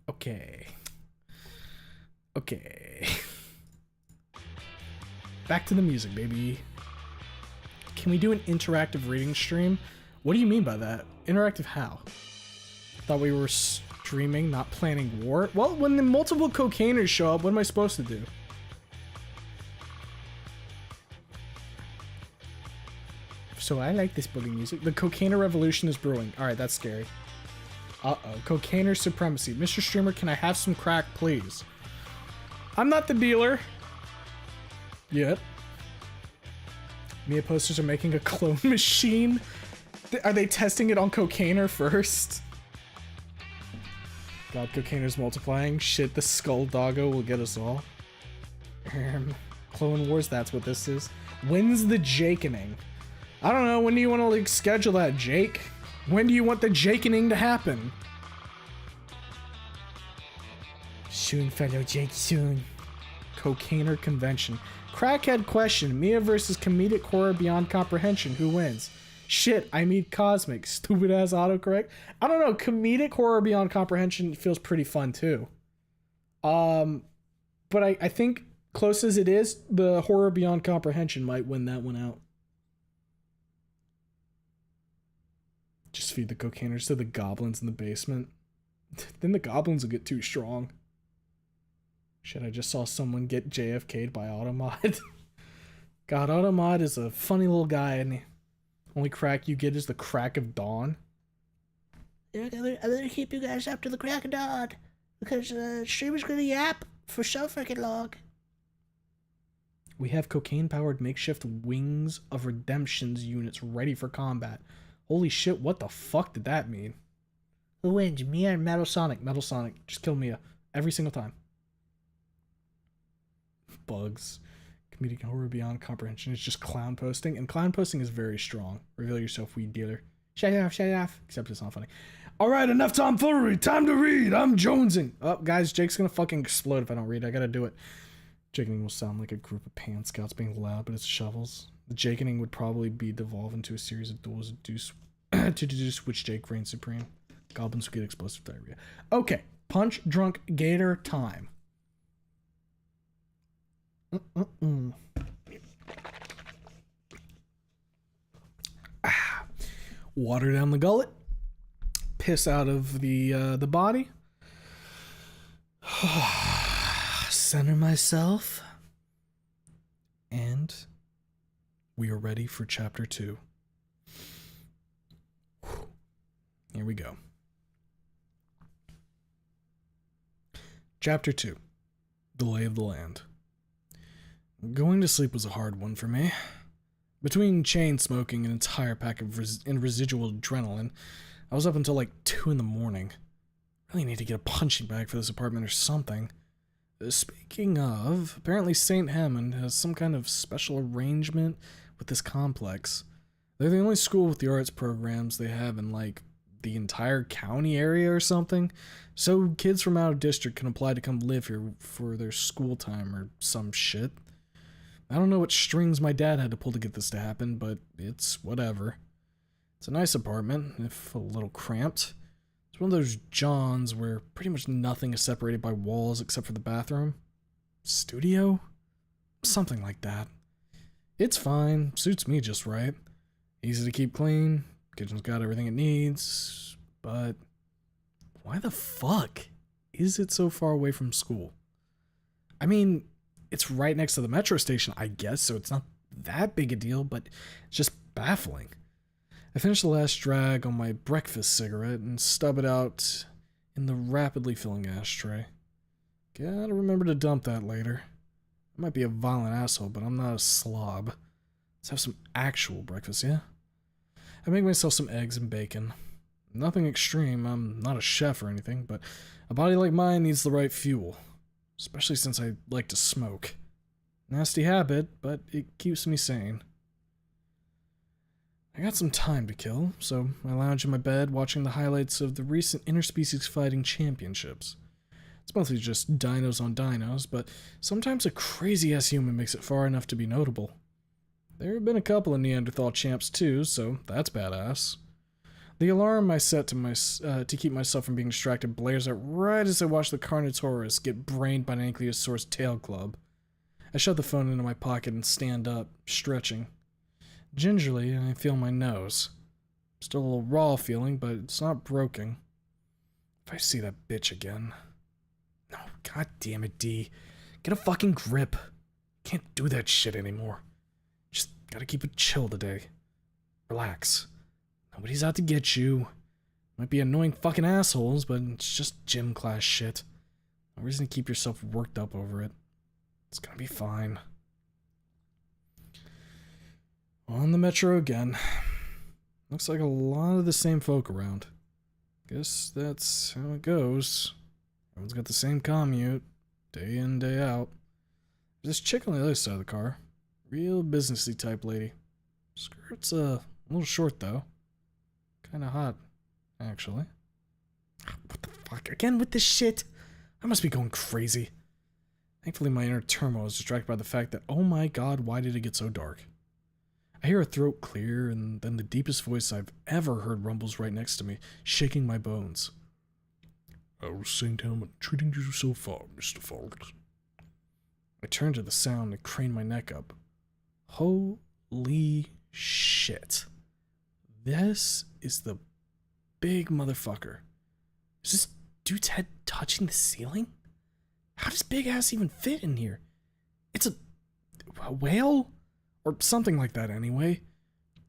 Okay. Okay. Back to the music, baby. Can we do an interactive reading stream? What do you mean by that? Interactive how? Thought we were streaming, not planning war? Well, when the multiple cocainers show up, what am I supposed to do? So I like this bully music. The cocainer revolution is brewing. Alright, that's scary. Uh-oh. Cocainer supremacy. Mr. Streamer, can I have some crack, please? I'm not the dealer. Yet. Mia posters are making a clone machine. Are they testing it on Cocainer first? God, Cocainer's multiplying. Shit, the Skull Doggo will get us all. Clone Wars, that's what this is. When's the Jakening? I don't know, when do you want to like schedule that, Jake? When do you want the Jakening to happen? Soon, fellow Jake, soon. Cocainer convention. Crackhead question. Mia versus comedic horror beyond comprehension. Who wins? Shit, I mean cosmic. Stupid ass autocorrect. I don't know. Comedic horror beyond comprehension feels pretty fun too. But I think close as it is, the horror beyond comprehension might win that one out. Just feed the cocainers to the goblins in the basement. Then the goblins will get too strong. Shit, I just saw someone get JFK'd by Automod. God, Automod is a funny little guy, and the only crack you get is the crack of dawn. I better keep you guys up to the crack of dawn, because the streamer's gonna yap for so freaking long. We have cocaine-powered makeshift Wings of Redemption's units ready for combat. Holy shit, what the fuck did that mean? Who wins, Mia or Metal Sonic? Metal Sonic. Just kill Mia. Every single time. Bugs. Comedic horror beyond comprehension is just clown posting, and clown posting is very strong. Reveal yourself, weed dealer. Shut it off, shut it off. Except it's not funny. Alright, enough tomfoolery. Time to read. I'm jonesing. Oh, guys, Jake's gonna fucking explode if I don't read. I gotta do it. Jakening will sound like a group of pan scouts being loud, but it's shovels. The Jakening would probably be devolved into a series of duels to deduce which Jake reigns supreme. Goblins will get explosive diarrhea. Okay, punch drunk gator time. Water down the gullet. Piss out of the body. Center myself. And we are ready for chapter 2. Here we go. Chapter 2. The Lay of the Land. Going to sleep was a hard one for me. Between chain smoking, an entire pack of residual adrenaline, I was up until like 2 in the morning. Really need to get a punching bag for this apartment or something. Speaking of, apparently St. Hammond has some kind of special arrangement with this complex. They're the only school with the arts programs they have in like the entire county area or something. So kids from out of district can apply to come live here for their school time or some shit. I don't know what strings my dad had to pull to get this to happen, but it's whatever. It's a nice apartment, if a little cramped. It's one of those Johns where pretty much nothing is separated by walls except for the bathroom. Studio? Something like that. It's fine, suits me just right. Easy to keep clean, kitchen's got everything it needs, but why the fuck is it so far away from school? I mean, it's right next to the metro station, I guess, so it's not that big a deal, but it's just baffling. I finished the last drag on my breakfast cigarette and stub it out in the rapidly filling ashtray. Gotta remember to dump that later. I might be a violent asshole, but I'm not a slob. Let's have some actual breakfast, yeah? I make myself some eggs and bacon. Nothing extreme, I'm not a chef or anything, but a body like mine needs the right fuel. Especially since I like to smoke. Nasty habit, but it keeps me sane. I got some time to kill, so I lounge in my bed watching the highlights of the recent interspecies fighting championships. It's mostly just dinos on dinos, but sometimes a crazy-ass human makes it far enough to be notable. There have been a couple of Neanderthal champs too, so that's badass. The alarm I set to keep myself from being distracted blares out right as I watch the Carnotaurus get brained by an Ankylosaurus tail club. I shove the phone into my pocket and stand up, stretching. Gingerly, I feel my nose. Still a little raw feeling, but it's not broken. If I see that bitch again... No, god damn it, D. Get a fucking grip. Can't do that shit anymore. Just gotta keep it chill today. Relax. Nobody's out to get you. Might be annoying fucking assholes, but it's just gym class shit. No reason to keep yourself worked up over it. It's gonna be fine. On the metro again. Looks like a lot of the same folk around. Guess that's how it goes. Everyone's got the same commute, day in, day out. There's this chick on the other side of the car. Real businessy type lady. Skirt's a little short though. Kinda hot, actually. What the fuck? Again with this shit? I must be going crazy. Thankfully my inner turmoil is distracted by the fact that, oh my god, why did it get so dark? I hear her throat clear, and then the deepest voice I've ever heard rumbles right next to me, shaking my bones. How's St. Helmut treating you so far, Mr. Fault? I turn to the sound and crane my neck up. Holy shit. This is the big motherfucker. Is this dude's head touching the ceiling? How does big ass even fit in here? It's a whale? Or something like that anyway.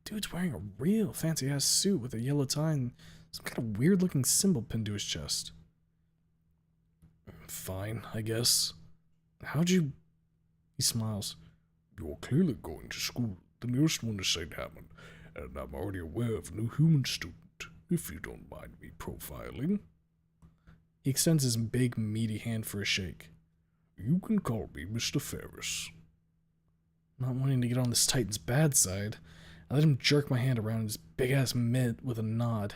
Dude's wearing a real fancy ass suit with a yellow tie and some kind of weird looking symbol pinned to his chest. Fine, I guess. How'd you... He smiles. You're clearly going to school. The nearest one is St. Hammond, and I'm already aware of a new human student, if you don't mind me profiling. He extends his big, meaty hand for a shake. You can call me Mr. Ferris. Not wanting to get on this Titan's bad side, I let him jerk my hand around his big-ass mitt with a nod.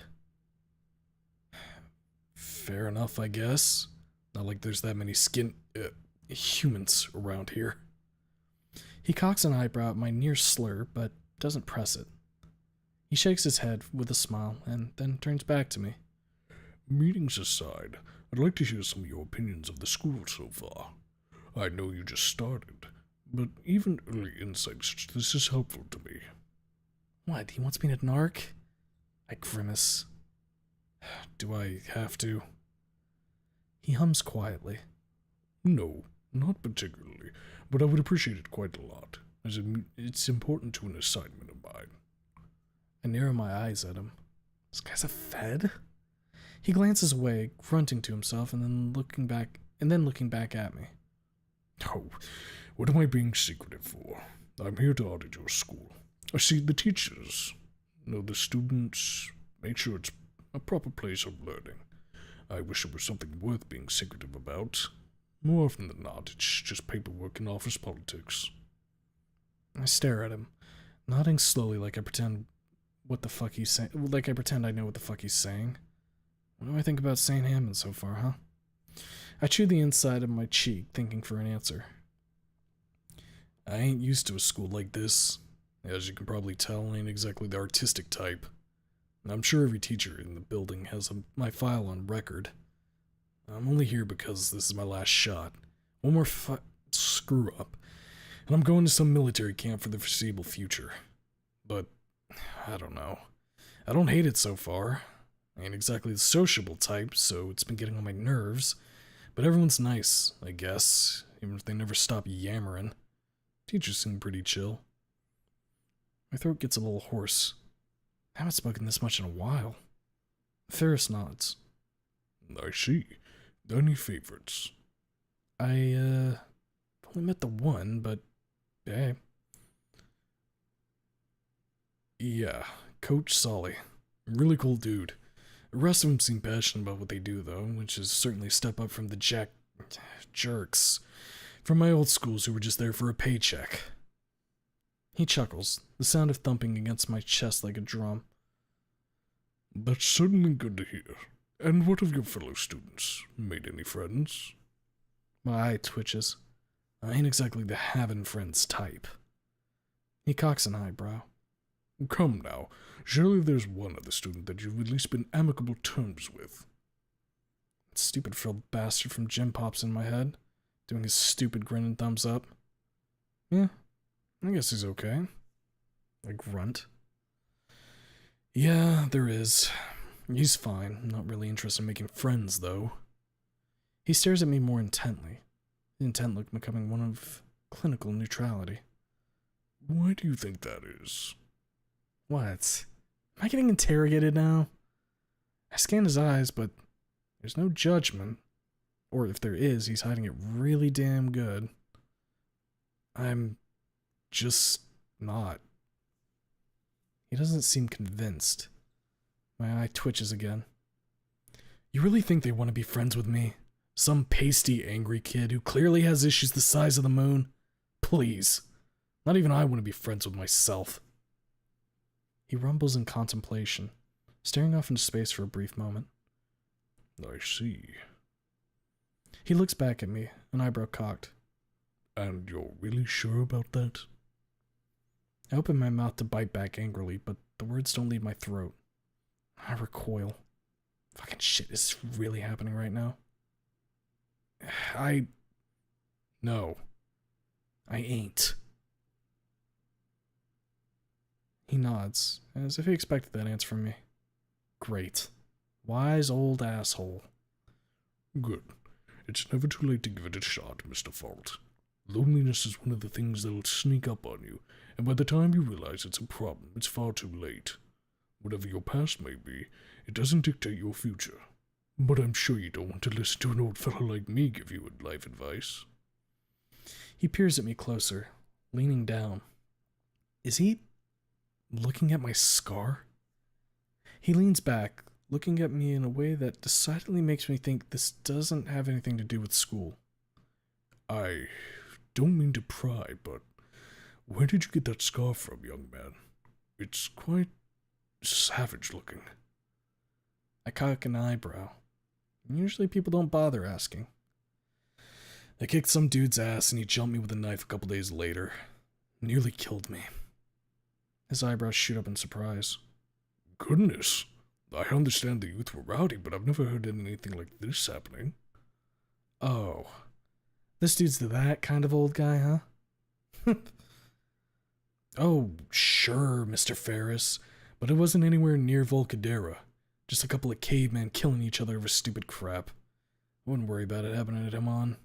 Fair enough, I guess. Not like there's that many humans around here. He cocks an eyebrow at my near slur, but doesn't press it. He shakes his head with a smile, and then turns back to me. Meetings aside, I'd like to hear some of your opinions of the school so far. I know you just started, but even early insights such as this is helpful to me. What, he wants me to narc? I grimace. Do I have to? He hums quietly. No, not particularly, but I would appreciate it quite a lot, as it's important to an assignment of mine. I narrow my eyes at him. This guy's a fed? He glances away, grunting to himself, and then looking back at me. Oh, what am I being secretive for? I'm here to audit your school. I see the teachers, know the students, make sure it's a proper place of learning. I wish it was something worth being secretive about. More often than not, it's just paperwork and office politics. I stare at him, nodding slowly like I pretend what the fuck he's saying. Like I pretend I know what the fuck he's saying. What do I think about St. Hammond so far, huh? I chew the inside of my cheek, thinking for an answer. I ain't used to a school like this. As you can probably tell, I ain't exactly the artistic type. And I'm sure every teacher in the building has my file on record. I'm only here because this is my last shot. One more screw up, and I'm going to some military camp for the foreseeable future. But, I don't know. I don't hate it so far. I ain't exactly the sociable type, so it's been getting on my nerves. But everyone's nice, I guess, even if they never stop yammering. Teachers seem pretty chill. My throat gets a little hoarse. I haven't spoken this much in a while. Ferris nods. I see. Any favorites? I've only met the one, but hey. Yeah, Coach Solly. Really cool dude. The rest of them seem passionate about what they do, though, which is certainly a step up from the jerks from my old schools who were just there for a paycheck. He chuckles, the sound of thumping against my chest like a drum. That's certainly good to hear. And what of your fellow students? Made any friends? My eye twitches. I ain't exactly the having friends type. He cocks an eyebrow. Come now, surely there's one other student that you've at least been amicable terms with. That stupid frilled bastard from gym pops in my head, doing his stupid grin and thumbs up. Yeah, I guess he's okay. I grunt. Yeah, there is. He's fine. I'm not really interested in making friends, though. He stares at me more intently, the intent look becoming one of clinical neutrality. Why do you think that is? What? Am I getting interrogated now? I scan his eyes, but there's no judgment. Or if there is, he's hiding it really damn good. I'm just not. He doesn't seem convinced. My eye twitches again. You really think they want to be friends with me? Some pasty, angry kid who clearly has issues the size of the moon? Please. Not even I want to be friends with myself. He rumbles in contemplation, staring off into space for a brief moment. I see. He looks back at me, an eyebrow cocked. And you're really sure about that? I open my mouth to bite back angrily, but the words don't leave my throat. I recoil. Fucking shit, is this really happening right now? No. I ain't. He nods, as if he expected that answer from me. Great. Wise old asshole. Good. It's never too late to give it a shot, Mr. Fault. Loneliness is one of the things that'll sneak up on you, and by the time you realize it's a problem, it's far too late. Whatever your past may be, it doesn't dictate your future. But I'm sure you don't want to listen to an old fellow like me give you life advice. He peers at me closer, leaning down. Is he looking at my scar? He leans back, looking at me in a way that decidedly makes me think this doesn't have anything to do with school. I don't mean to pry, but where did you get that scar from, young man? It's quite savage looking. I cock an eyebrow. Usually people don't bother asking. I kicked some dude's ass and he jumped me with a knife a couple days later. Nearly killed me. His eyebrows shoot up in surprise. Goodness. I understand the youth were rowdy, but I've never heard anything like this happening. Oh. This dude's that kind of old guy, huh? Oh, sure, Mr. Ferris. But it wasn't anywhere near Volcadera. Just a couple of cavemen killing each other over stupid crap. I wouldn't worry about it happening at him on.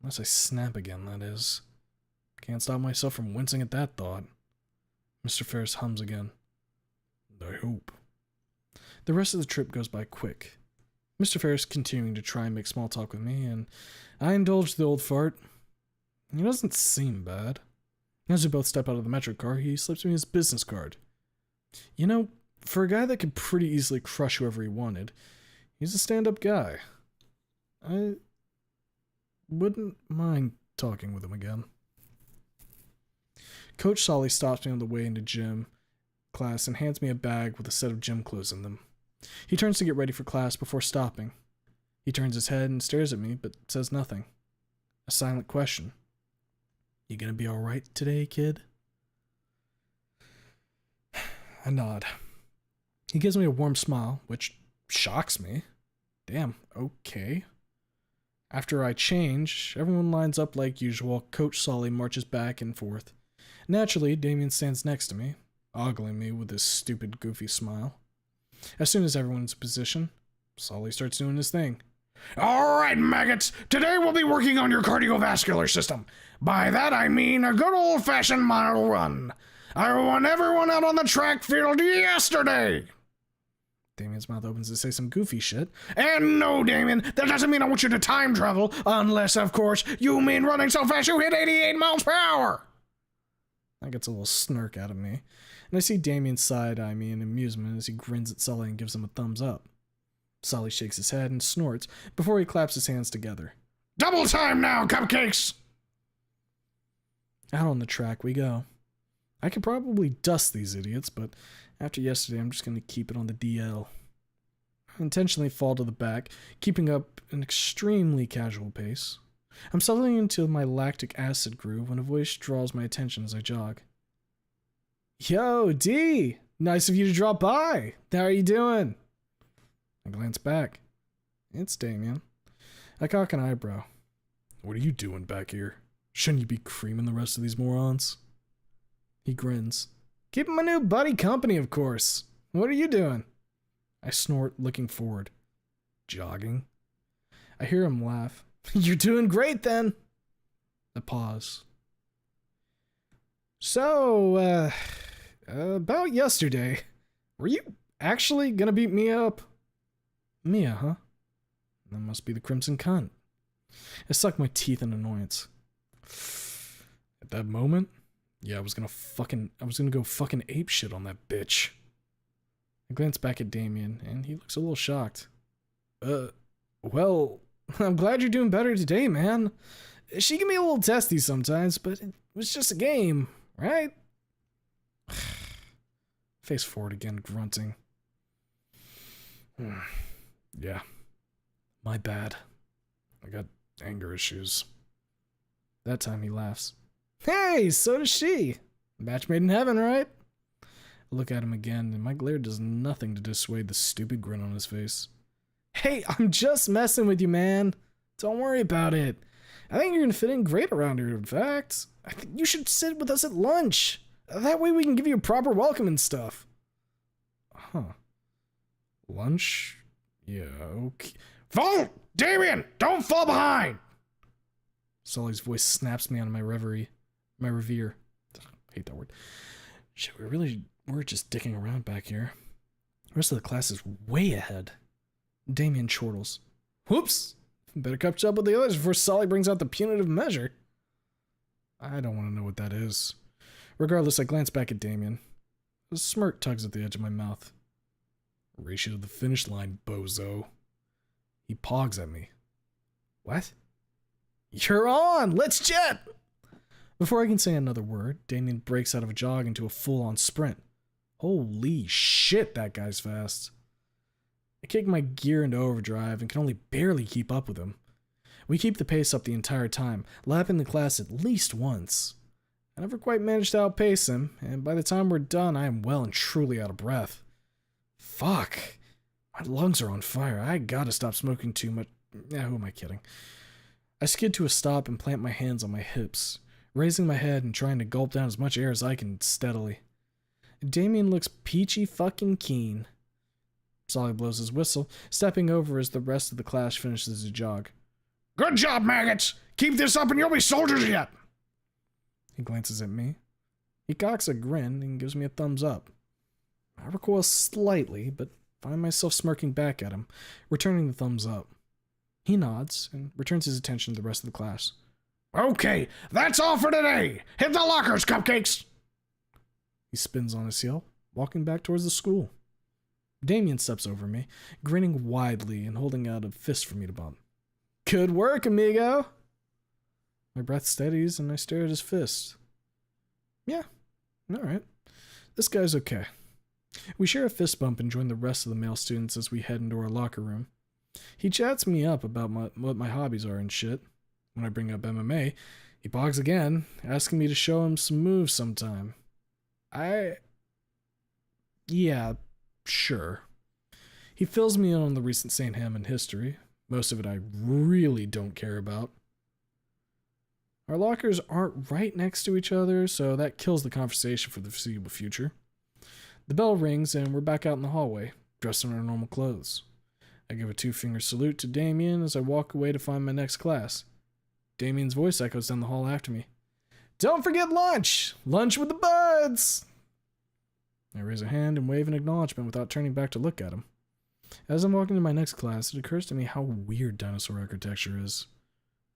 Unless I snap again, that is. Can't stop myself from wincing at that thought. Mr. Ferris hums again. I hope. The rest of the trip goes by quick. Mr. Ferris continuing to try and make small talk with me, and I indulge the old fart. He doesn't seem bad. As we both step out of the metro car, he slips me his business card. You know, for a guy that could pretty easily crush whoever he wanted, he's a stand-up guy. I wouldn't mind talking with him again. Coach Solly stops me on the way into gym class and hands me a bag with a set of gym clothes in them. He turns to get ready for class before stopping. He turns his head and stares at me, but says nothing. A silent question. You gonna be alright today, kid? I nod. He gives me a warm smile, which shocks me. Damn, okay. After I change, everyone lines up like usual. Coach Solly marches back and forth. Naturally, Damien stands next to me, ogling me with his stupid, goofy smile. As soon as everyone's in position, Solly starts doing his thing. All right, maggots. Today we'll be working on your cardiovascular system. By that I mean a good old-fashioned mile run. I won everyone out on the track field yesterday. Damien's mouth opens to say some goofy shit. And no, Damien, that doesn't mean I want you to time travel, unless, of course, you mean running so fast you hit 88 miles per hour. That gets a little snark out of me, and I see Damien side-eye me in amusement as he grins at Sully and gives him a thumbs up. Sully shakes his head and snorts before he claps his hands together. Double time now, cupcakes! Out on the track we go. I could probably dust these idiots, but after yesterday, I'm just going to keep it on the DL. I intentionally fall to the back, keeping up an extremely casual pace. I'm settling into my lactic acid groove when a voice draws my attention as I jog. Yo, D! Nice of you to drop by! How are you doing? I glance back. It's Damien. I cock an eyebrow. What are you doing back here? Shouldn't you be creaming the rest of these morons? He grins. Keeping my new buddy company, of course. What are you doing? I snort, looking forward. Jogging? I hear him laugh. You're doing great, then. I pause. So, about yesterday, were you actually gonna beat Mia up? Mia, huh? That must be the Crimson Cunt. I suck my teeth in annoyance. At that moment, yeah, I was gonna go fucking ape shit on that bitch. I glance back at Damien, and he looks a little shocked. Well, I'm glad you're doing better today, man. She can be a little testy sometimes, but it was just a game, right? Face forward again, grunting. Yeah. My bad. I got anger issues. That time he laughs. Hey, so does she. Match made in heaven, right? I look at him again, and my glare does nothing to dissuade the stupid grin on his face. Hey, I'm just messing with you, man. Don't worry about it. I think you're gonna fit in great around here, in fact. I think you should sit with us at lunch. That way we can give you a proper welcome and stuff. Huh. Lunch? Yeah, okay. Fall! Damien! Don't fall behind! Sully's voice snaps me out of my reverie. My revere. Ugh, hate that word. Shit, we're just dicking around back here. The rest of the class is way ahead. Damien chortles. Whoops! Better catch up with the others before Sully brings out the punitive measure. I don't want to know what that is. Regardless, I glance back at Damien. A smirk tugs at the edge of my mouth. Race you to the finish line, bozo. He pogs at me. What? You're on! Let's jet! Before I can say another word, Damien breaks out of a jog into a full-on sprint. Holy shit, that guy's fast. I kick my gear into overdrive and can only barely keep up with him. We keep the pace up the entire time, lapping the class at least once. I never quite managed to outpace him, and by the time we're done, I am well and truly out of breath. Fuck. My lungs are on fire. I gotta stop smoking too much. Yeah, who am I kidding? I skid to a stop and plant my hands on my hips, raising my head and trying to gulp down as much air as I can steadily. Damien looks peachy fucking keen. Solly blows his whistle, stepping over as the rest of the class finishes a jog. Good job, maggots! Keep this up and you'll be soldiers yet! He glances at me. He cocks a grin and gives me a thumbs up. I recoil slightly, but find myself smirking back at him, returning the thumbs up. He nods and returns his attention to the rest of the class. Okay, that's all for today! Hit the lockers, cupcakes! He spins on his heel, walking back towards the school. Damien steps over me, grinning widely and holding out a fist for me to bump. Good work, amigo! My breath steadies and I stare at his fist. Yeah, alright. This guy's okay. We share a fist bump and join the rest of the male students as we head into our locker room. He chats me up about what my hobbies are and shit. When I bring up MMA, he bogs again, asking me to show him some moves sometime. Yeah, sure. He fills me in on the recent St. Hammond history. Most of it I really don't care about. Our lockers aren't right next to each other, so that kills the conversation for the foreseeable future. The bell rings and we're back out in the hallway, dressed in our normal clothes. I give a 2-finger salute to Damien as I walk away to find my next class. Damien's voice echoes down the hall after me. Don't forget lunch! Lunch with the buds! I raise a hand and wave in acknowledgement without turning back to look at him. As I'm walking to my next class, it occurs to me how weird dinosaur architecture is.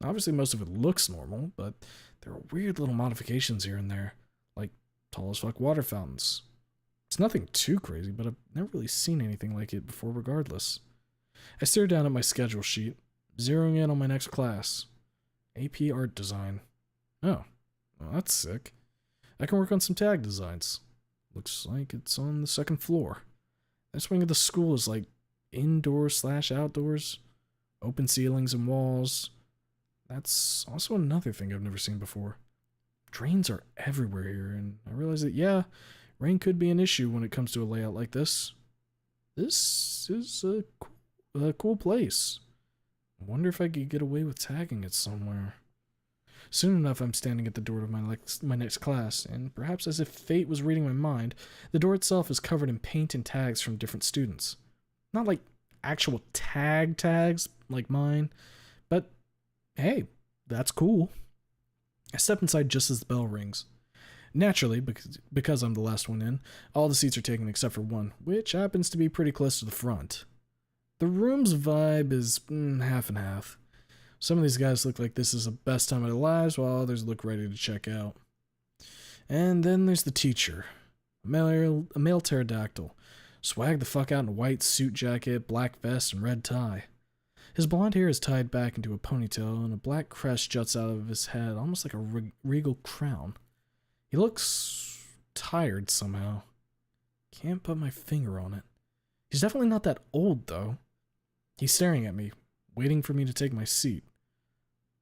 Obviously most of it looks normal, but there are weird little modifications here and there, like tall as fuck water fountains. It's nothing too crazy, but I've never really seen anything like it before regardless. I stare down at my schedule sheet, zeroing in on my next class. AP Art Design. Oh, Oh, that's sick. I can work on some tag designs. Looks like it's on the second floor. This wing of the school is like indoors/outdoors. Open ceilings and walls. That's also another thing I've never seen before. Drains are everywhere here, and I realize that, yeah, rain could be an issue when it comes to a layout like this. This is a cool place. I wonder if I could get away with tagging it somewhere. Soon enough, I'm standing at the door of my next class, and perhaps as if fate was reading my mind, the door itself is covered in paint and tags from different students. Not like actual tags like mine, but hey, that's cool. I step inside just as the bell rings. Naturally, because I'm the last one in, all the seats are taken except for one, which happens to be pretty close to the front. The room's vibe is half and half. Some of these guys look like this is the best time of their lives, while others look ready to check out. And then there's the teacher, a male pterodactyl, swag the fuck out in a white suit jacket, black vest, and red tie. His blonde hair is tied back into a ponytail, and a black crest juts out of his head, almost like a regal crown. He looks tired somehow. Can't put my finger on it. He's definitely not that old, though. He's staring at me, waiting for me to take my seat.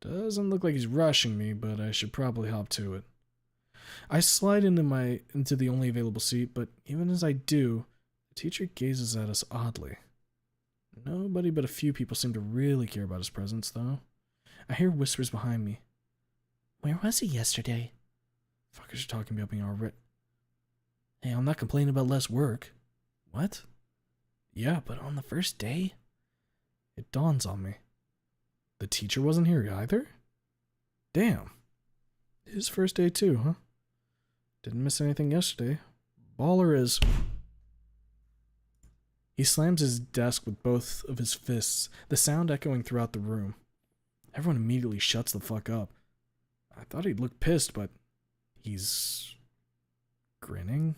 Doesn't look like he's rushing me, but I should probably hop to it. I slide into the only available seat, but even as I do, the teacher gazes at us oddly. Nobody but a few people seem to really care about his presence, though. I hear whispers behind me. Where was he yesterday? Fuckers are talking about me already. Hey, I'm not complaining about less work. What? Yeah, but on the first day? It dawns on me. The teacher wasn't here either? Damn. His first day too, huh? Didn't miss anything yesterday. Baller is... He slams his desk with both of his fists, the sound echoing throughout the room. Everyone immediately shuts the fuck up. I thought he'd look pissed, but he's... grinning?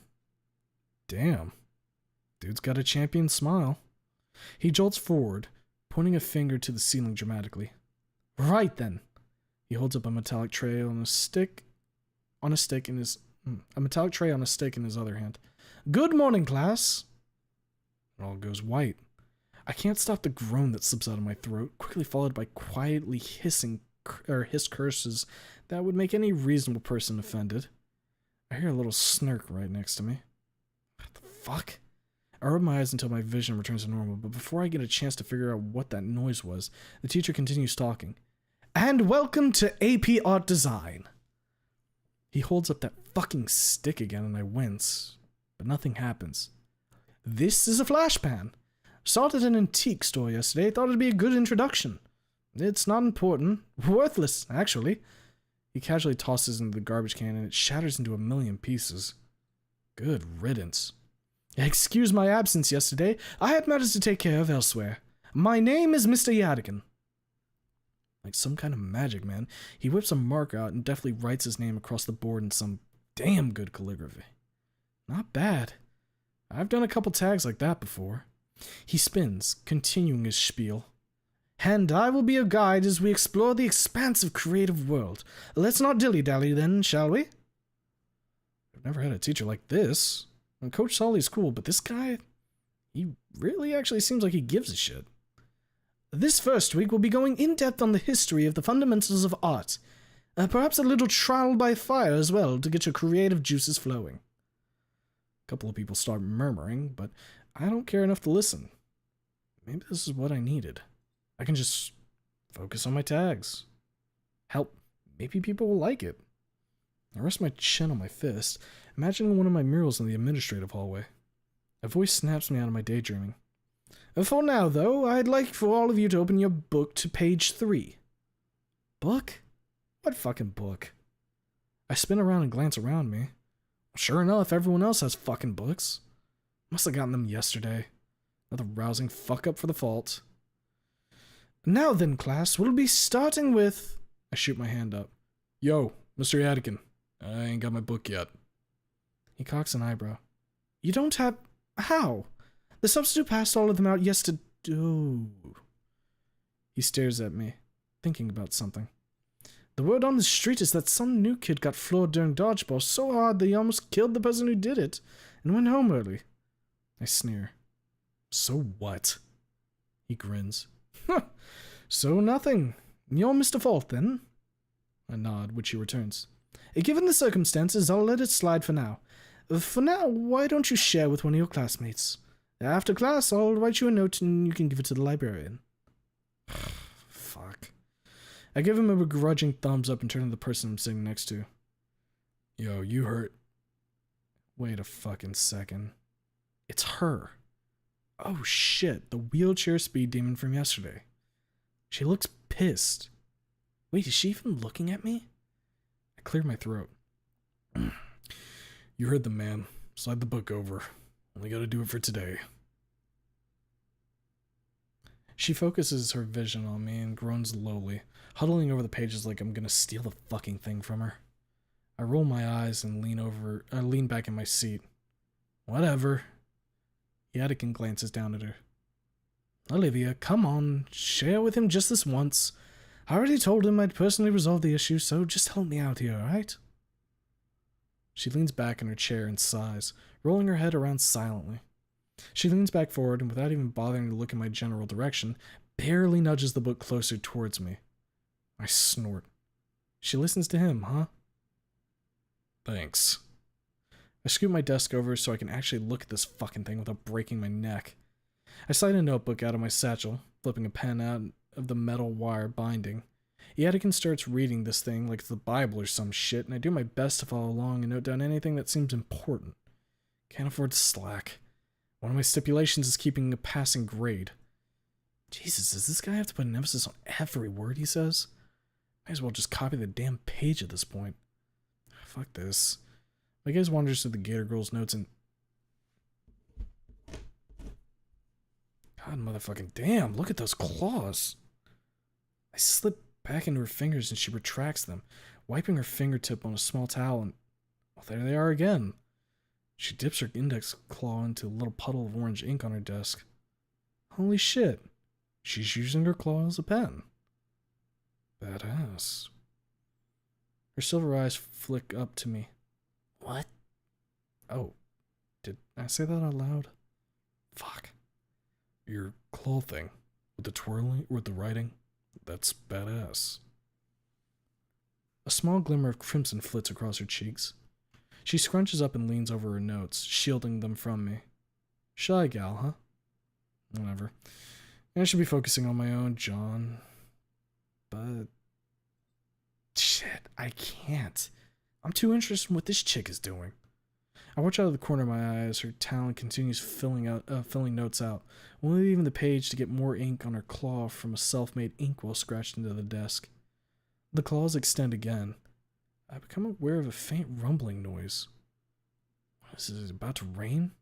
Damn. Dude's got a champion smile. He jolts forward, pointing a finger to the ceiling dramatically. Right then. He holds up a metallic tray on a stick in his other hand. Good morning, class. It all goes white. I can't stop the groan that slips out of my throat, quickly followed by quietly hiss curses that would make any reasonable person offended. I hear a little snark right next to me. What the fuck? I rub my eyes until my vision returns to normal, but before I get a chance to figure out what that noise was, the teacher continues talking. And welcome to AP Art Design. He holds up that fucking stick again and I wince, but nothing happens. This is a flash pan. Started an antique store yesterday, thought it'd be a good introduction. It's not important. Worthless, actually. He casually tosses into the garbage can and it shatters into a million pieces. Good riddance. Excuse my absence yesterday. I had matters to take care of elsewhere. My name is Mr. Yadigan. Like some kind of magic, man. He whips a marker out and deftly writes his name across the board in some damn good calligraphy. Not bad. I've done a couple tags like that before. He spins, continuing his spiel. And I will be your guide as we explore the expansive creative world. Let's not dilly-dally then, shall we? I've never had a teacher like this. And Coach Solly's cool, but this guy, he really actually seems like he gives a shit. This first week we'll be going in-depth on the history of the fundamentals of art. Perhaps a little trial by fire as well to get your creative juices flowing. A couple of people start murmuring, but I don't care enough to listen. Maybe this is what I needed. I can just focus on my tags. Help, maybe people will like it. I rest my chin on my fist, imagining one of my murals in the administrative hallway. A voice snaps me out of my daydreaming. For now, though, I'd like for all of you to open your book to page 3. Book? What fucking book? I spin around and glance around me. Sure enough, everyone else has fucking books. Must have gotten them yesterday. Another rousing fuck-up for the fault. Now then, class, we'll be starting with... I shoot my hand up. Yo, Mr. Yadigan. I ain't got my book yet. He cocks an eyebrow. You don't have... How? The substitute passed all of them out yesterday. He stares at me, thinking about something. The word on the street is that some new kid got floored during dodgeball so hard that he almost killed the person who did it and went home early. I sneer. So what? He grins. So nothing. You're Mr. Fault, then? I nod, which he returns. Given the circumstances, I'll let it slide for now. For now, why don't you share with one of your classmates? After class, I'll write you a note and you can give it to the librarian. Fuck. I give him a begrudging thumbs up and turn to the person I'm sitting next to. Yo, you hurt. Wait a fucking second. It's her. Oh shit, the wheelchair speed demon from yesterday. She looks pissed. Wait, is she even looking at me? I cleared my throat. You heard the man. Slide the book over. Only gotta do it for today. She focuses her vision on me and groans lowly, huddling over the pages like I'm gonna steal the fucking thing from her. I roll my eyes and lean back in my seat. Whatever. Yadikin glances down at her. Olivia, come on, share with him just this once. I already told him I'd personally resolve the issue, so just help me out here, alright? She leans back in her chair and sighs, rolling her head around silently. She leans back forward and, without even bothering to look in my general direction, barely nudges the book closer towards me. I snort. She listens to him, huh? Thanks. I scoot my desk over so I can actually look at this fucking thing without breaking my neck. I slide a notebook out of my satchel, flipping a pen out of the metal wire binding. Yadikin starts reading this thing like it's the Bible or some shit, and I do my best to follow along and note down anything that seems important. Can't afford to slack. One of my stipulations is keeping a passing grade. Jesus, does this guy have to put an emphasis on every word he says? Might as well just copy the damn page at this point. Fuck this. My gaze wanders through the Gator Girl's notes and... God motherfucking damn, look at those claws. I slip back into her fingers and she retracts them, wiping her fingertip on a small towel and... Well, there they are again. She dips her index claw into a little puddle of orange ink on her desk. Holy shit. She's using her claw as a pen. Badass. Her silver eyes flick up to me. What? Oh. Did I say that out loud? Fuck. Your claw thing. With the twirling, with the writing. That's badass. A small glimmer of crimson flits across her cheeks. She scrunches up and leans over her notes, shielding them from me. Shy gal, huh? Whatever. I should be focusing on my own, John. But... shit, I can't. I'm too interested in what this chick is doing. I watch out of the corner of my eye as her talon continues filling notes out, only leaving the page to get more ink on her claw from a self-made inkwell scratched into the desk. The claws extend again. I become aware of a faint rumbling noise. What is it, about to rain?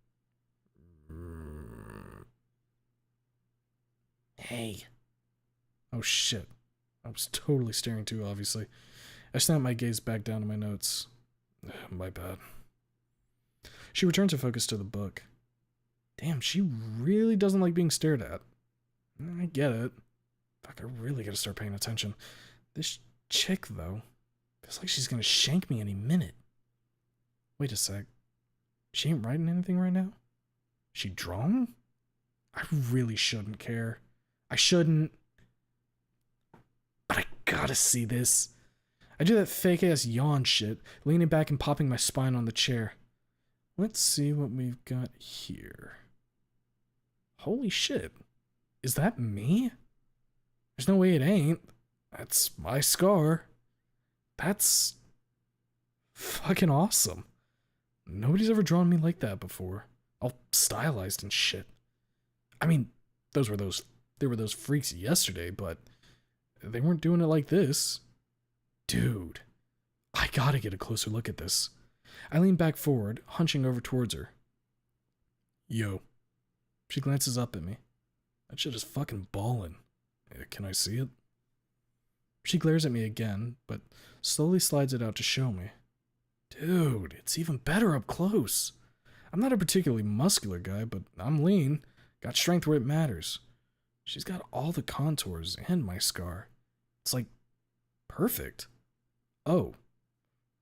Hey. Oh shit. I was totally staring too, obviously. I snap my gaze back down to my notes. My bad. She returns her focus to the book. Damn, she really doesn't like being stared at. I get it. Fuck, I really gotta start paying attention. This chick, though, feels like she's gonna shank me any minute. Wait a sec. She ain't writing anything right now? She drawing? I really shouldn't care. I shouldn't. But I gotta see this. I do that fake-ass yawn shit, leaning back and popping my spine on the chair. Let's see what we've got here. Holy shit. Is that me? There's no way it ain't. That's my scar. That's fucking awesome. Nobody's ever drawn me like that before. All stylized and shit. I mean, there were those freaks yesterday, but they weren't doing it like this. Dude, I gotta get a closer look at this. I lean back forward, hunching over towards her. Yo. She glances up at me. That shit is fucking ballin'. Can I see it? She glares at me again, but slowly slides it out to show me. Dude, it's even better up close. I'm not a particularly muscular guy, but I'm lean. Got strength where it matters. She's got all the contours and my scar. It's like perfect. Oh.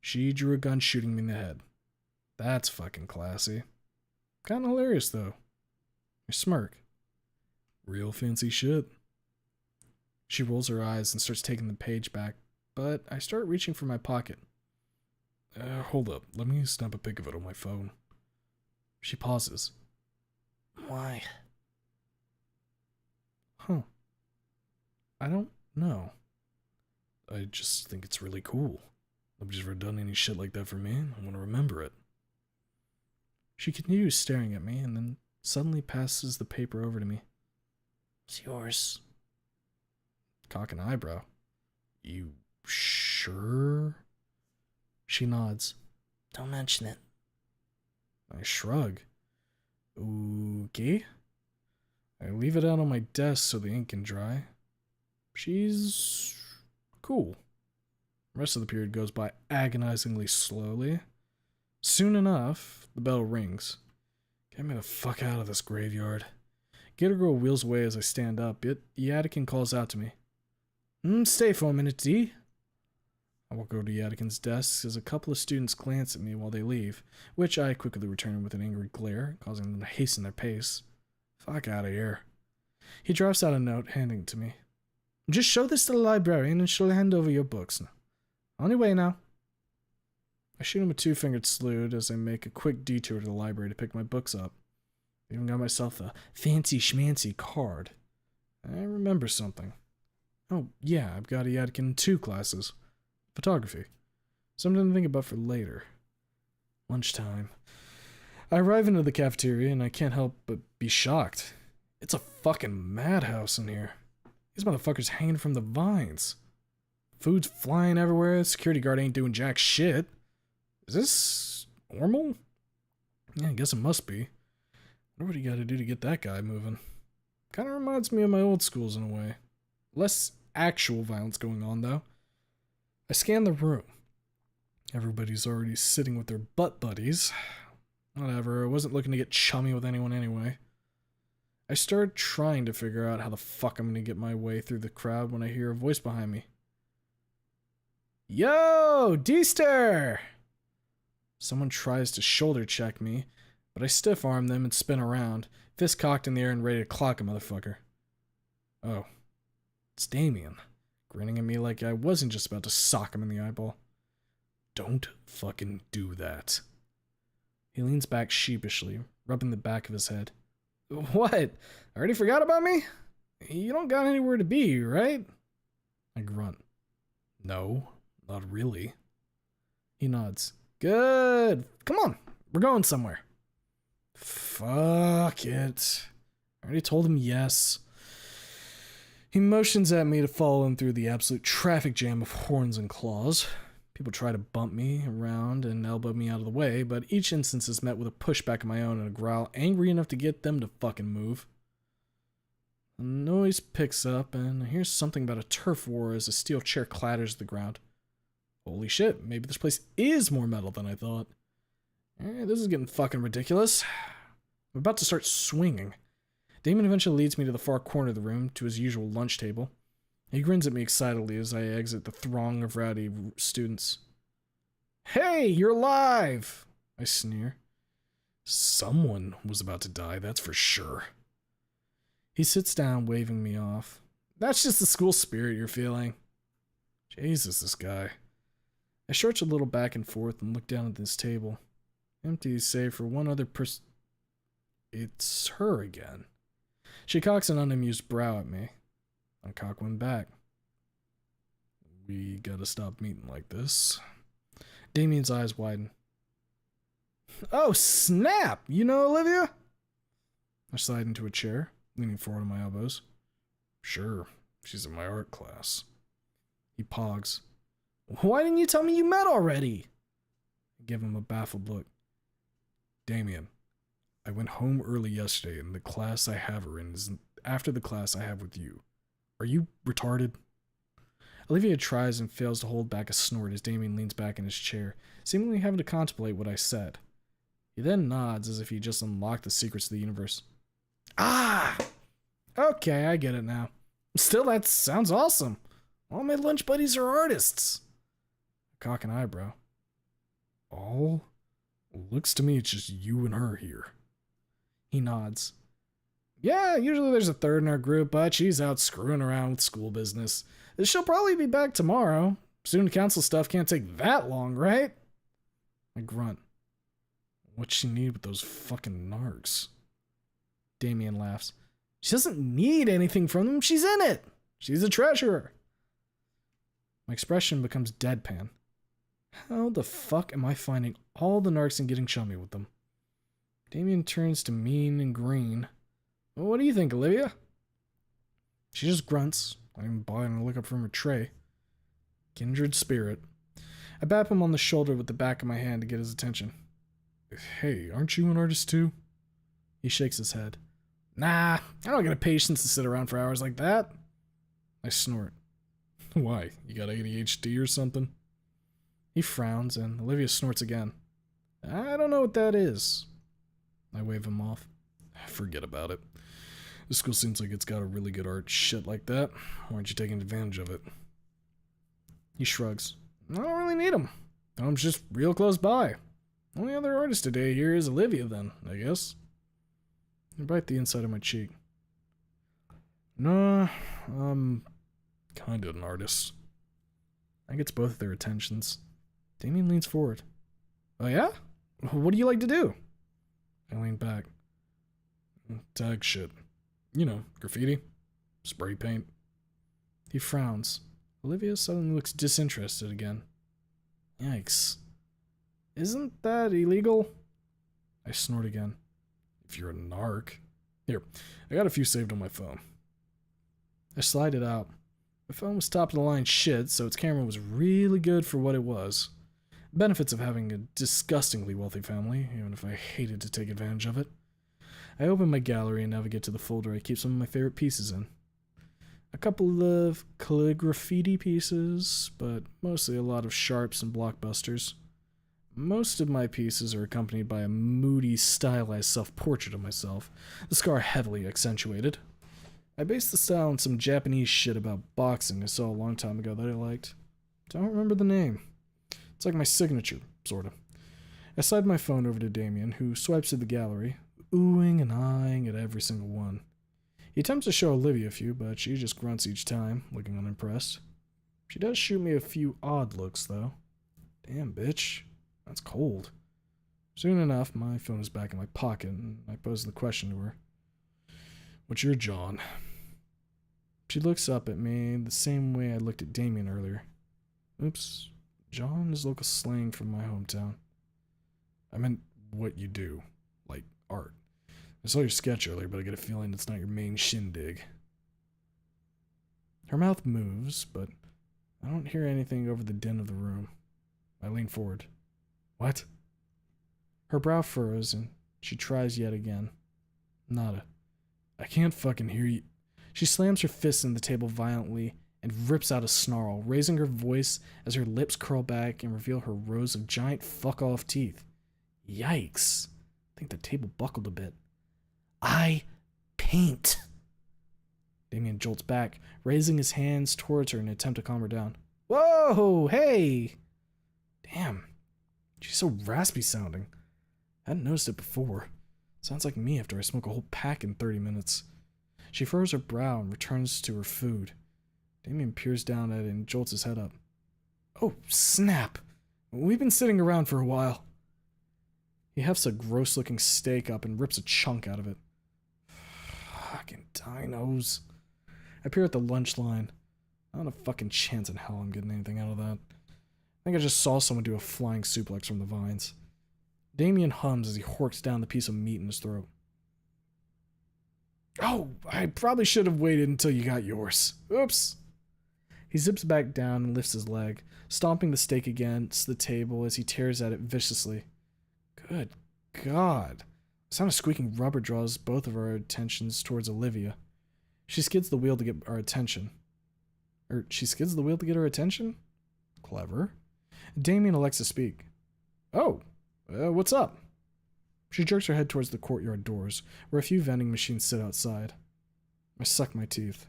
She drew a gun shooting me in the head. That's fucking classy. Kinda hilarious, though. I smirk. Real fancy shit. She rolls her eyes and starts taking the page back, but I start reaching for my pocket. Hold up. Let me snap a pic of it on my phone. She pauses. Why? Huh. I don't know. I just think it's really cool. Nobody's ever done any shit like that for me. I want to remember it. She continues staring at me and then suddenly passes the paper over to me. It's yours. Cock an eyebrow. You sure? She nods. Don't mention it. I shrug. Okay. I leave it out on my desk so the ink can dry. She's cool. The rest of the period goes by agonizingly slowly. Soon enough, the bell rings. Get me the fuck out of this graveyard. Gator Girl wheels away as I stand up, yet Yadikin calls out to me. Stay for a minute, D. I walk over to Yadikin's desk as a couple of students glance at me while they leave, which I quickly return with an angry glare, causing them to hasten their pace. Fuck out of here. He drafts out a note, handing it to me. Just show this to the librarian and she'll hand over your books. On your way now. I shoot him a two-fingered salute as I make a quick detour to the library to pick my books up. I even got myself a fancy schmancy card. I remember something. Oh, yeah, I've got a Yadkin 2 classes. Photography. Something to think about for later. Lunchtime. I arrive into the cafeteria and I can't help but be shocked. It's a fucking madhouse in here. These motherfuckers hanging from the vines. Food's flying everywhere, the security guard ain't doing jack shit. Is this normal? Yeah, I guess it must be. Wonder what you gotta do to get that guy moving. Kinda reminds me of my old schools in a way. Less actual violence going on, though. I scan the room. Everybody's already sitting with their butt buddies. Whatever, I wasn't looking to get chummy with anyone anyway. I started trying to figure out how the fuck I'm gonna get my way through the crowd when I hear a voice behind me. Yo, D-Star! Someone tries to shoulder check me, but I stiff arm them and spin around, fist cocked in the air and ready to clock a motherfucker. Oh, it's Damien, grinning at me like I wasn't just about to sock him in the eyeball. Don't fucking do that. He leans back sheepishly, rubbing the back of his head. What? Already forgot about me? You don't got anywhere to be, right? I grunt. No, not really. He nods. Good. Come on, we're going somewhere. Fuck it. I already told him yes. He motions at me to follow him through the absolute traffic jam of horns and claws. People try to bump me around and elbow me out of the way, but each instance is met with a pushback of my own and a growl angry enough to get them to fucking move. The noise picks up, and I hear something about a turf war as a steel chair clatters to the ground. Holy shit, maybe this place is more metal than I thought. This is getting fucking ridiculous. I'm about to start swinging. Damon eventually leads me to the far corner of the room, to his usual lunch table. He grins at me excitedly as I exit the throng of rowdy students. Hey, you're alive! I sneer. Someone was about to die, that's for sure. He sits down, waving me off. That's just the school spirit you're feeling. Jesus, this guy. I stretch a little back and forth and look down at this table. Empty save for one other person. It's her again. She cocks an unamused brow at me. I cock one back. We gotta stop meeting like this. Damien's eyes widen. Oh, snap! You know Olivia? I slide into a chair, leaning forward on my elbows. Sure, she's in my art class. He pogs. Why didn't you tell me you met already? I give him a baffled look. Damien, I went home early yesterday and the class I have her in is after the class I have with you. Are you retarded? Olivia tries and fails to hold back a snort as Damien leans back in his chair, seemingly having to contemplate what I said. He then nods as if he just unlocked the secrets of the universe. Ah! Okay, I get it now. Still, that sounds awesome. All my lunch buddies are artists. Cock an eyebrow. All? Looks to me it's just you and her here. He nods. Yeah, usually there's a third in our group, but she's out screwing around with school business. She'll probably be back tomorrow. Student council stuff can't take that long, right? I grunt. What's she need with those fucking narcs? Damien laughs. She doesn't need anything from them. She's in it. She's a treasurer. My expression becomes deadpan. How the fuck am I finding all the narcs and getting chummy with them? Damien turns to Mean and Green. Well, what do you think, Olivia? She just grunts. I don't even bother to look up from her tray. Kindred spirit. I bap him on the shoulder with the back of my hand to get his attention. Hey, aren't you an artist too? He shakes his head. Nah, I don't get a patience to sit around for hours like that. I snort. Why? You got ADHD or something? He frowns, and Olivia snorts again. I don't know what that is. I wave him off. Forget about it. This school seems like it's got a really good art shit like that. Why aren't you taking advantage of it? He shrugs. I don't really need him. I'm just real close by. Only other artist today here is Olivia then, I guess. I bite the inside of my cheek. Nah, I'm kinda an artist. I get both of their attentions. Damien leans forward. Oh yeah? What do you like to do? I lean back. Tag shit. You know, graffiti. Spray paint. He frowns. Olivia suddenly looks disinterested again. Yikes. Isn't that illegal? I snort again. If you're a narc. Here, I got a few saved on my phone. I slide it out. My phone was top of the line shit, so its camera was really good for what it was. Benefits of having a disgustingly wealthy family, even if I hated to take advantage of it. I open my gallery and navigate to the folder I keep some of my favorite pieces in. A couple of calligraphy pieces, but mostly a lot of sharps and blockbusters. Most of my pieces are accompanied by a moody, stylized self-portrait of myself, the scar heavily accentuated. I based the style on some Japanese shit about boxing I saw a long time ago that I liked. Don't remember the name. It's like my signature, sorta. I slide my phone over to Damien, who swipes through the gallery, oohing and eyeing at every single one. He attempts to show Olivia a few, but she just grunts each time, looking unimpressed. She does shoot me a few odd looks, though. Damn, bitch. That's cold. Soon enough, my phone is back in my pocket, and I pose the question to her. What's your John? She looks up at me the same way I looked at Damien earlier. Oops. John is local slang from my hometown. I meant what you do. Like art. I saw your sketch earlier, but I get a feeling it's not your main shindig. Her mouth moves, but I don't hear anything over the din of the room. I lean forward. What? Her brow furrows, and she tries yet again. Nada. I can't fucking hear you. She slams her fist in the table violently and rips out a snarl, raising her voice as her lips curl back and reveal her rows of giant fuck-off teeth. Yikes. I think the table buckled a bit. I paint. Damien jolts back, raising his hands towards her in an attempt to calm her down. Whoa, hey! Damn. She's so raspy sounding. I hadn't noticed it before. Sounds like me after I smoke a whole pack in 30 minutes. She furrows her brow and returns to her food. Damien peers down at it and jolts his head up. Oh, snap. We've been sitting around for a while. He hefts a gross-looking steak up and rips a chunk out of it. Fucking dinos. I peer at the lunch line. Not a fucking chance in hell I'm getting anything out of that. I think I just saw someone do a flying suplex from the vines. Damien hums as he horks down the piece of meat in his throat. Oh, I probably should have waited until you got yours. Oops. He zips back down and lifts his leg, stomping the steak against the table as he tears at it viciously. Good God. The sound of squeaking rubber draws both of our attentions towards Olivia. She skids the wheel to get our attention. Clever. Damien elects to speak. Oh, what's up? She jerks her head towards the courtyard doors, where a few vending machines sit outside. I suck my teeth.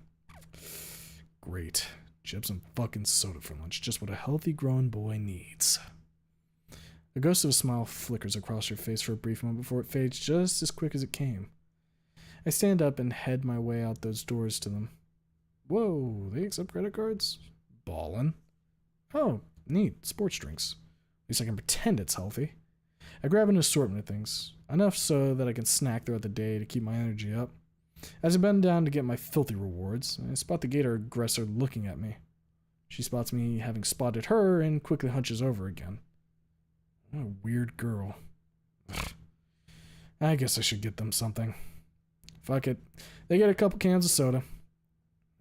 Great. Chips and fucking soda for lunch, just what a healthy grown boy needs. The ghost of a smile flickers across her face for a brief moment before it fades just as quick as it came. I stand up and head my way out those doors to them. Whoa, they accept credit cards? Ballin'. Oh, neat, sports drinks. At least I can pretend it's healthy. I grab an assortment of things, enough so that I can snack throughout the day to keep my energy up. As I bend down to get my filthy rewards, I spot the gator aggressor looking at me. She spots me having spotted her and quickly hunches over again. What a weird girl. Ugh. I guess I should get them something. Fuck it. They get a couple cans of soda.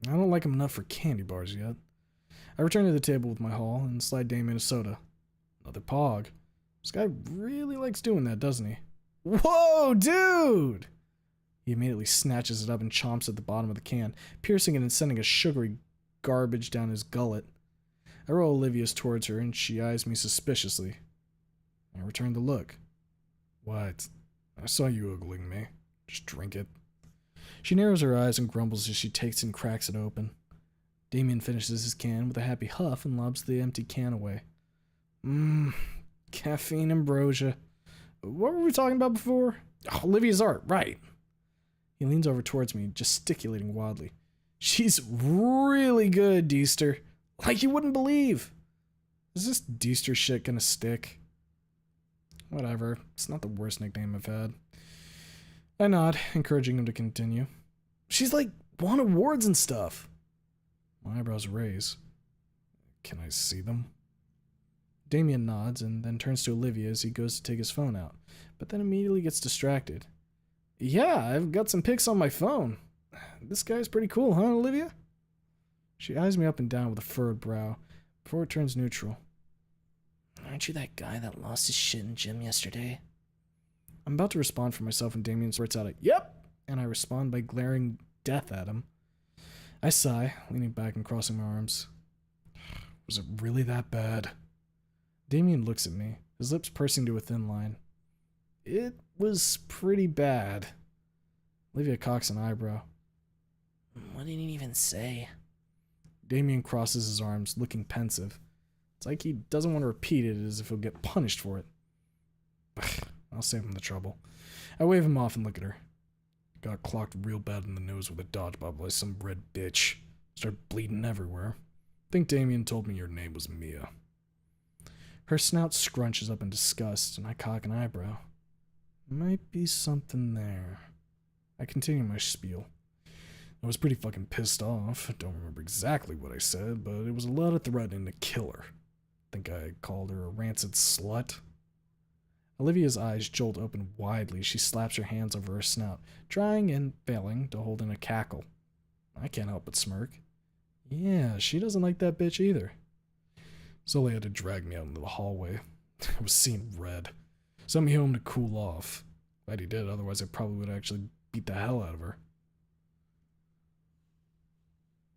I don't like them enough for candy bars yet. I return to the table with my haul and slide Damien a soda. Another pog. This guy really likes doing that, doesn't he? Whoa, dude! He immediately snatches it up and chomps at the bottom of the can, piercing it and sending a sugary garbage down his gullet. I roll Olivia's towards her and she eyes me suspiciously. I return the look. What? I saw you ogling me. Just drink it. She narrows her eyes and grumbles as she takes and cracks it open. Damien finishes his can with a happy huff and lobs the empty can away. Caffeine ambrosia. What were we talking about before? Oh, Olivia's art, right. He leans over towards me, gesticulating wildly. She's really good, Deester. Like you wouldn't believe. Is this Deester shit gonna stick? Whatever. It's not the worst nickname I've had. I nod, encouraging him to continue. She's like won awards and stuff. My eyebrows raise. Can I see them? Damien nods and then turns to Olivia as he goes to take his phone out, but then immediately gets distracted. Yeah, I've got some pics on my phone. This guy's pretty cool, huh, Olivia? She eyes me up and down with a furrowed brow before it turns neutral. Aren't you that guy that lost his shit in gym yesterday? I'm about to respond for myself when Damien spurts out a yep, and I respond by glaring death at him. I sigh, leaning back and crossing my arms. Was it really that bad? Damien looks at me, his lips pursing to a thin line. It was pretty bad. Olivia cocks an eyebrow. What did he even say? Damien crosses his arms, looking pensive. It's like he doesn't want to repeat it as if he'll get punished for it. I'll save him the trouble. I wave him off and look at her. Got clocked real bad in the nose with a dodgeball by some red bitch. Started bleeding everywhere. Think Damien told me your name was Mia. Her snout scrunches up in disgust, and I cock an eyebrow. Might be something there. I continue my spiel. I was pretty fucking pissed off. I don't remember exactly what I said, but it was a lot of threatening to kill her. Think I called her a rancid slut. Olivia's eyes jolt open widely. She slaps her hands over her snout, trying and failing to hold in a cackle. I can't help but smirk. Yeah, she doesn't like that bitch either. Sully had to drag me out into the hallway. I was seeing red. Sent me home to cool off. Glad he did, otherwise I probably would actually beat the hell out of her.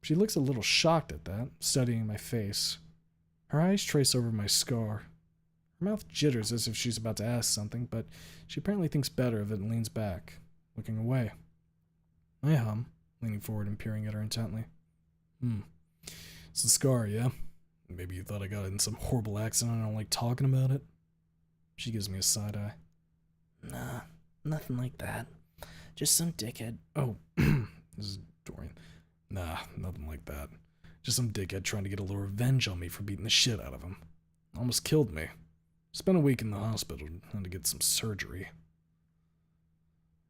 She looks a little shocked at that, studying my face. Her eyes trace over my scar. Her mouth jitters as if she's about to ask something, but she apparently thinks better of it and leans back, looking away. I hum, leaning forward and peering at her intently. It's the scar, yeah? Maybe you thought I got it in some horrible accident and I don't like talking about it? She gives me a side eye. Nah, nothing like that. Just some dickhead. Oh, this is Dorian. Nah, nothing like that. Just some dickhead trying to get a little revenge on me for beating the shit out of him. Almost killed me. Spent a week in the hospital and had to get some surgery.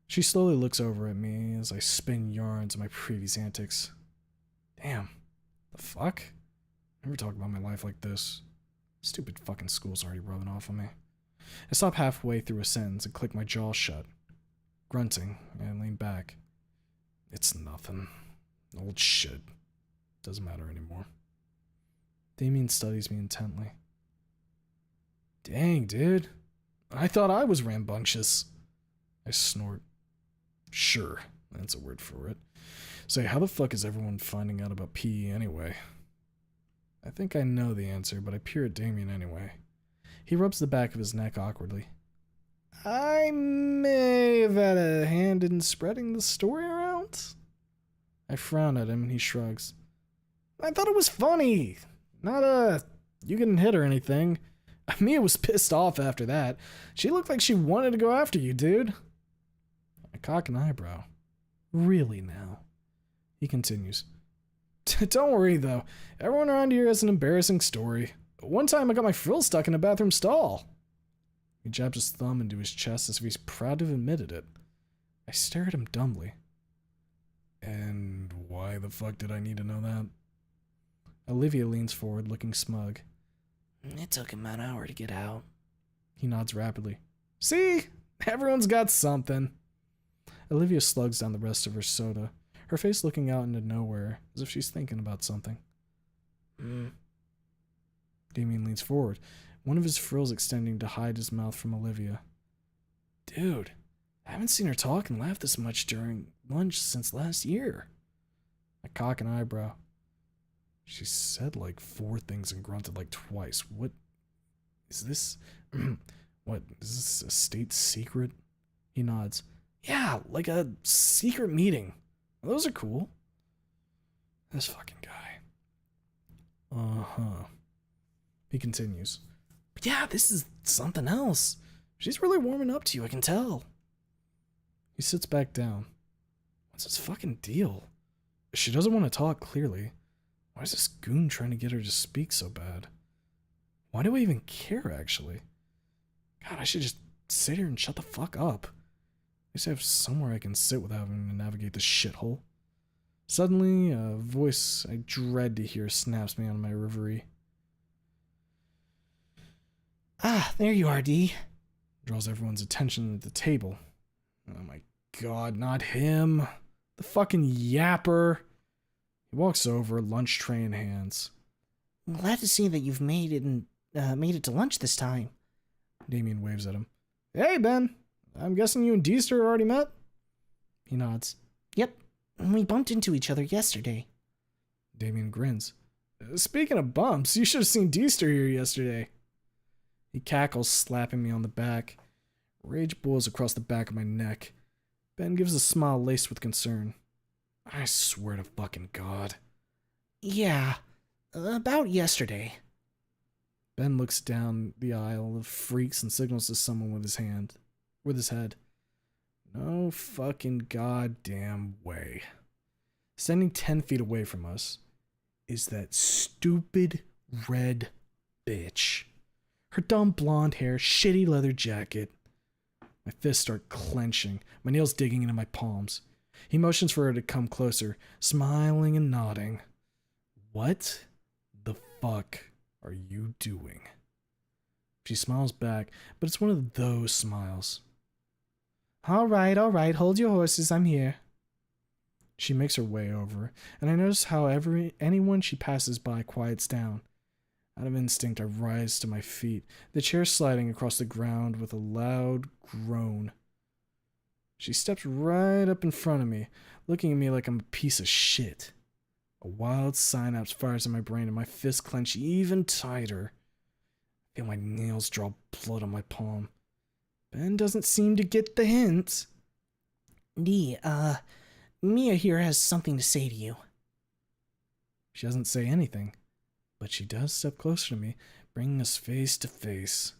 She slowly looks over at me as I spin yarns of my previous antics. Damn. The fuck? Never talk about my life like this. Stupid fucking school's already rubbing off on me. I stop halfway through a sentence and click my jaw shut. Grunting, and lean back. It's nothing. Old shit. Doesn't matter anymore. Damien studies me intently. Dang, dude. I thought I was rambunctious. I snort. Sure, that's a word for it. Say, how the fuck is everyone finding out about PE anyway? I think I know the answer, but I peer at Damien anyway. He rubs the back of his neck awkwardly. I may have had a hand in spreading the story around. I frown at him and he shrugs. I thought it was funny. Not, you getting hit or anything. Mia was pissed off after that. She looked like she wanted to go after you, dude. I cock an eyebrow. Really now? He continues. Don't worry, though. Everyone around here has an embarrassing story. One time I got my frill stuck in a bathroom stall. He jabs his thumb into his chest as if he's proud to have admitted it. I stare at him dumbly. And why the fuck did I need to know that? Olivia leans forward, looking smug. It took him an hour to get out. He nods rapidly. See? Everyone's got something. Olivia slugs down the rest of her soda, her face looking out into nowhere, as if she's thinking about something. Damien leans forward, one of his frills extending to hide his mouth from Olivia. Dude, I haven't seen her talk and laugh this much during lunch since last year. I cock an eyebrow. She said like 4 things and grunted like twice. What is this? What, is this a state secret? He nods. Yeah, like a secret meeting. Those are cool. This fucking guy. Uh-huh. He continues. But yeah, this is something else. She's really warming up to you, I can tell. He sits back down. What's his fucking deal? She doesn't want to talk, clearly. Why is this goon trying to get her to speak so bad? Why do I even care, actually? God, I should just sit here and shut the fuck up. At least I have somewhere I can sit without having to navigate this shithole. Suddenly, a voice I dread to hear snaps me out of my reverie. Ah, there you are, Dee. Draws everyone's attention at the table. Oh my god, not him. The fucking yapper. He walks over, lunch tray in hands. Glad to see that you've made it to lunch this time. Damien waves at him. Hey, Ben. I'm guessing you and Deester already met? He nods. Yep, we bumped into each other yesterday. Damien grins. Speaking of bumps, you should have seen Deester here yesterday. He cackles, slapping me on the back. Rage boils across the back of my neck. Ben gives a smile laced with concern. I swear to fucking God. Yeah, about yesterday. Ben looks down the aisle of freaks and signals to someone with his head. No fucking goddamn way. Standing 10 feet away from us is that stupid red bitch. Her dumb blonde hair, shitty leather jacket. My fists start clenching, my nails digging into my palms. He motions for her to come closer, smiling and nodding. What the fuck are you doing? She smiles back, but it's one of those smiles. All right, hold your horses, I'm here. She makes her way over, and I notice how anyone she passes by quiets down. Out of instinct, I rise to my feet, the chair sliding across the ground with a loud groan. She steps right up in front of me, looking at me like I'm a piece of shit. A wild synapse fires in my brain and my fists clench even tighter. I feel my nails draw blood on my palm. Ben doesn't seem to get the hint. Dee, Mia here has something to say to you. She doesn't say anything, but she does step closer to me, bringing us face to face.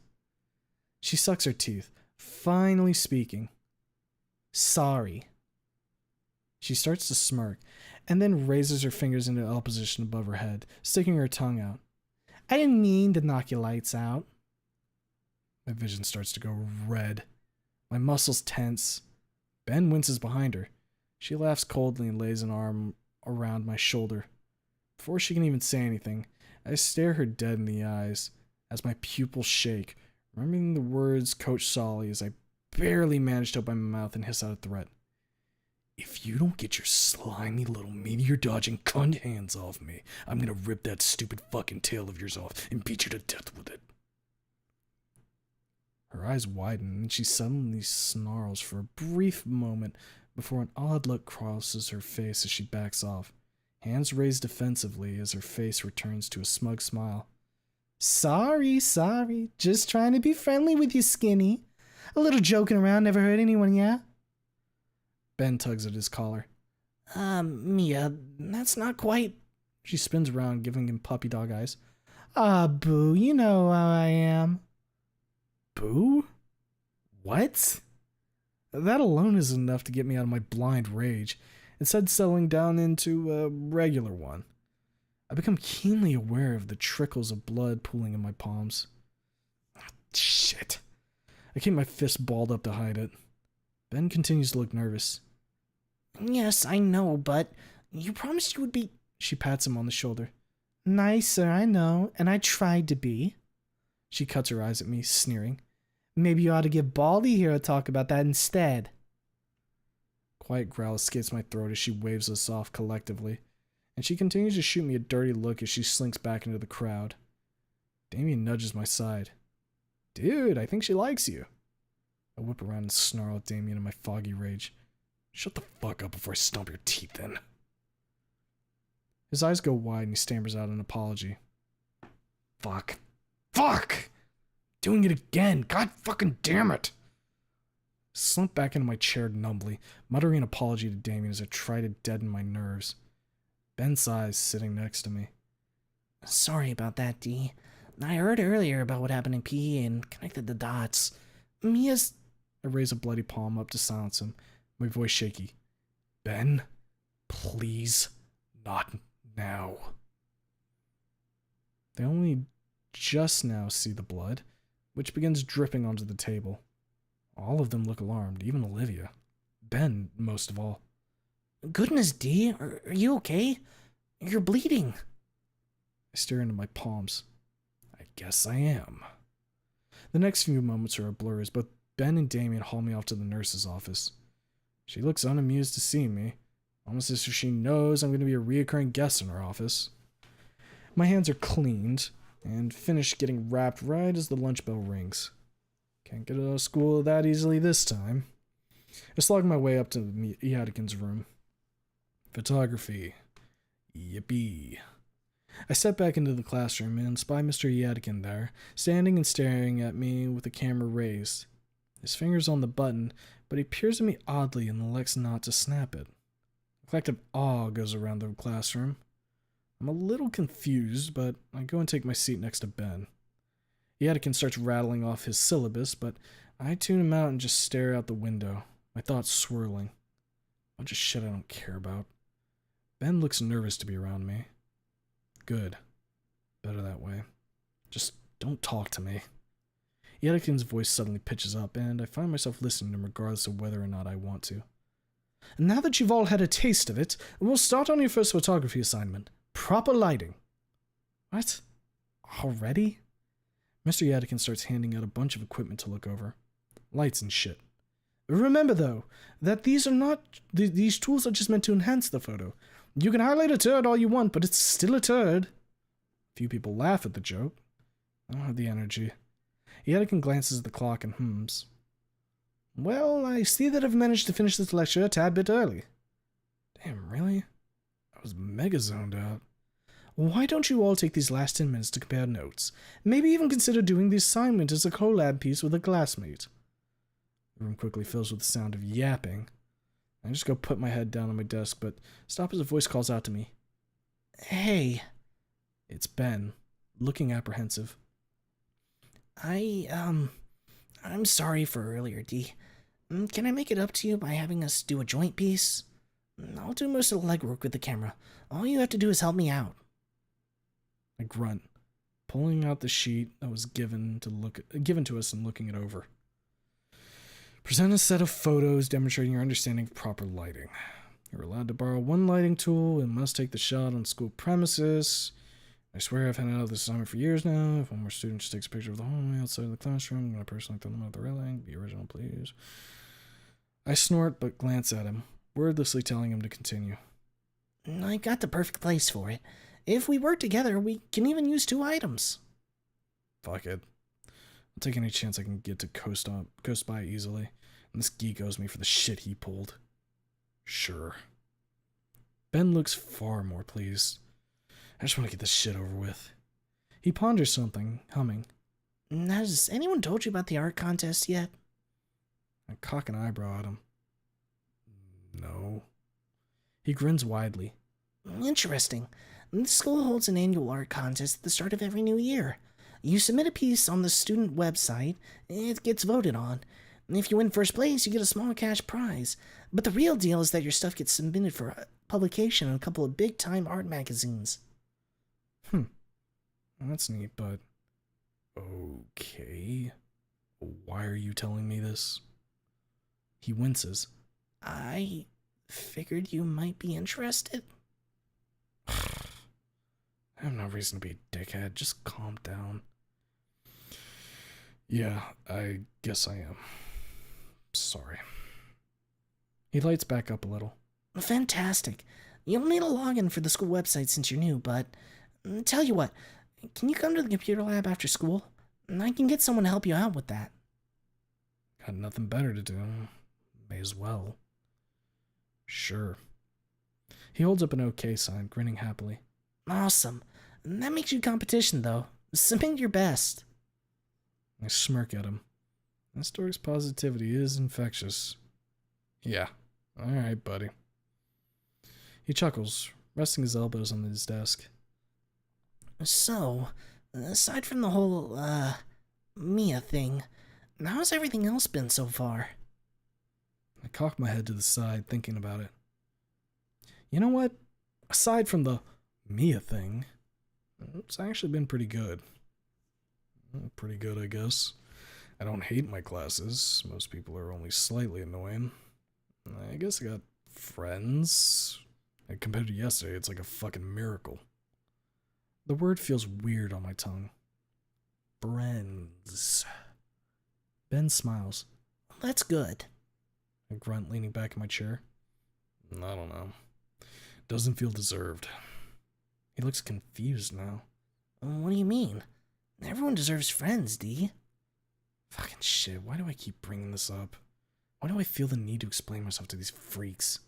She sucks her teeth, finally speaking. Sorry. She starts to smirk, and then raises her fingers into L position above her head, sticking her tongue out. I didn't mean to knock your lights out. My vision starts to go red. My muscles tense. Ben winces behind her. She laughs coldly and lays an arm around my shoulder. Before she can even say anything, I stare her dead in the eyes as my pupils shake, remembering the words Coach Solly as I barely manage to open my mouth and hiss out a threat. If you don't get your slimy little meteor-dodging cunt hands off me, I'm gonna rip that stupid fucking tail of yours off and beat you to death with it. Her eyes widen and she suddenly snarls for a brief moment before an odd look crosses her face as she backs off, hands raised defensively as her face returns to a smug smile. Sorry, just trying to be friendly with you, Skinny. A little joking around never hurt anyone, yeah? Ben tugs at his collar. Mia, that's not quite... She spins around, giving him puppy dog eyes. Ah, Boo, you know how I am. Boo? What? That alone is enough to get me out of my blind rage, instead settling down into a regular one. I become keenly aware of the trickles of blood pooling in my palms. Shit. I keep my fist balled up to hide it. Ben continues to look nervous. Yes, I know, but you promised you would be... She pats him on the shoulder. Nicer, I know, and I tried to be. She cuts her eyes at me, sneering. Maybe you ought to give Baldy here a talk about that instead. Quiet growl escapes my throat as she waves us off collectively, and she continues to shoot me a dirty look as she slinks back into the crowd. Damien nudges my side. Dude, I think she likes you. I whip around and snarl at Damien in my foggy rage. Shut the fuck up before I stomp your teeth in. His eyes go wide and he stammers out an apology. Fuck. Fuck! Doing it again. God fucking damn it. I slump back into my chair numbly, muttering an apology to Damien as I try to deaden my nerves. Ben sighs, sitting next to me. Sorry about that, Dee. I heard earlier about what happened in PE and connected the dots. Mia's... I raise a bloody palm up to silence him, my voice shaky. Ben, please, not now. They only just now see the blood, which begins dripping onto the table. All of them look alarmed, even Olivia. Ben, most of all. Goodness, Dee, are you okay? You're bleeding. I stare into my palms. I guess I am. The next few moments are a blur as both Ben and Damien haul me off to the nurse's office. She looks unamused to see me, almost as if she knows I'm going to be a reoccurring guest in her office. My hands are cleaned and finished getting wrapped right as the lunch bell rings. Can't get out of school that easily this time. I slog my way up to Yadikin's room. Photography. Yippee. I step back into the classroom and spy Mr. Yadikin there, standing and staring at me with the camera raised. His finger's on the button, but he peers at me oddly and elects not to snap it. A collective awe goes around the classroom. I'm a little confused, but I go and take my seat next to Ben. Yadikin starts rattling off his syllabus, but I tune him out and just stare out the window, my thoughts swirling. Bunch of shit I don't care about. Ben looks nervous to be around me. Good. Better that way. Just don't talk to me. Yadikin's voice suddenly pitches up, and I find myself listening to him regardless of whether or not I want to. Now that you've all had a taste of it, we'll start on your first photography assignment. Proper lighting. What? Already? Mr. Yadikin starts handing out a bunch of equipment to look over. Lights and shit. Remember, though, that these tools are just meant to enhance the photo. You can highlight a turd all you want, but it's still a turd. Few people laugh at the joke. I don't have the energy. Yadikin glances at the clock and hums. Well, I see that I've managed to finish this lecture a tad bit early. Damn, really? I was mega zoned out. Why don't you all take these last 10 minutes to compare notes? Maybe even consider doing the assignment as a collab piece with a classmate. The room quickly fills with the sound of yapping. I just go put my head down on my desk, but stop as a voice calls out to me. Hey. It's Ben, looking apprehensive. I'm sorry for earlier, Dee. Can I make it up to you by having us do a joint piece? I'll do most of the legwork with the camera. All you have to do is help me out. I grunt, pulling out the sheet that was given to us and looking it over. Present a set of photos demonstrating your understanding of proper lighting. You're allowed to borrow one lighting tool and must take the shot on school premises. I swear I've had out this assignment for years now. If one more student just takes a picture of the hallway outside of the classroom, I'm going to personally throw them out the railing. Be original, please. I snort but glance at him, wordlessly telling him to continue. I got the perfect place for it. If we work together, we can even use 2 items. Fuck it. I'll take any chance I can get to coast by easily, and this geek owes me for the shit he pulled. Sure. Ben looks far more pleased. I just want to get this shit over with. He ponders something, humming. Has anyone told you about the art contest yet? I cock an eyebrow at him. No. He grins widely. Interesting. The school holds an annual art contest at the start of every new year. You submit a piece on the student website, it gets voted on. If you win first place, you get a small cash prize. But the real deal is that your stuff gets submitted for publication in a couple of big-time art magazines. That's neat, but... Okay. Why are you telling me this? He winces. I figured you might be interested. I have no reason to be a dickhead. Just calm down. Yeah, I guess I am. Sorry. He lights back up a little. Fantastic. You'll need a login for the school website since you're new, but... Tell you what, can you come to the computer lab after school? I can get someone to help you out with that. Got nothing better to do. May as well. Sure. He holds up an OK sign, grinning happily. Awesome. That makes you competition, though. Submit your best. I smirk at him. This dork's positivity is infectious. Yeah. Alright, buddy. He chuckles, resting his elbows on his desk. So, aside from the whole, Mia thing, how's everything else been so far? I cock my head to the side, thinking about it. You know what? Aside from the Mia thing, it's actually been pretty good. Pretty good, I guess. I don't hate my classes. Most people are only slightly annoying. I guess I got friends. And compared to yesterday, it's like a fucking miracle. The word feels weird on my tongue. Friends. Ben smiles. That's good. I grunt, leaning back in my chair. I don't know. Doesn't feel deserved. He looks confused now. What do you mean? Everyone deserves friends, D. Fucking shit, why do I keep bringing this up? Why do I feel the need to explain myself to these freaks?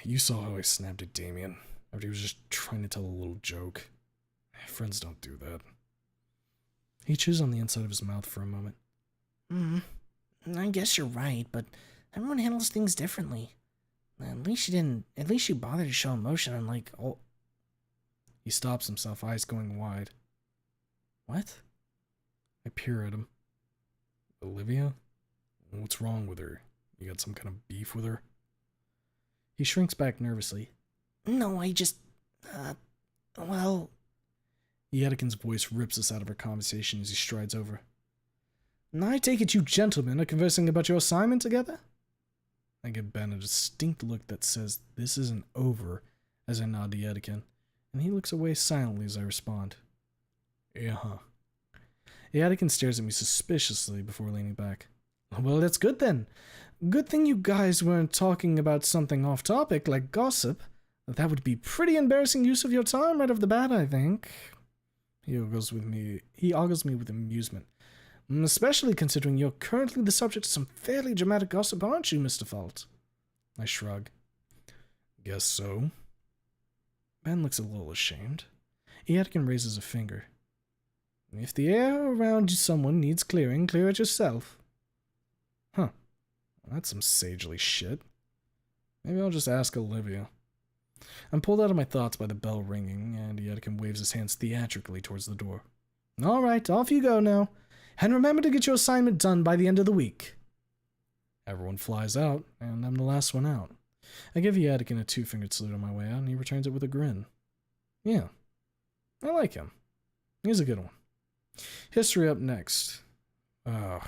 You saw how I snapped at Damien after he was just trying to tell a little joke. Friends don't do that. He chews on the inside of his mouth for a moment. I guess you're right, but everyone handles things differently. At least you bothered to show emotion, unlike He stops himself, eyes going wide. What? I peer at him. Olivia? What's wrong with her? You got some kind of beef with her? He shrinks back nervously. No, I just, well... Yetikin's voice rips us out of our conversation as he strides over. I take it you gentlemen are conversing about your assignment together? I give Ben a distinct look that says this isn't over as I nod to Yetikin, and he looks away silently as I respond. Yeah. Yetikin stares at me suspiciously before leaning back. Well, that's good then. Good thing you guys weren't talking about something off topic like gossip. That would be pretty embarrassing use of your time right off the bat, I think. He ogles me with amusement. Especially considering you're currently the subject of some fairly dramatic gossip, aren't you, Mr. Fault? I shrug. Guess so. Ben looks a little ashamed. Yetikin raises a finger. If the air around someone needs clearing, clear it yourself. Huh. That's some sagely shit. Maybe I'll just ask Olivia. I'm pulled out of my thoughts by the bell ringing, and Yetikin waves his hands theatrically towards the door. All right, off you go now. And remember to get your assignment done by the end of the week. Everyone flies out, and I'm the last one out. I give Yetikin a two-fingered salute on my way out, and he returns it with a grin. Yeah, I like him. He's a good one. History up next. Oh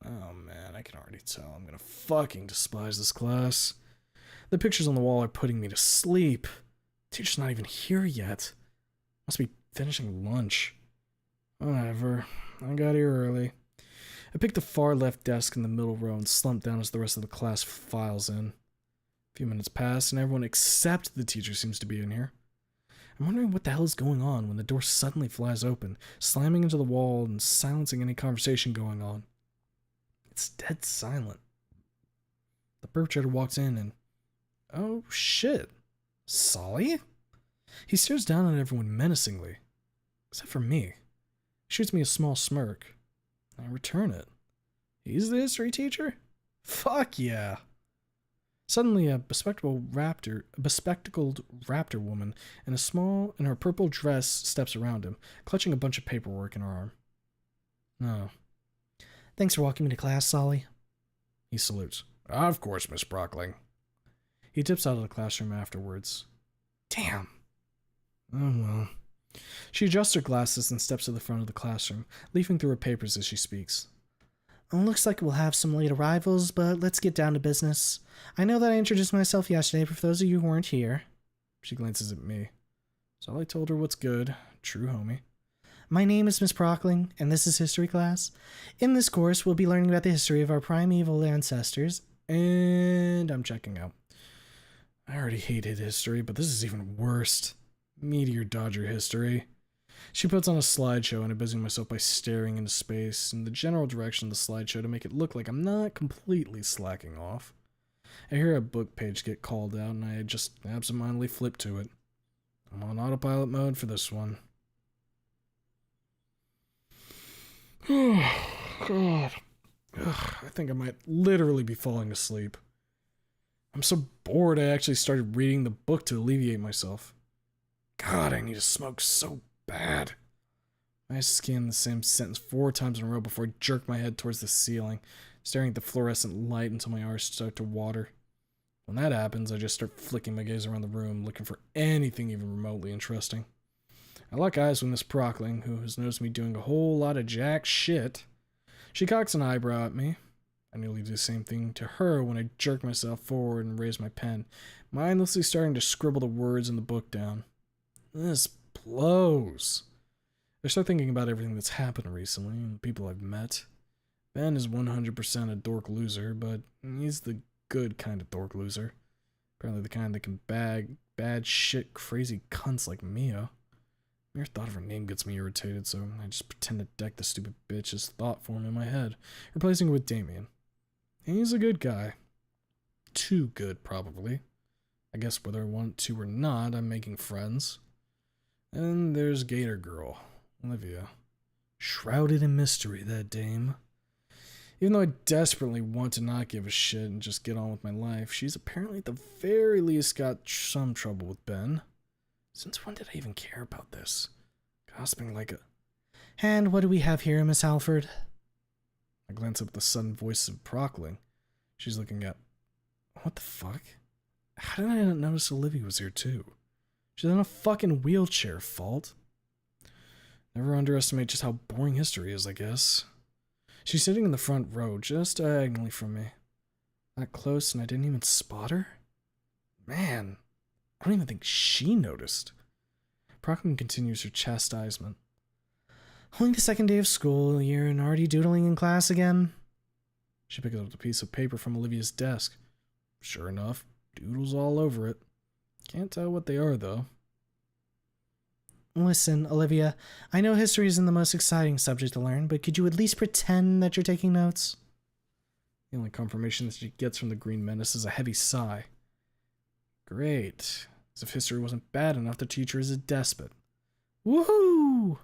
man, I can already tell I'm gonna fucking despise this class. The pictures on the wall are putting me to sleep. The teacher's not even here yet. Must be finishing lunch. Whatever. I got here early. I picked the far left desk in the middle row and slumped down as the rest of the class files in. A few minutes pass, and everyone except the teacher seems to be in here. I'm wondering what the hell is going on when the door suddenly flies open, slamming into the wall and silencing any conversation going on. It's dead silent. The perpetrator walks in and... Oh, shit. Solly? He stares down at everyone menacingly. Except for me. He shoots me a small smirk. I return it. He's the history teacher? Fuck yeah. Suddenly, a bespectacled raptor woman in her purple dress steps around him, clutching a bunch of paperwork in her arm. No. Thanks for walking me to class, Solly. He salutes. Of course, Miss Brockling. He dips out of the classroom afterwards. Damn. Oh well. She adjusts her glasses and steps to the front of the classroom, leafing through her papers as she speaks. Looks like we'll have some late arrivals, but let's get down to business. I know that I introduced myself yesterday, but for those of you who weren't here... She glances at me. So I told her what's good. True homie. My name is Miss Brockling, and this is history class. In this course, we'll be learning about the history of our primeval ancestors. And I'm checking out. I already hated history, but this is even worse. Meteor Dodger history. She puts on a slideshow, and I busy myself by staring into space in the general direction of the slideshow to make it look like I'm not completely slacking off. I hear a book page get called out, and I just absentmindedly flip to it. I'm on autopilot mode for this one. Oh, God. Ugh, I think I might literally be falling asleep. I'm so bored I actually started reading the book to alleviate myself. God, I need to smoke so bad. I scan the same sentence 4 times in a row before I jerk my head towards the ceiling, staring at the fluorescent light until my eyes start to water. When that happens, I just start flicking my gaze around the room, looking for anything even remotely interesting. I lock eyes with Miss Brockling, who has noticed me doing a whole lot of jack shit. She cocks an eyebrow at me. I nearly do the same thing to her when I jerk myself forward and raise my pen, mindlessly starting to scribble the words in the book down. This blows. I start thinking about everything that's happened recently and the people I've met. Ben is 100% a dork loser, but he's the good kind of dork loser. Apparently the kind that can bag bad shit crazy cunts like Mia. Mere thought of her name gets me irritated, so I just pretend to deck the stupid bitch's thought form in my head, replacing her with Damien. He's a good guy. Too good, probably. I guess whether I want to or not, I'm making friends. And there's Gator Girl, Olivia. Shrouded in mystery, that dame. Even though I desperately want to not give a shit and just get on with my life, she's apparently at the very least got some trouble with Ben. Since when did I even care about this? Gossiping like a... And what do we have here, Miss Alford? I glance up at the sudden voice of Brockling. She's looking at... What the fuck? How did I not notice Olivia was here too? She's in a fucking wheelchair, fault. Never underestimate just how boring history is, I guess. She's sitting in the front row, just diagonally from me. That close, and I didn't even spot her? Man, I don't even think she noticed. Brockling continues her chastisement. Only the second day of school, you're already doodling in class again? She picked up a piece of paper from Olivia's desk. Sure enough, doodles all over it. Can't tell what they are, though. Listen, Olivia, I know history isn't the most exciting subject to learn, but could you at least pretend that you're taking notes? The only confirmation that she gets from the Green Menace is a heavy sigh. Great. As if history wasn't bad enough, the teacher is a despot. Woohoo!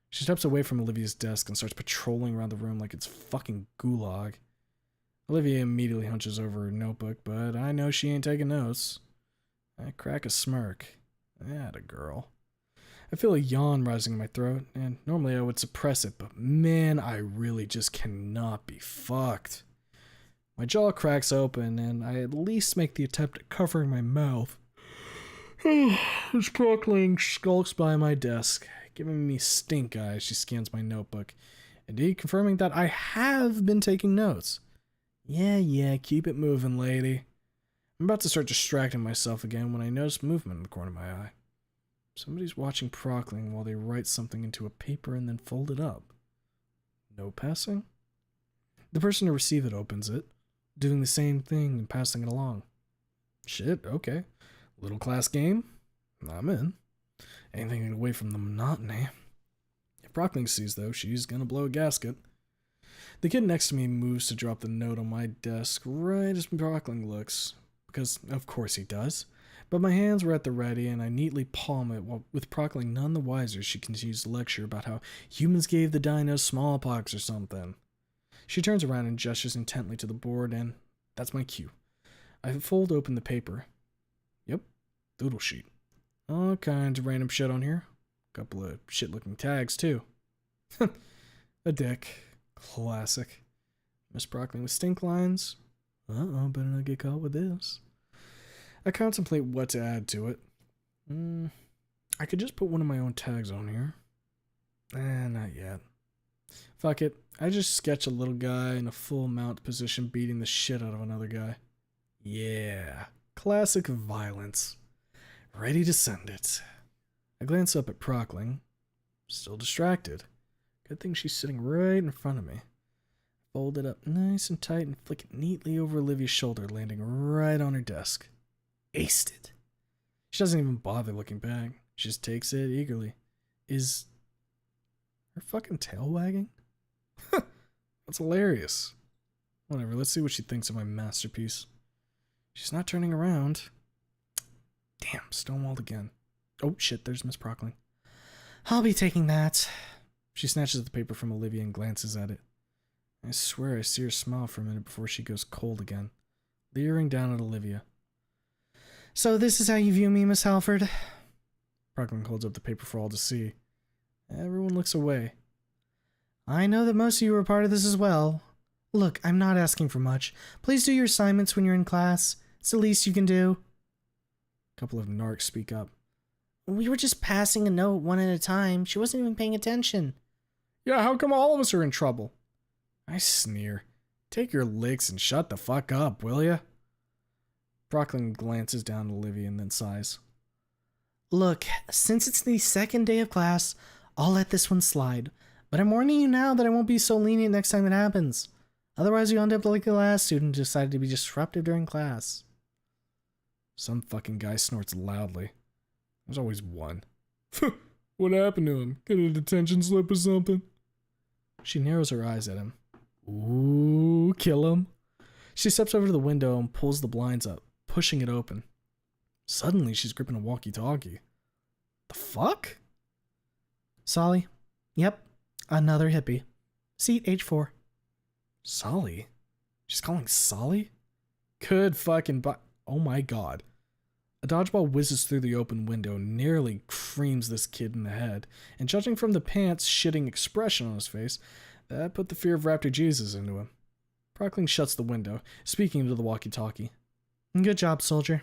She steps away from Olivia's desk and starts patrolling around the room like it's fucking gulag. Olivia immediately hunches over her notebook, but I know she ain't taking notes. I crack a smirk. Atta girl. I feel a yawn rising in my throat, and normally I would suppress it, but man, I really just cannot be fucked. My jaw cracks open, and I at least make the attempt at covering my mouth. Miss Brockling skulks by my desk, giving me stink eye as she scans my notebook, indeed confirming that I have been taking notes. Yeah, keep it moving, lady. I'm about to start distracting myself again when I notice movement in the corner of my eye. Somebody's watching Brockling while they write something into a paper and then fold it up. Note passing? The person to receive it opens it, doing the same thing and passing it along. Shit, okay. Little class game? I'm in. Anything away from the monotony. If Brockling sees, though, she's gonna blow a gasket. The kid next to me moves to drop the note on my desk right as Brockling looks, because of course he does. But my hands were at the ready, and I neatly palm it, with Brockling none the wiser as she continues to lecture about how humans gave the dinos smallpox or something. She turns around and gestures intently to the board, and that's my cue. I fold open the paper. Yep, doodle sheet. All kinds of random shit on here. Couple of shit-looking tags, too. A dick. Classic. Miss Brockling with stink lines. Uh-oh, better not get caught with this. I contemplate what to add to it. I could just put one of my own tags on here. Not yet. Fuck it. I just sketch a little guy in a full mount position beating the shit out of another guy. Yeah. Classic violence. Ready to send it. I glance up at Brockling. Still distracted. Good thing she's sitting right in front of me. Fold it up nice and tight and flick it neatly over Olivia's shoulder, landing right on her desk. Aced it. She doesn't even bother looking back. She just takes it eagerly. Is her fucking tail wagging? That's hilarious. Whatever, let's see what she thinks of my masterpiece. She's not turning around. Damn, stonewalled again. Oh shit, there's Miss Brockling. I'll be taking that. She snatches the paper from Olivia and glances at it. I swear I see her smile for a minute before she goes cold again, leering down at Olivia. So this is how you view me, Miss Halford? Brockling holds up the paper for all to see. Everyone looks away. I know that most of you are part of this as well. Look, I'm not asking for much. Please do your assignments when you're in class. It's the least you can do. A couple of narcs speak up. We were just passing a note one at a time. She wasn't even paying attention. Yeah, how come all of us are in trouble? I sneer. Take your licks and shut the fuck up, will ya? Brockling glances down at Olivia and then sighs. Look, since it's the second day of class, I'll let this one slide. But I'm warning you now that I won't be so lenient next time it happens. Otherwise you'll end up like the last student who decided to be disruptive during class. Some fucking guy snorts loudly. There's always one. What happened to him? Get a detention slip or something? She narrows her eyes at him. Ooh, kill him. She steps over to the window and pulls the blinds up, pushing it open. Suddenly, she's gripping a walkie-talkie. The fuck? Solly. Yep, another hippie. Seat H4. Solly? She's calling Solly? Good fucking oh my god. A dodgeball whizzes through the open window, nearly creams this kid in the head, and judging from the pants-shitting expression on his face, that put the fear of Raptor Jesus into him. Brockling shuts the window, speaking into the walkie-talkie. Good job, soldier.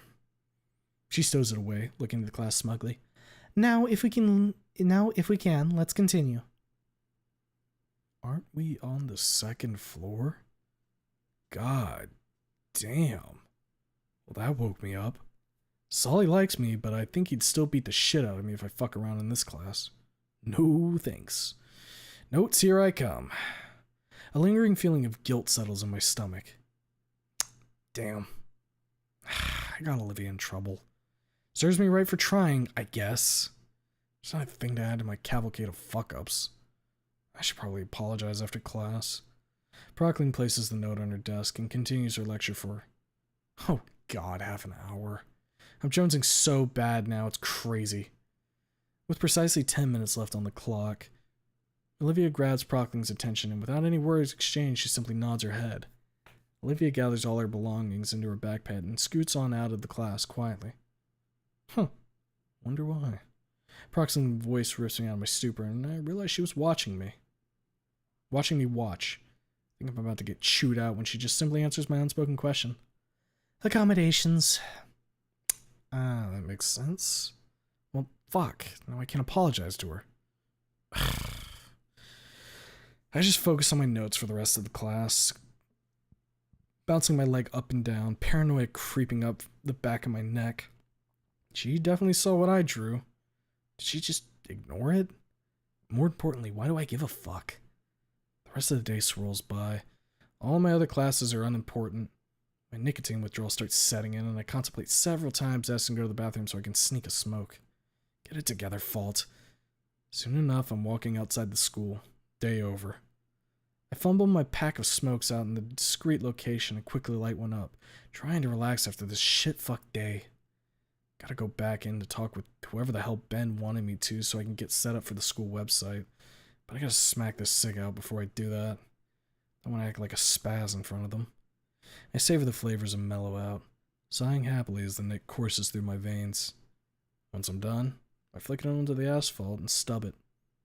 She stows it away, looking at the class smugly. Now, if we can, let's continue. Aren't we on the second floor? God damn. Well, that woke me up. Solly likes me, but I think he'd still beat the shit out of me if I fuck around in this class. No thanks. Notes, here I come. A lingering feeling of guilt settles in my stomach. Damn. I got Olivia in trouble. Serves me right for trying, I guess. It's not a thing to add to my cavalcade of fuck-ups. I should probably apologize after class. Brockling places the note on her desk and continues her lecture for, oh god, half an hour. I'm jonesing so bad now, it's crazy. With precisely 10 minutes left on the clock, Olivia grabs Brockling's attention, and without any words exchanged, she simply nods her head. Olivia gathers all her belongings into her backpack and scoots on out of the class quietly. Wonder why. Brockling's voice rips me out of my stupor, and I realize she was watching me. Watching me watch. I think I'm about to get chewed out when she just simply answers my unspoken question. Accommodations. That makes sense. Well, fuck. Now I can't apologize to her. I just focus on my notes for the rest of the class, bouncing my leg up and down, paranoia creeping up the back of my neck. She definitely saw what I drew. Did she just ignore it? More importantly, why do I give a fuck? The rest of the day swirls by. All my other classes are unimportant. My nicotine withdrawal starts setting in, and I contemplate several times asking to go to the bathroom so I can sneak a smoke. Get it together, Fault. Soon enough, I'm walking outside the school. Day over. I fumble my pack of smokes out in the discreet location and quickly light one up, trying to relax after this shit-fucked day. Gotta go back in to talk with whoever the hell Ben wanted me to so I can get set up for the school website. But I gotta smack this cig out before I do that. I don't want to act like a spaz in front of them. I savor the flavors and mellow out. sighing happily as the nick courses through my veins. Once I'm done, I flick it onto the asphalt and stub it,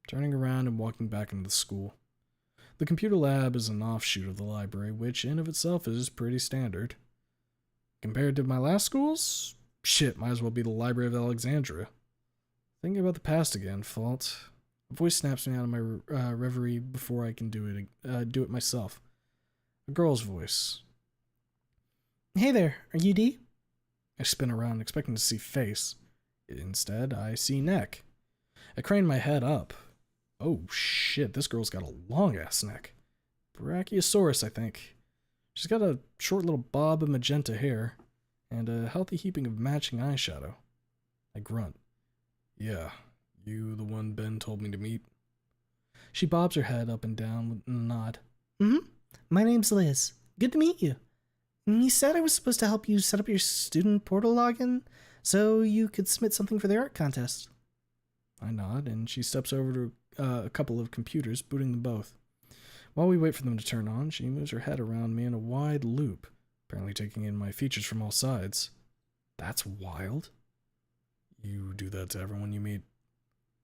turning around and walking back into the school. The computer lab is an offshoot of the library, which in of itself is pretty standard. Compared to my last schools, shit, might as well be the Library of Alexandria. Thinking about the past again, fault. A voice snaps me out of my reverie before I can do it myself. A girl's voice. Hey there, are you Dee? I spin around, expecting to see face. Instead, I see neck. I crane my head up. Oh shit, this girl's got a long-ass neck. Brachiosaurus, I think. She's got a short little bob of magenta hair, and a healthy heaping of matching eyeshadow. I grunt. Yeah, you the one Ben told me to meet? She bobs her head up and down with a nod. Mm-hmm. My name's Liz. Good to meet you. You said I was supposed to help you set up your student portal login so you could submit something for the art contest. I nod, and she steps over to a couple of computers, booting them both. While we wait for them to turn on, she moves her head around me in a wide loop, apparently taking in my features from all sides. That's wild. You do that to everyone you meet?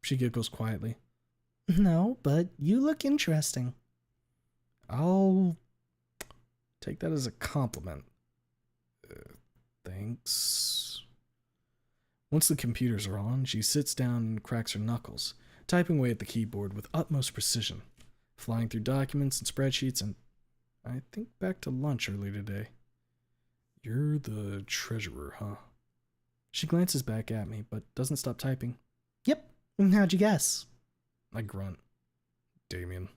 She giggles quietly. No, but you look interesting. I'll take that as a compliment. Thanks. Once the computers are on, she sits down and cracks her knuckles, typing away at the keyboard with utmost precision, flying through documents and spreadsheets, and I think back to lunch earlier today. You're the treasurer, huh? She glances back at me, but doesn't stop typing. Yep. How'd you guess? I grunt. Damien.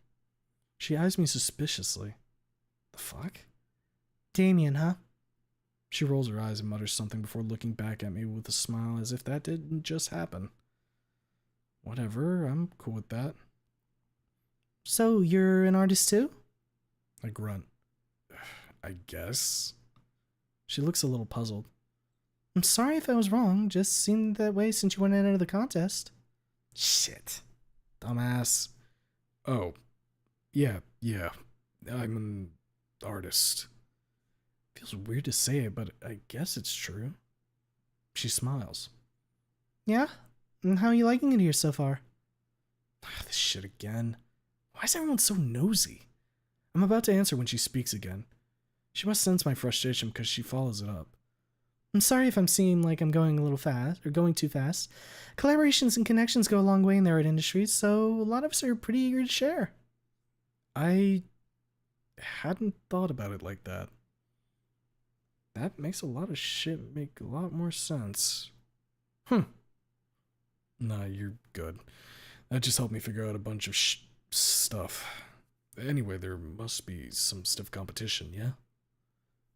She eyes me suspiciously. The fuck? Damien, huh? She rolls her eyes and mutters something before looking back at me with a smile as if that didn't just happen. Whatever, I'm cool with that. So, you're an artist too? I grunt. I guess. She looks a little puzzled. I'm sorry if I was wrong, just seemed that way since you went into the contest. Shit. Dumbass. Oh. Yeah. I'm an artist. Feels weird to say it, but I guess it's true. She smiles. Yeah? And how are you liking it here so far? This shit again. Why is everyone so nosy? I'm about to answer when she speaks again. She must sense my frustration because she follows it up. I'm sorry if I'm seeming like I'm going a little fast, or going too fast. Collaborations and connections go a long way in the art industry, so a lot of us are pretty eager to share. I hadn't thought about it like that. That makes a lot of shit make a lot more sense. Nah, you're good. That just helped me figure out a bunch of stuff. Anyway, there must be some stiff competition, yeah?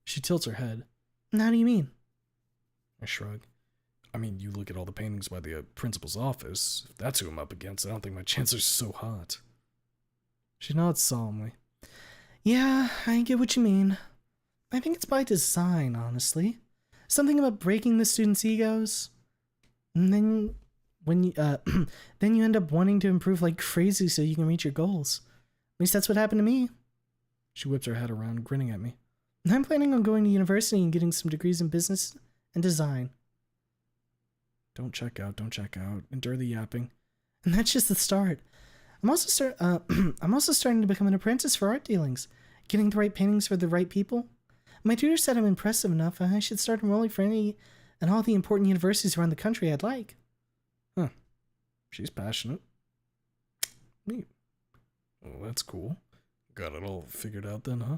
She tilts her head. How do you mean? I shrug. I mean, you look at all the paintings by the principal's office. If that's who I'm up against, I don't think my chances are so hot. She nods solemnly. Yeah, I get what you mean. I think it's by design, honestly. Something about breaking the students' egos. And then when you then you end up wanting to improve like crazy so you can reach your goals. At least that's what happened to me. She whips her head around, grinning at me. I'm planning on going to university and getting some degrees in business and design. Don't check out. Endure the yapping. And that's just the start. I'm also starting to become an apprentice for art dealings, getting the right paintings for the right people. My tutor said I'm impressive enough and I should start enrolling for any and all the important universities around the country I'd like. Huh. She's passionate. Neat. Well, that's cool. Got it all figured out then, huh?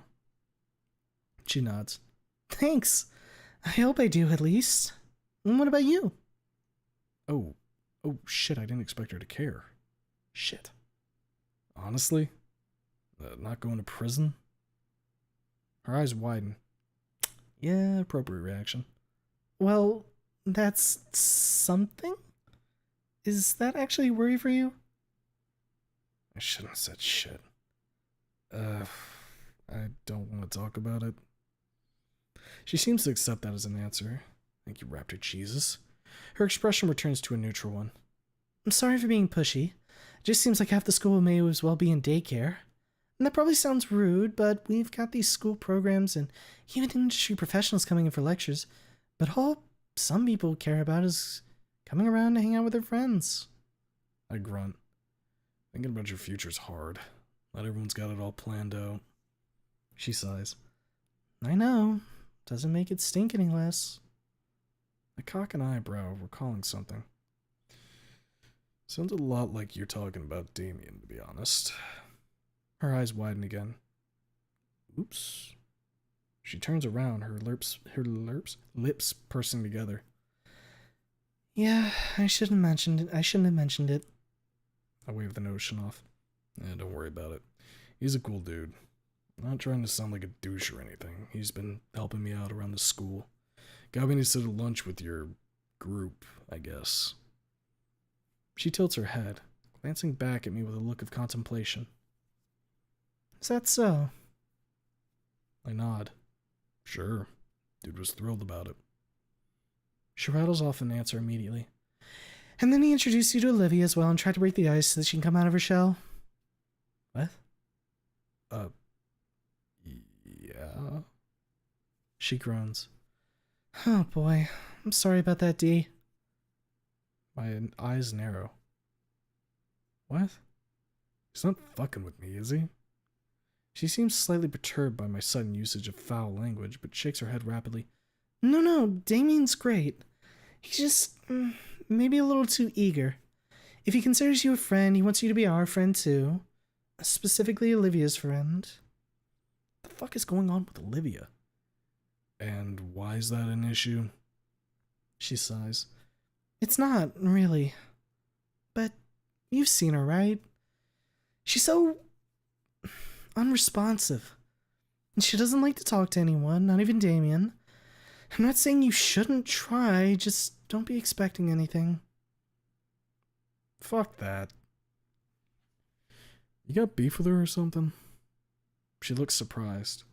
She nods. Thanks. I hope I do, at least. And what about you? Oh shit, I didn't expect her to care. Shit. Honestly? Not going to prison? Her eyes widen. Yeah, appropriate reaction. Well, that's something? Is that actually a worry for you? I shouldn't have said shit. I don't want to talk about it. She seems to accept that as an answer. Thank you, Raptor Jesus. Her expression returns to a neutral one. I'm sorry for being pushy. It just seems like half the school may as well be in daycare. And that probably sounds rude, but we've got these school programs and even industry professionals coming in for lectures. But all some people care about is coming around to hang out with their friends. I grunt. Thinking about your future's hard. Not everyone's got it all planned out. She sighs. I know. Doesn't make it stink any less. I cock an eyebrow, recalling something. Sounds a lot like you're talking about Damien, to be honest. Her eyes widen again. Oops. She turns around, her lips pursing together. Yeah, I shouldn't have mentioned it. I wave the notion off. Don't worry about it. He's a cool dude. I'm not trying to sound like a douche or anything. He's been helping me out around the school. Got me to sit at lunch with your group, I guess. She tilts her head, glancing back at me with a look of contemplation. Is that so? I nod. Sure. Dude was thrilled about it. She rattles off an answer immediately. And then he introduced you to Olivia as well and tried to break the ice so that she can come out of her shell? What? Yeah. She groans. Oh boy, I'm sorry about that, Dee. My eyes narrow. What? He's not fucking with me, is he? She seems slightly perturbed by my sudden usage of foul language, but shakes her head rapidly. No, Damien's great. He's just maybe a little too eager. If he considers you a friend, he wants you to be our friend too. Specifically Olivia's friend. What the fuck is going on with Olivia? And why is that an issue? She sighs. It's not, really. But you've seen her, right? She's so unresponsive. And she doesn't like to talk to anyone, not even Damien. I'm not saying you shouldn't try, just don't be expecting anything. Fuck that. You got beef with her or something? She looks surprised.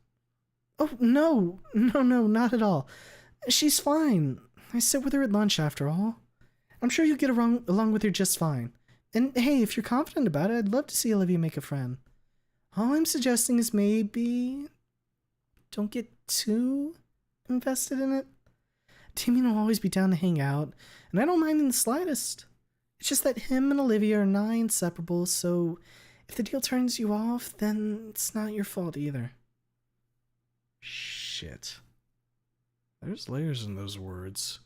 Oh, no, not at all. She's fine. I sit with her at lunch after all. I'm sure you'll get along with her just fine. And hey, if you're confident about it, I'd love to see Olivia make a friend. All I'm suggesting is maybe don't get too invested in it. Damien will always be down to hang out, and I don't mind in the slightest. It's just that him and Olivia are nigh inseparable, so if the deal turns you off, then it's not your fault either. Shit. There's layers in those words.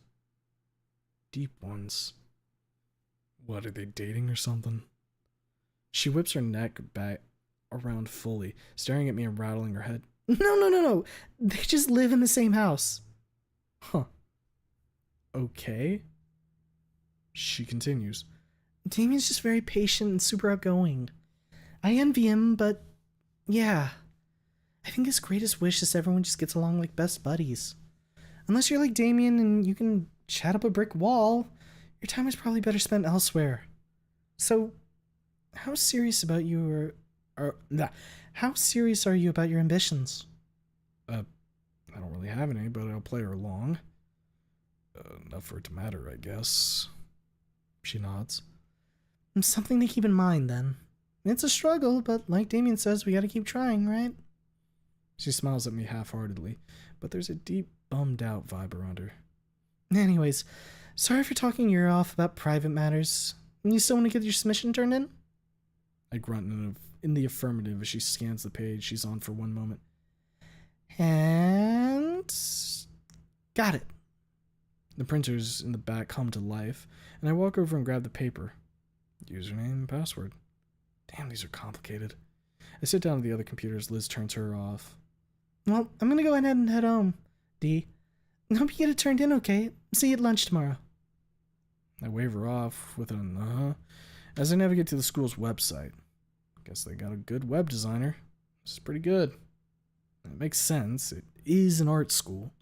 Deep ones. What, are they dating or something? She whips her neck back around fully, staring at me and rattling her head. No. They just live in the same house. Huh. Okay. She continues. Damien's just very patient and super outgoing. I envy him, but yeah. I think his greatest wish is everyone just gets along like best buddies. Unless you're like Damien and you can chat up a brick wall, your time is probably better spent elsewhere. So, how serious about you how serious are you about your ambitions? I don't really have any, but I'll play her along. Enough for it to matter, I guess. She nods. Something to keep in mind, then. It's a struggle, but like Damien says, we gotta keep trying, right? She smiles at me half-heartedly, but there's a deep, bummed-out vibe around her. Anyways, sorry for talking your ear off about private matters. You still want to get your submission turned in? I grunt in the affirmative as she scans the page she's on for one moment. And got it. The printers in the back come to life, and I walk over and grab the paper. Username and password. Damn, these are complicated. I sit down at the other computer as Liz turns her off. Well, I'm gonna go ahead and head home, Dee. Hope you get it turned in okay. See you at lunch tomorrow. I wave her off with an as I navigate to the school's website. Guess they got a good web designer. This is pretty good. It makes sense. It is an art school.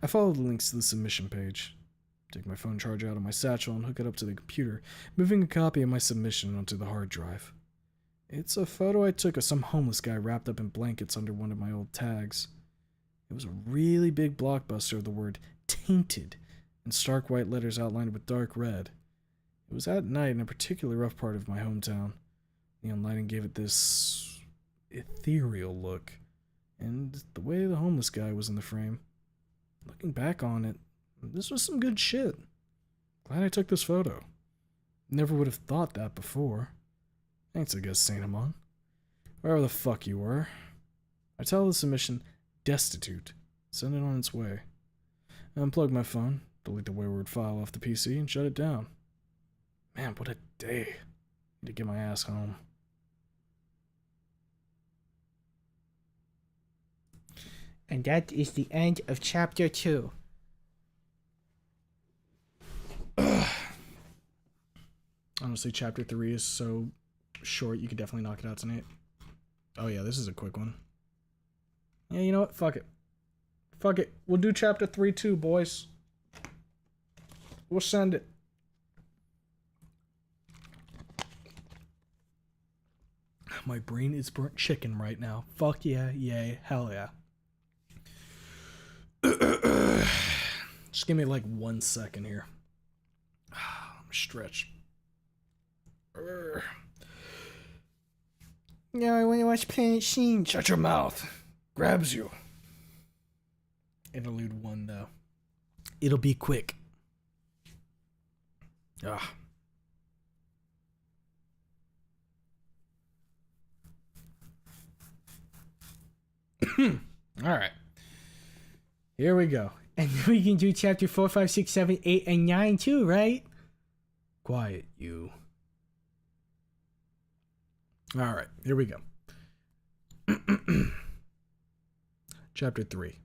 I follow the links to the submission page. Take my phone charger out of my satchel and hook it up to the computer, moving a copy of my submission onto the hard drive. It's a photo I took of some homeless guy wrapped up in blankets under one of my old tags. It was a really big blockbuster of the word tainted in stark white letters outlined with dark red. It was at night in a particularly rough part of my hometown. Neon lighting gave it this ethereal look, and the way the homeless guy was in the frame. Looking back on it, This was some good shit. Glad I took this photo. Never would have thought that before. Thanks, I guess, Saint Amon. Wherever the fuck you were. I tell the submission destitute. Send it on its way. I unplug my phone, delete the wayward file off the PC, and shut it down. Man, what a day. Need to get my ass home. And that is the end of chapter 2. Honestly, chapter 3 is so short, you could definitely knock it out tonight. Oh yeah, this is a quick one. Yeah, you know what? Fuck it. Fuck it. We'll do chapter 3 too, boys. We'll send it. My brain is burnt chicken right now. Fuck yeah, yay, hell yeah. Just give me like 1 second here. I'm stretched. No, I want to watch Planet Sheen. Shut your mouth. Grabs you. Interlude 1 though. It'll be quick. Ah. Alright. Here we go. And then we can do chapter 4, 5, 6, 7, 8, and 9 too, right? Quiet, you. Alright, here we go. Chapter 3.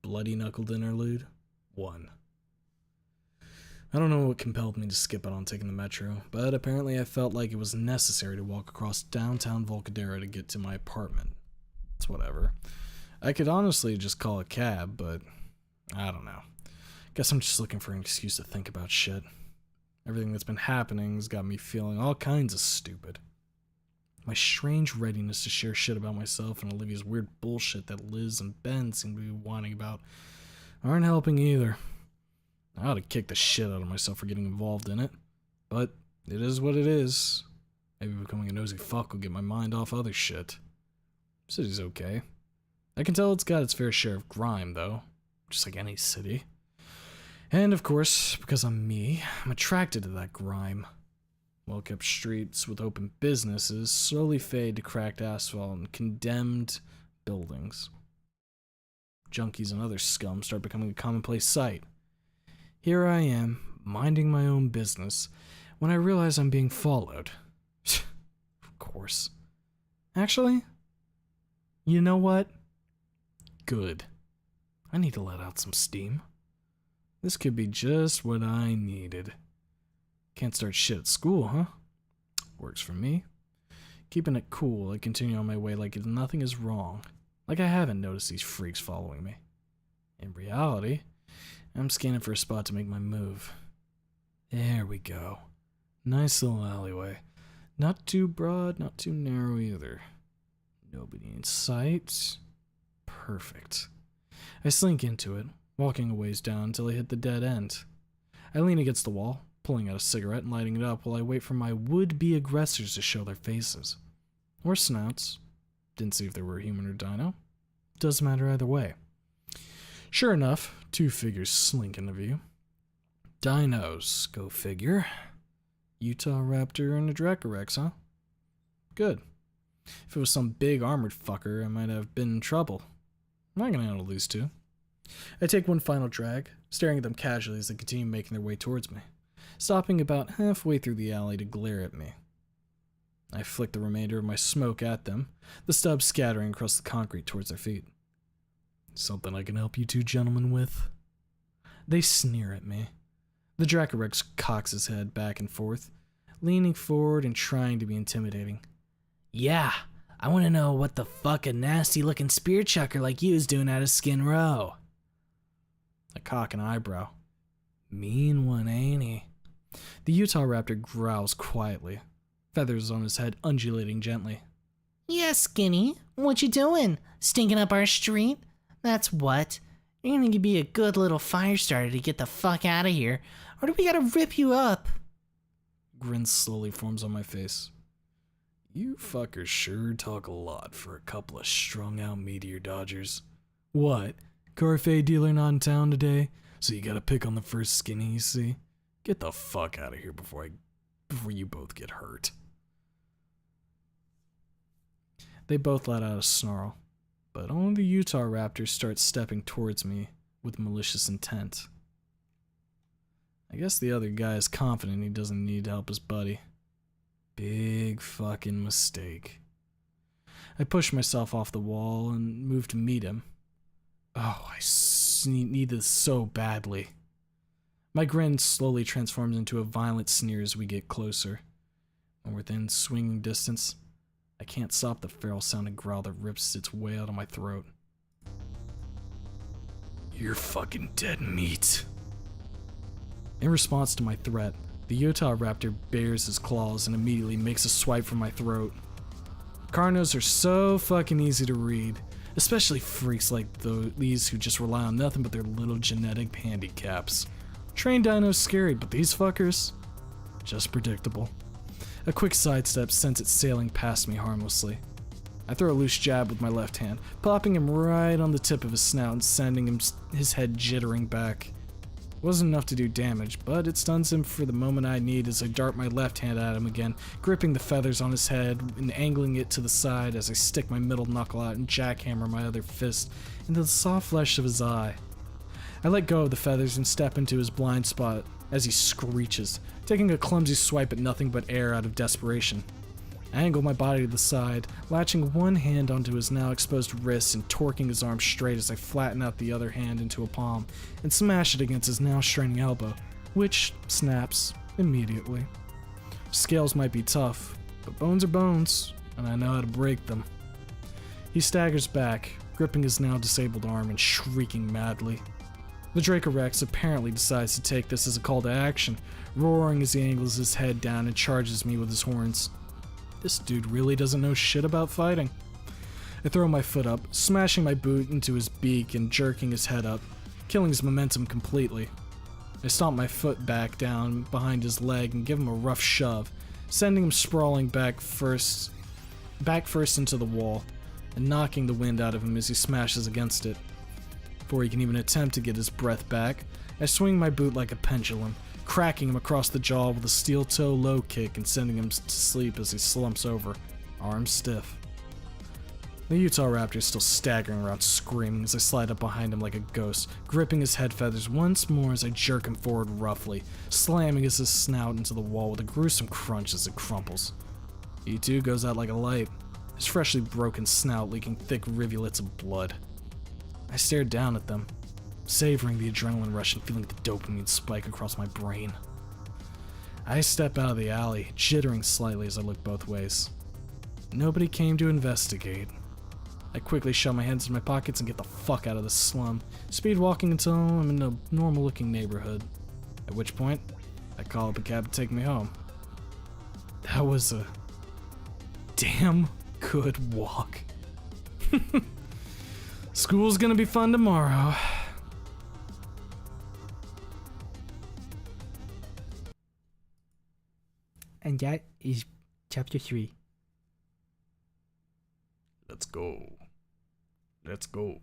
Bloody Knuckled Interlude 1. I don't know what compelled me to skip out on taking the metro, but apparently I felt like it was necessary to walk across downtown Volcadera to get to my apartment. It's whatever. I could honestly just call a cab, but I don't know. Guess I'm just looking for an excuse to think about shit. Everything that's been happening has got me feeling all kinds of stupid. My strange readiness to share shit about myself and Olivia's weird bullshit that Liz and Ben seem to be whining about aren't helping either. I ought to kick the shit out of myself for getting involved in it, but it is what it is. Maybe becoming a nosy fuck will get my mind off other shit. City's okay. I can tell it's got its fair share of grime, though, just like any city. And of course, because I'm me, I'm attracted to that grime. Well-kept streets with open businesses slowly fade to cracked asphalt and condemned buildings. Junkies and other scum start becoming a commonplace sight. Here I am, minding my own business, when I realize I'm being followed. Of course. Actually, you know what? Good. I need to let out some steam. This could be just what I needed. Can't start shit at school, huh? Works for me. Keeping it cool, I continue on my way like nothing is wrong. Like I haven't noticed these freaks following me. In reality, I'm scanning for a spot to make my move. There we go. Nice little alleyway. Not too broad, not too narrow either. Nobody in sight. Perfect. I slink into it, walking a ways down until I hit the dead end. I lean against the wall, pulling out a cigarette and lighting it up while I wait for my would-be aggressors to show their faces. Or snouts. Didn't see if they were human or dino. Doesn't matter either way. Sure enough, 2 figures slink into view. Dinos, go figure. Utah Raptor and a Dracorex, huh? Good. If it was some big armored fucker, I might have been in trouble. I'm not gonna handle these 2. I take one final drag, staring at them casually as they continue making their way towards me, stopping about halfway through the alley to glare at me. I flick the remainder of my smoke at them, the stubs scattering across the concrete towards their feet. Something I can help you 2 gentlemen with? They sneer at me. The Dracorex cocks his head back and forth, leaning forward and trying to be intimidating. Yeah, I want to know what the fuck a nasty-looking spear chucker like you is doing out of Skin Row. I cock an eyebrow. Mean one, ain't he? The Utah Raptor growls quietly, feathers on his head undulating gently. Yeah, Skinny, what you doing? Stinking up our street? That's what. You're gonna be a good little fire starter to get the fuck out of here, or do we gotta rip you up? Grin slowly forms on my face. You fuckers sure talk a lot for a couple of strung-out meteor dodgers. What? Carfay dealer not in town today, so you gotta pick on the first skinny you see. Get the fuck out of here before you both get hurt. They both let out a snarl, but only the Utah Raptor starts stepping towards me with malicious intent. I guess the other guy is confident he doesn't need to help his buddy. Big fucking mistake. I push myself off the wall and move to meet him. Oh, I need this so badly. My grin slowly transforms into a violent sneer as we get closer. When we're within swinging distance, I can't stop the feral-sounding growl that rips its way out of my throat. You're fucking dead meat. In response to my threat, the Utah Raptor bares his claws and immediately makes a swipe for my throat. Carnos are so fucking easy to read, especially freaks like these who just rely on nothing but their little genetic handicaps. Trained dinos scary, but these fuckers? Just predictable. A quick sidestep sends it sailing past me harmlessly. I throw a loose jab with my left hand, popping him right on the tip of his snout and sending his head jittering back. It wasn't enough to do damage, but it stuns him for the moment I need as I dart my left hand at him again, gripping the feathers on his head and angling it to the side as I stick my middle knuckle out and jackhammer my other fist into the soft flesh of his eye. I let go of the feathers and step into his blind spot as he screeches, taking a clumsy swipe at nothing but air out of desperation. I angle my body to the side, latching one hand onto his now exposed wrist and torquing his arm straight as I flatten out the other hand into a palm and smash it against his now straining elbow, which snaps immediately. Scales might be tough, but bones are bones, and I know how to break them. He staggers back, gripping his now disabled arm and shrieking madly. The Dracorex apparently decides to take this as a call to action, roaring as he angles his head down and charges me with his horns. This dude really doesn't know shit about fighting. I throw my foot up, smashing my boot into his beak and jerking his head up, killing his momentum completely. I stomp my foot back down behind his leg and give him a rough shove, sending him sprawling back first into the wall, and knocking the wind out of him as he smashes against it. Before he can even attempt to get his breath back, I swing my boot like a pendulum, cracking him across the jaw with a steel toe low kick and sending him to sleep as he slumps over, arms stiff. The Utah Raptor is still staggering around screaming as I slide up behind him like a ghost, gripping his head feathers once more as I jerk him forward roughly, slamming his snout into the wall with a gruesome crunch as it crumples. He too goes out like a light, his freshly broken snout leaking thick rivulets of blood. I stare down at them, savoring the adrenaline rush and feeling the dopamine spike across my brain. I step out of the alley, jittering slightly as I look both ways. Nobody came to investigate. I quickly shove my hands in my pockets and get the fuck out of the slum, speed walking until I'm in a normal-looking neighborhood, at which point, I call up a cab to take me home. That was a damn good walk. School's gonna be fun tomorrow. And that is chapter 3. Let's go. Let's go.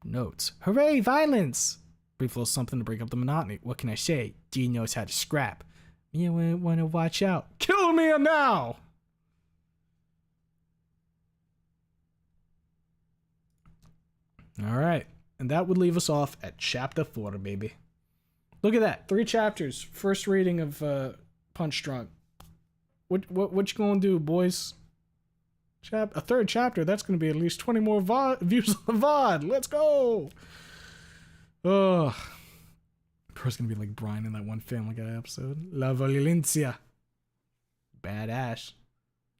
Notes. Hooray, violence! Brief little something to break up the monotony. What can I say? G knows how to scrap. You want to watch out. Kill me now! Alright, and that would leave us off at chapter 4, baby. Look at that, 3 chapters. First reading of Punch Drunk. What you gonna do, boys? A 3rd chapter, that's gonna be at least 20 more views on the VOD. Let's go! Ugh. First gonna be like Brian in that one Family Guy episode. La violencia. Badass.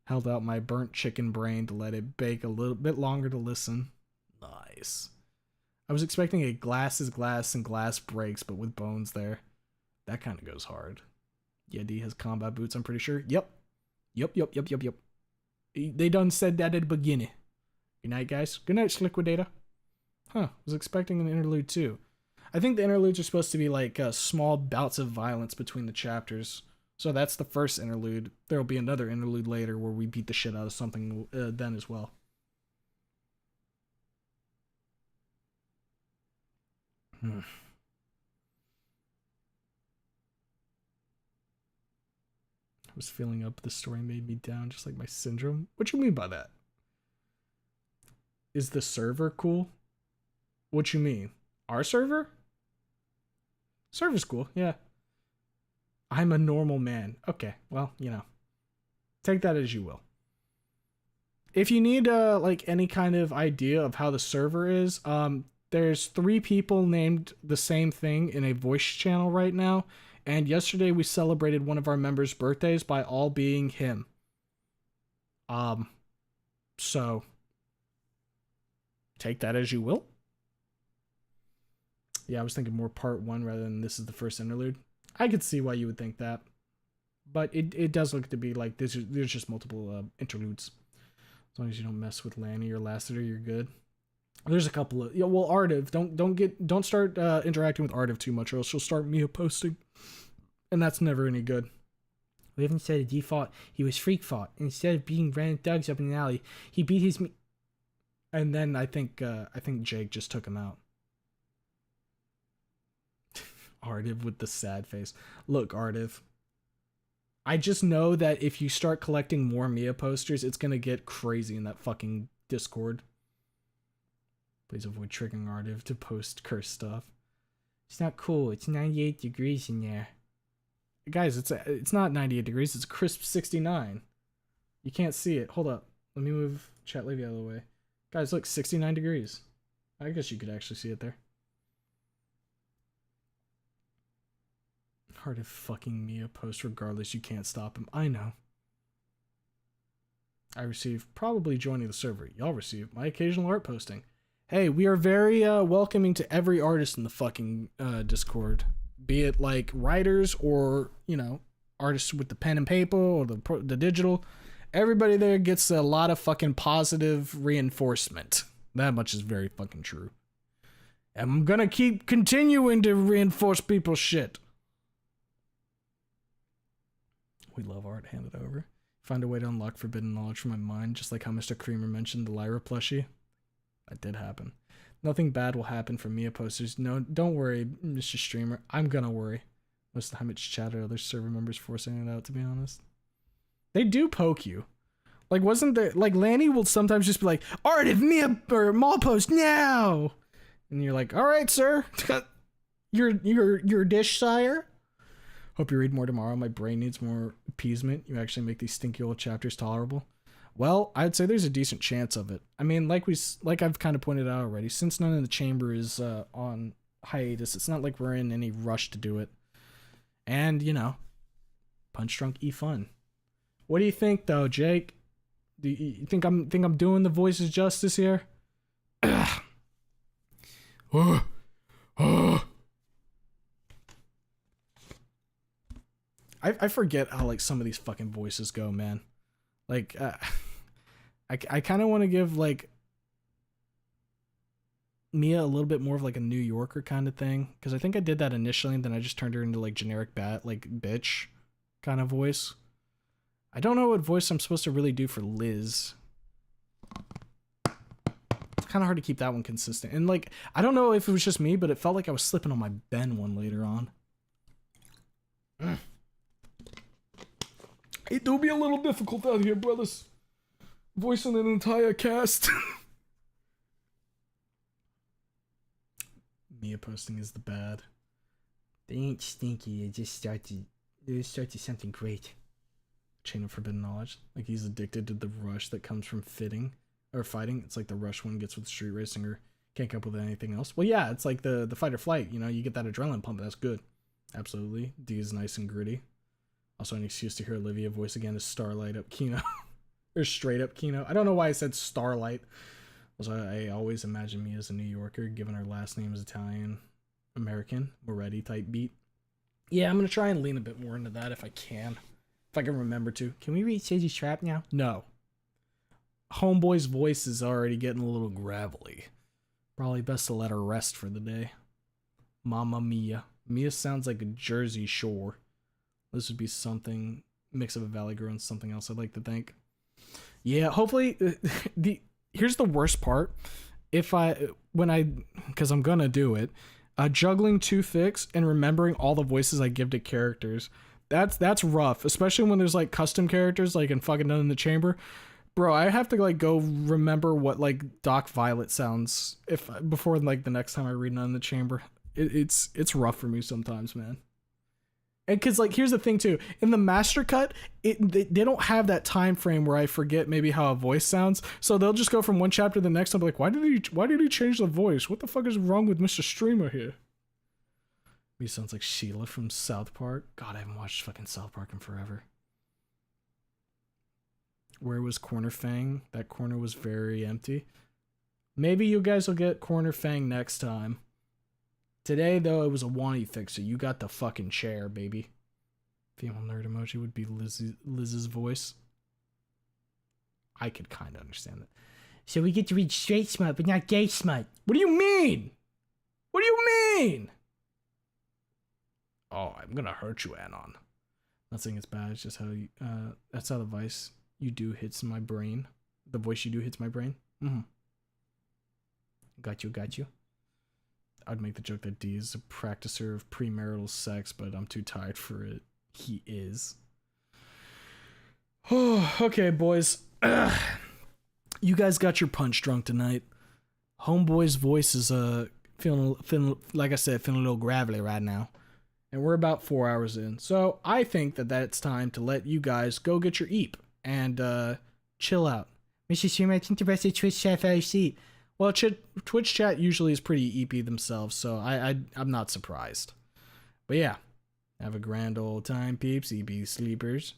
Held out my burnt chicken brain to let it bake a little bit longer to listen. Nice. I was expecting a glass is glass and glass breaks, but with bones there. That kind of goes hard. Yeti has combat boots, I'm pretty sure. Yep. They done said that at the beginning. Good night, guys. Good night, Sliquidator. Huh. Was expecting an interlude too. I think the interludes are supposed to be like small bouts of violence between the chapters. So that's the first interlude. There'll be another interlude later where we beat the shit out of something then as well. I was feeling up, the story made me down, just like my syndrome. What you mean by that? Is the server cool? What you mean? Our server? Server's cool, yeah. I'm a normal man. Okay, well, you know. Take that as you will. If you need like any kind of idea of how the server is, there's 3 people named the same thing in a voice channel right now, and yesterday we celebrated one of our members' birthdays by all being him. So take that as you will. Yeah, I was thinking more part 1 rather than this is the first interlude. I could see why you would think that. But it does look to be like there's just multiple interludes. As long as you don't mess with Lanny or Lassiter, you're good. There's a couple of Ardiv, don't start interacting with Ardiv too much, or else she'll start Mia posting, and that's never any good. We haven't said a default. He was freak fought. Instead of beating random thugs up in the alley, he beat his and then I think Jake just took him out. Ardiv with the sad face. Look, Ardiv. I just know that if you start collecting more Mia posters, it's gonna get crazy in that fucking Discord. Please avoid triggering Ardiv to post curse stuff. It's not cool. It's 98 degrees in there. Guys, it's not 98 degrees. It's crisp 69. You can't see it. Hold up. Let me move chat lady out of the way. Guys, look, 69 degrees. I guess you could actually see it there. Hard to fucking Mia post regardless. You can't stop him. I know. I receive probably joining the server. Y'all receive my occasional art posting. Hey, we are very welcoming to every artist in the fucking Discord. Be it like writers or, you know, artists with the pen and paper or the digital. Everybody there gets a lot of fucking positive reinforcement. That much is very fucking true. And I'm gonna keep continuing to reinforce people's shit. We love art. Hand it over. Find a way to unlock forbidden knowledge from my mind, just like how Mr. Creamer mentioned the Lyra plushie. That did happen. Nothing bad will happen from Mia posters. No, don't worry, Mr. Streamer. I'm gonna worry. Most of the time it's chat or other server members forcing it out, to be honest. They do poke you. Like, wasn't there... Like, Lanny will sometimes just be like, Art, if Mia or Mall post now! And you're like, alright, sir. Your dish, sire? Hope you read more tomorrow. My brain needs more appeasement. You actually make these stinky old chapters tolerable. Well, I'd say there's a decent chance of it. I mean, like I've kind of pointed out already, since none in the chamber is on hiatus, it's not like we're in any rush to do it. And, you know, Punch Drunk E Fun. What do you think, though, Jake? Do you think I'm doing the voices justice here? I forget how like some of these fucking voices go, man. Like, I kind of want to give like Mia a little bit more of like a New Yorker kind of thing, because I think I did that initially, and then I just turned her into like generic bitch kind of voice. I don't know what voice I'm supposed to really do for Liz. It's kind of hard to keep that one consistent, and like I don't know if it was just me, but it felt like I was slipping on my Ben one later on. It do be a little difficult out here, brothers. Voicing an entire cast. Mia posting is the bad. They ain't stinky. They just started something great. Chain of forbidden knowledge. Like he's addicted to the rush that comes from fighting. It's like the rush one gets with street racing or can't come up with anything else. Well, yeah, it's like the fight or flight. You know, you get that adrenaline pump. That's good. Absolutely. D is nice and gritty. Also, an excuse to hear Olivia voice again is Starlight up Kino. Or straight up Kino. I don't know why I said Starlight. Also, I always imagine me as a New Yorker, given her last name is Italian American, Moretti type beat. Yeah, I'm going to try and lean a bit more into that if I can. If I can remember to. Can we read Sage's Trap now? No. Homeboy's voice is already getting a little gravelly. Probably best to let her rest for the day. Mamma Mia. Mia sounds like a Jersey Shore. This would be something, mix of a Valley Girl and something else I'd like to think. Yeah, hopefully, here's the worst part. Because I'm gonna do it, juggling two thicks and remembering all the voices I give to characters. That's rough, especially when there's like custom characters like in fucking None in the Chamber. Bro, I have to like go remember what like Doc Violet sounds before like the next time I read None in the Chamber. It's rough for me sometimes, man. And cause like here's the thing too, in the master cut, they don't have that time frame where I forget maybe how a voice sounds. So they'll just go from one chapter to the next. I'm like, why did he change the voice? What the fuck is wrong with Mr. Streamer here? He sounds like Sheila from South Park. God, I haven't watched fucking South Park in forever. Where was Corner Fang? That corner was very empty. Maybe you guys will get Corner Fang next time. Today, though, it was a wanty thick, so you got the fucking chair, baby. Female nerd emoji would be Liz's voice. I could kind of understand that. So we get to read straight smut, but not gay smut. What do you mean? What do you mean? Oh, I'm gonna hurt you, Anon. Not saying it's bad, it's just how you, that's how the voice you do hits my brain. The voice you do hits my brain. Got you. I'd make the joke that D is a practicer of premarital sex, but I'm too tired for it. He is. Oh, okay, boys. You guys got your punch drunk tonight. Homeboy's voice is feeling like I said, feeling a little gravelly right now. And we're about 4 hours in. So I think that it's time to let you guys go get your eep and chill out. Mr. Streamer, I think the rest of Twitch chat fell asleep. Well, Twitch chat usually is pretty EP themselves, so I'm not surprised. But yeah, have a grand old time, peeps, EP sleepers.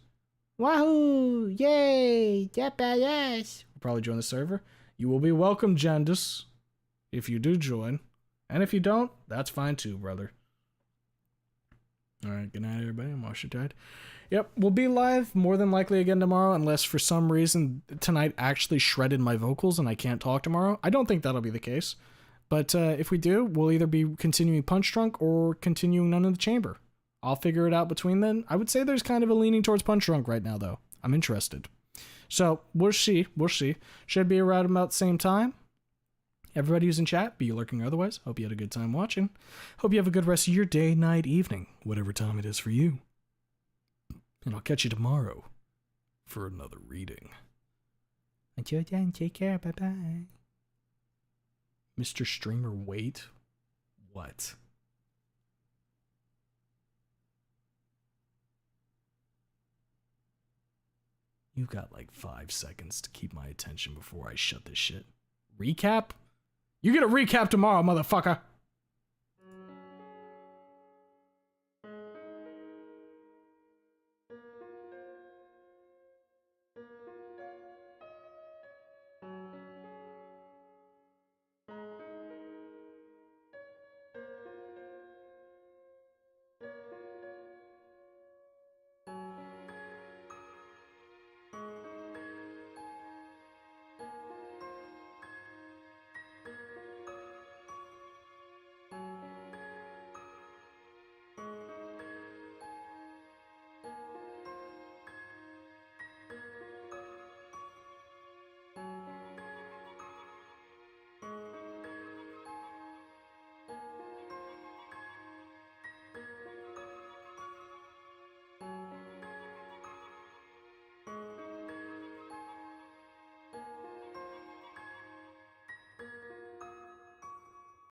Wahoo! Yay! That badass! We'll probably join the server. You will be welcome, Jandus, if you do join. And if you don't, that's fine too, brother. Alright, good night, everybody. I'm Marsha Tide. Yep, we'll be live more than likely again tomorrow, unless for some reason tonight actually shredded my vocals and I can't talk tomorrow. I don't think that'll be the case. But if we do, we'll either be continuing Punch Drunk or continuing None in the Chamber. I'll figure it out between then. I would say there's kind of a leaning towards Punch Drunk right now, though. I'm interested. So, we'll see. Should be around about the same time. Everybody who's in chat, be lurking or otherwise, hope you had a good time watching. Hope you have a good rest of your day, night, evening, whatever time it is for you. And I'll catch you tomorrow for another reading. Until then, take care. Bye-bye. Mr. Streamer, wait. What? You got like 5 seconds to keep my attention before I shut this shit. Recap? You get a recap tomorrow, motherfucker!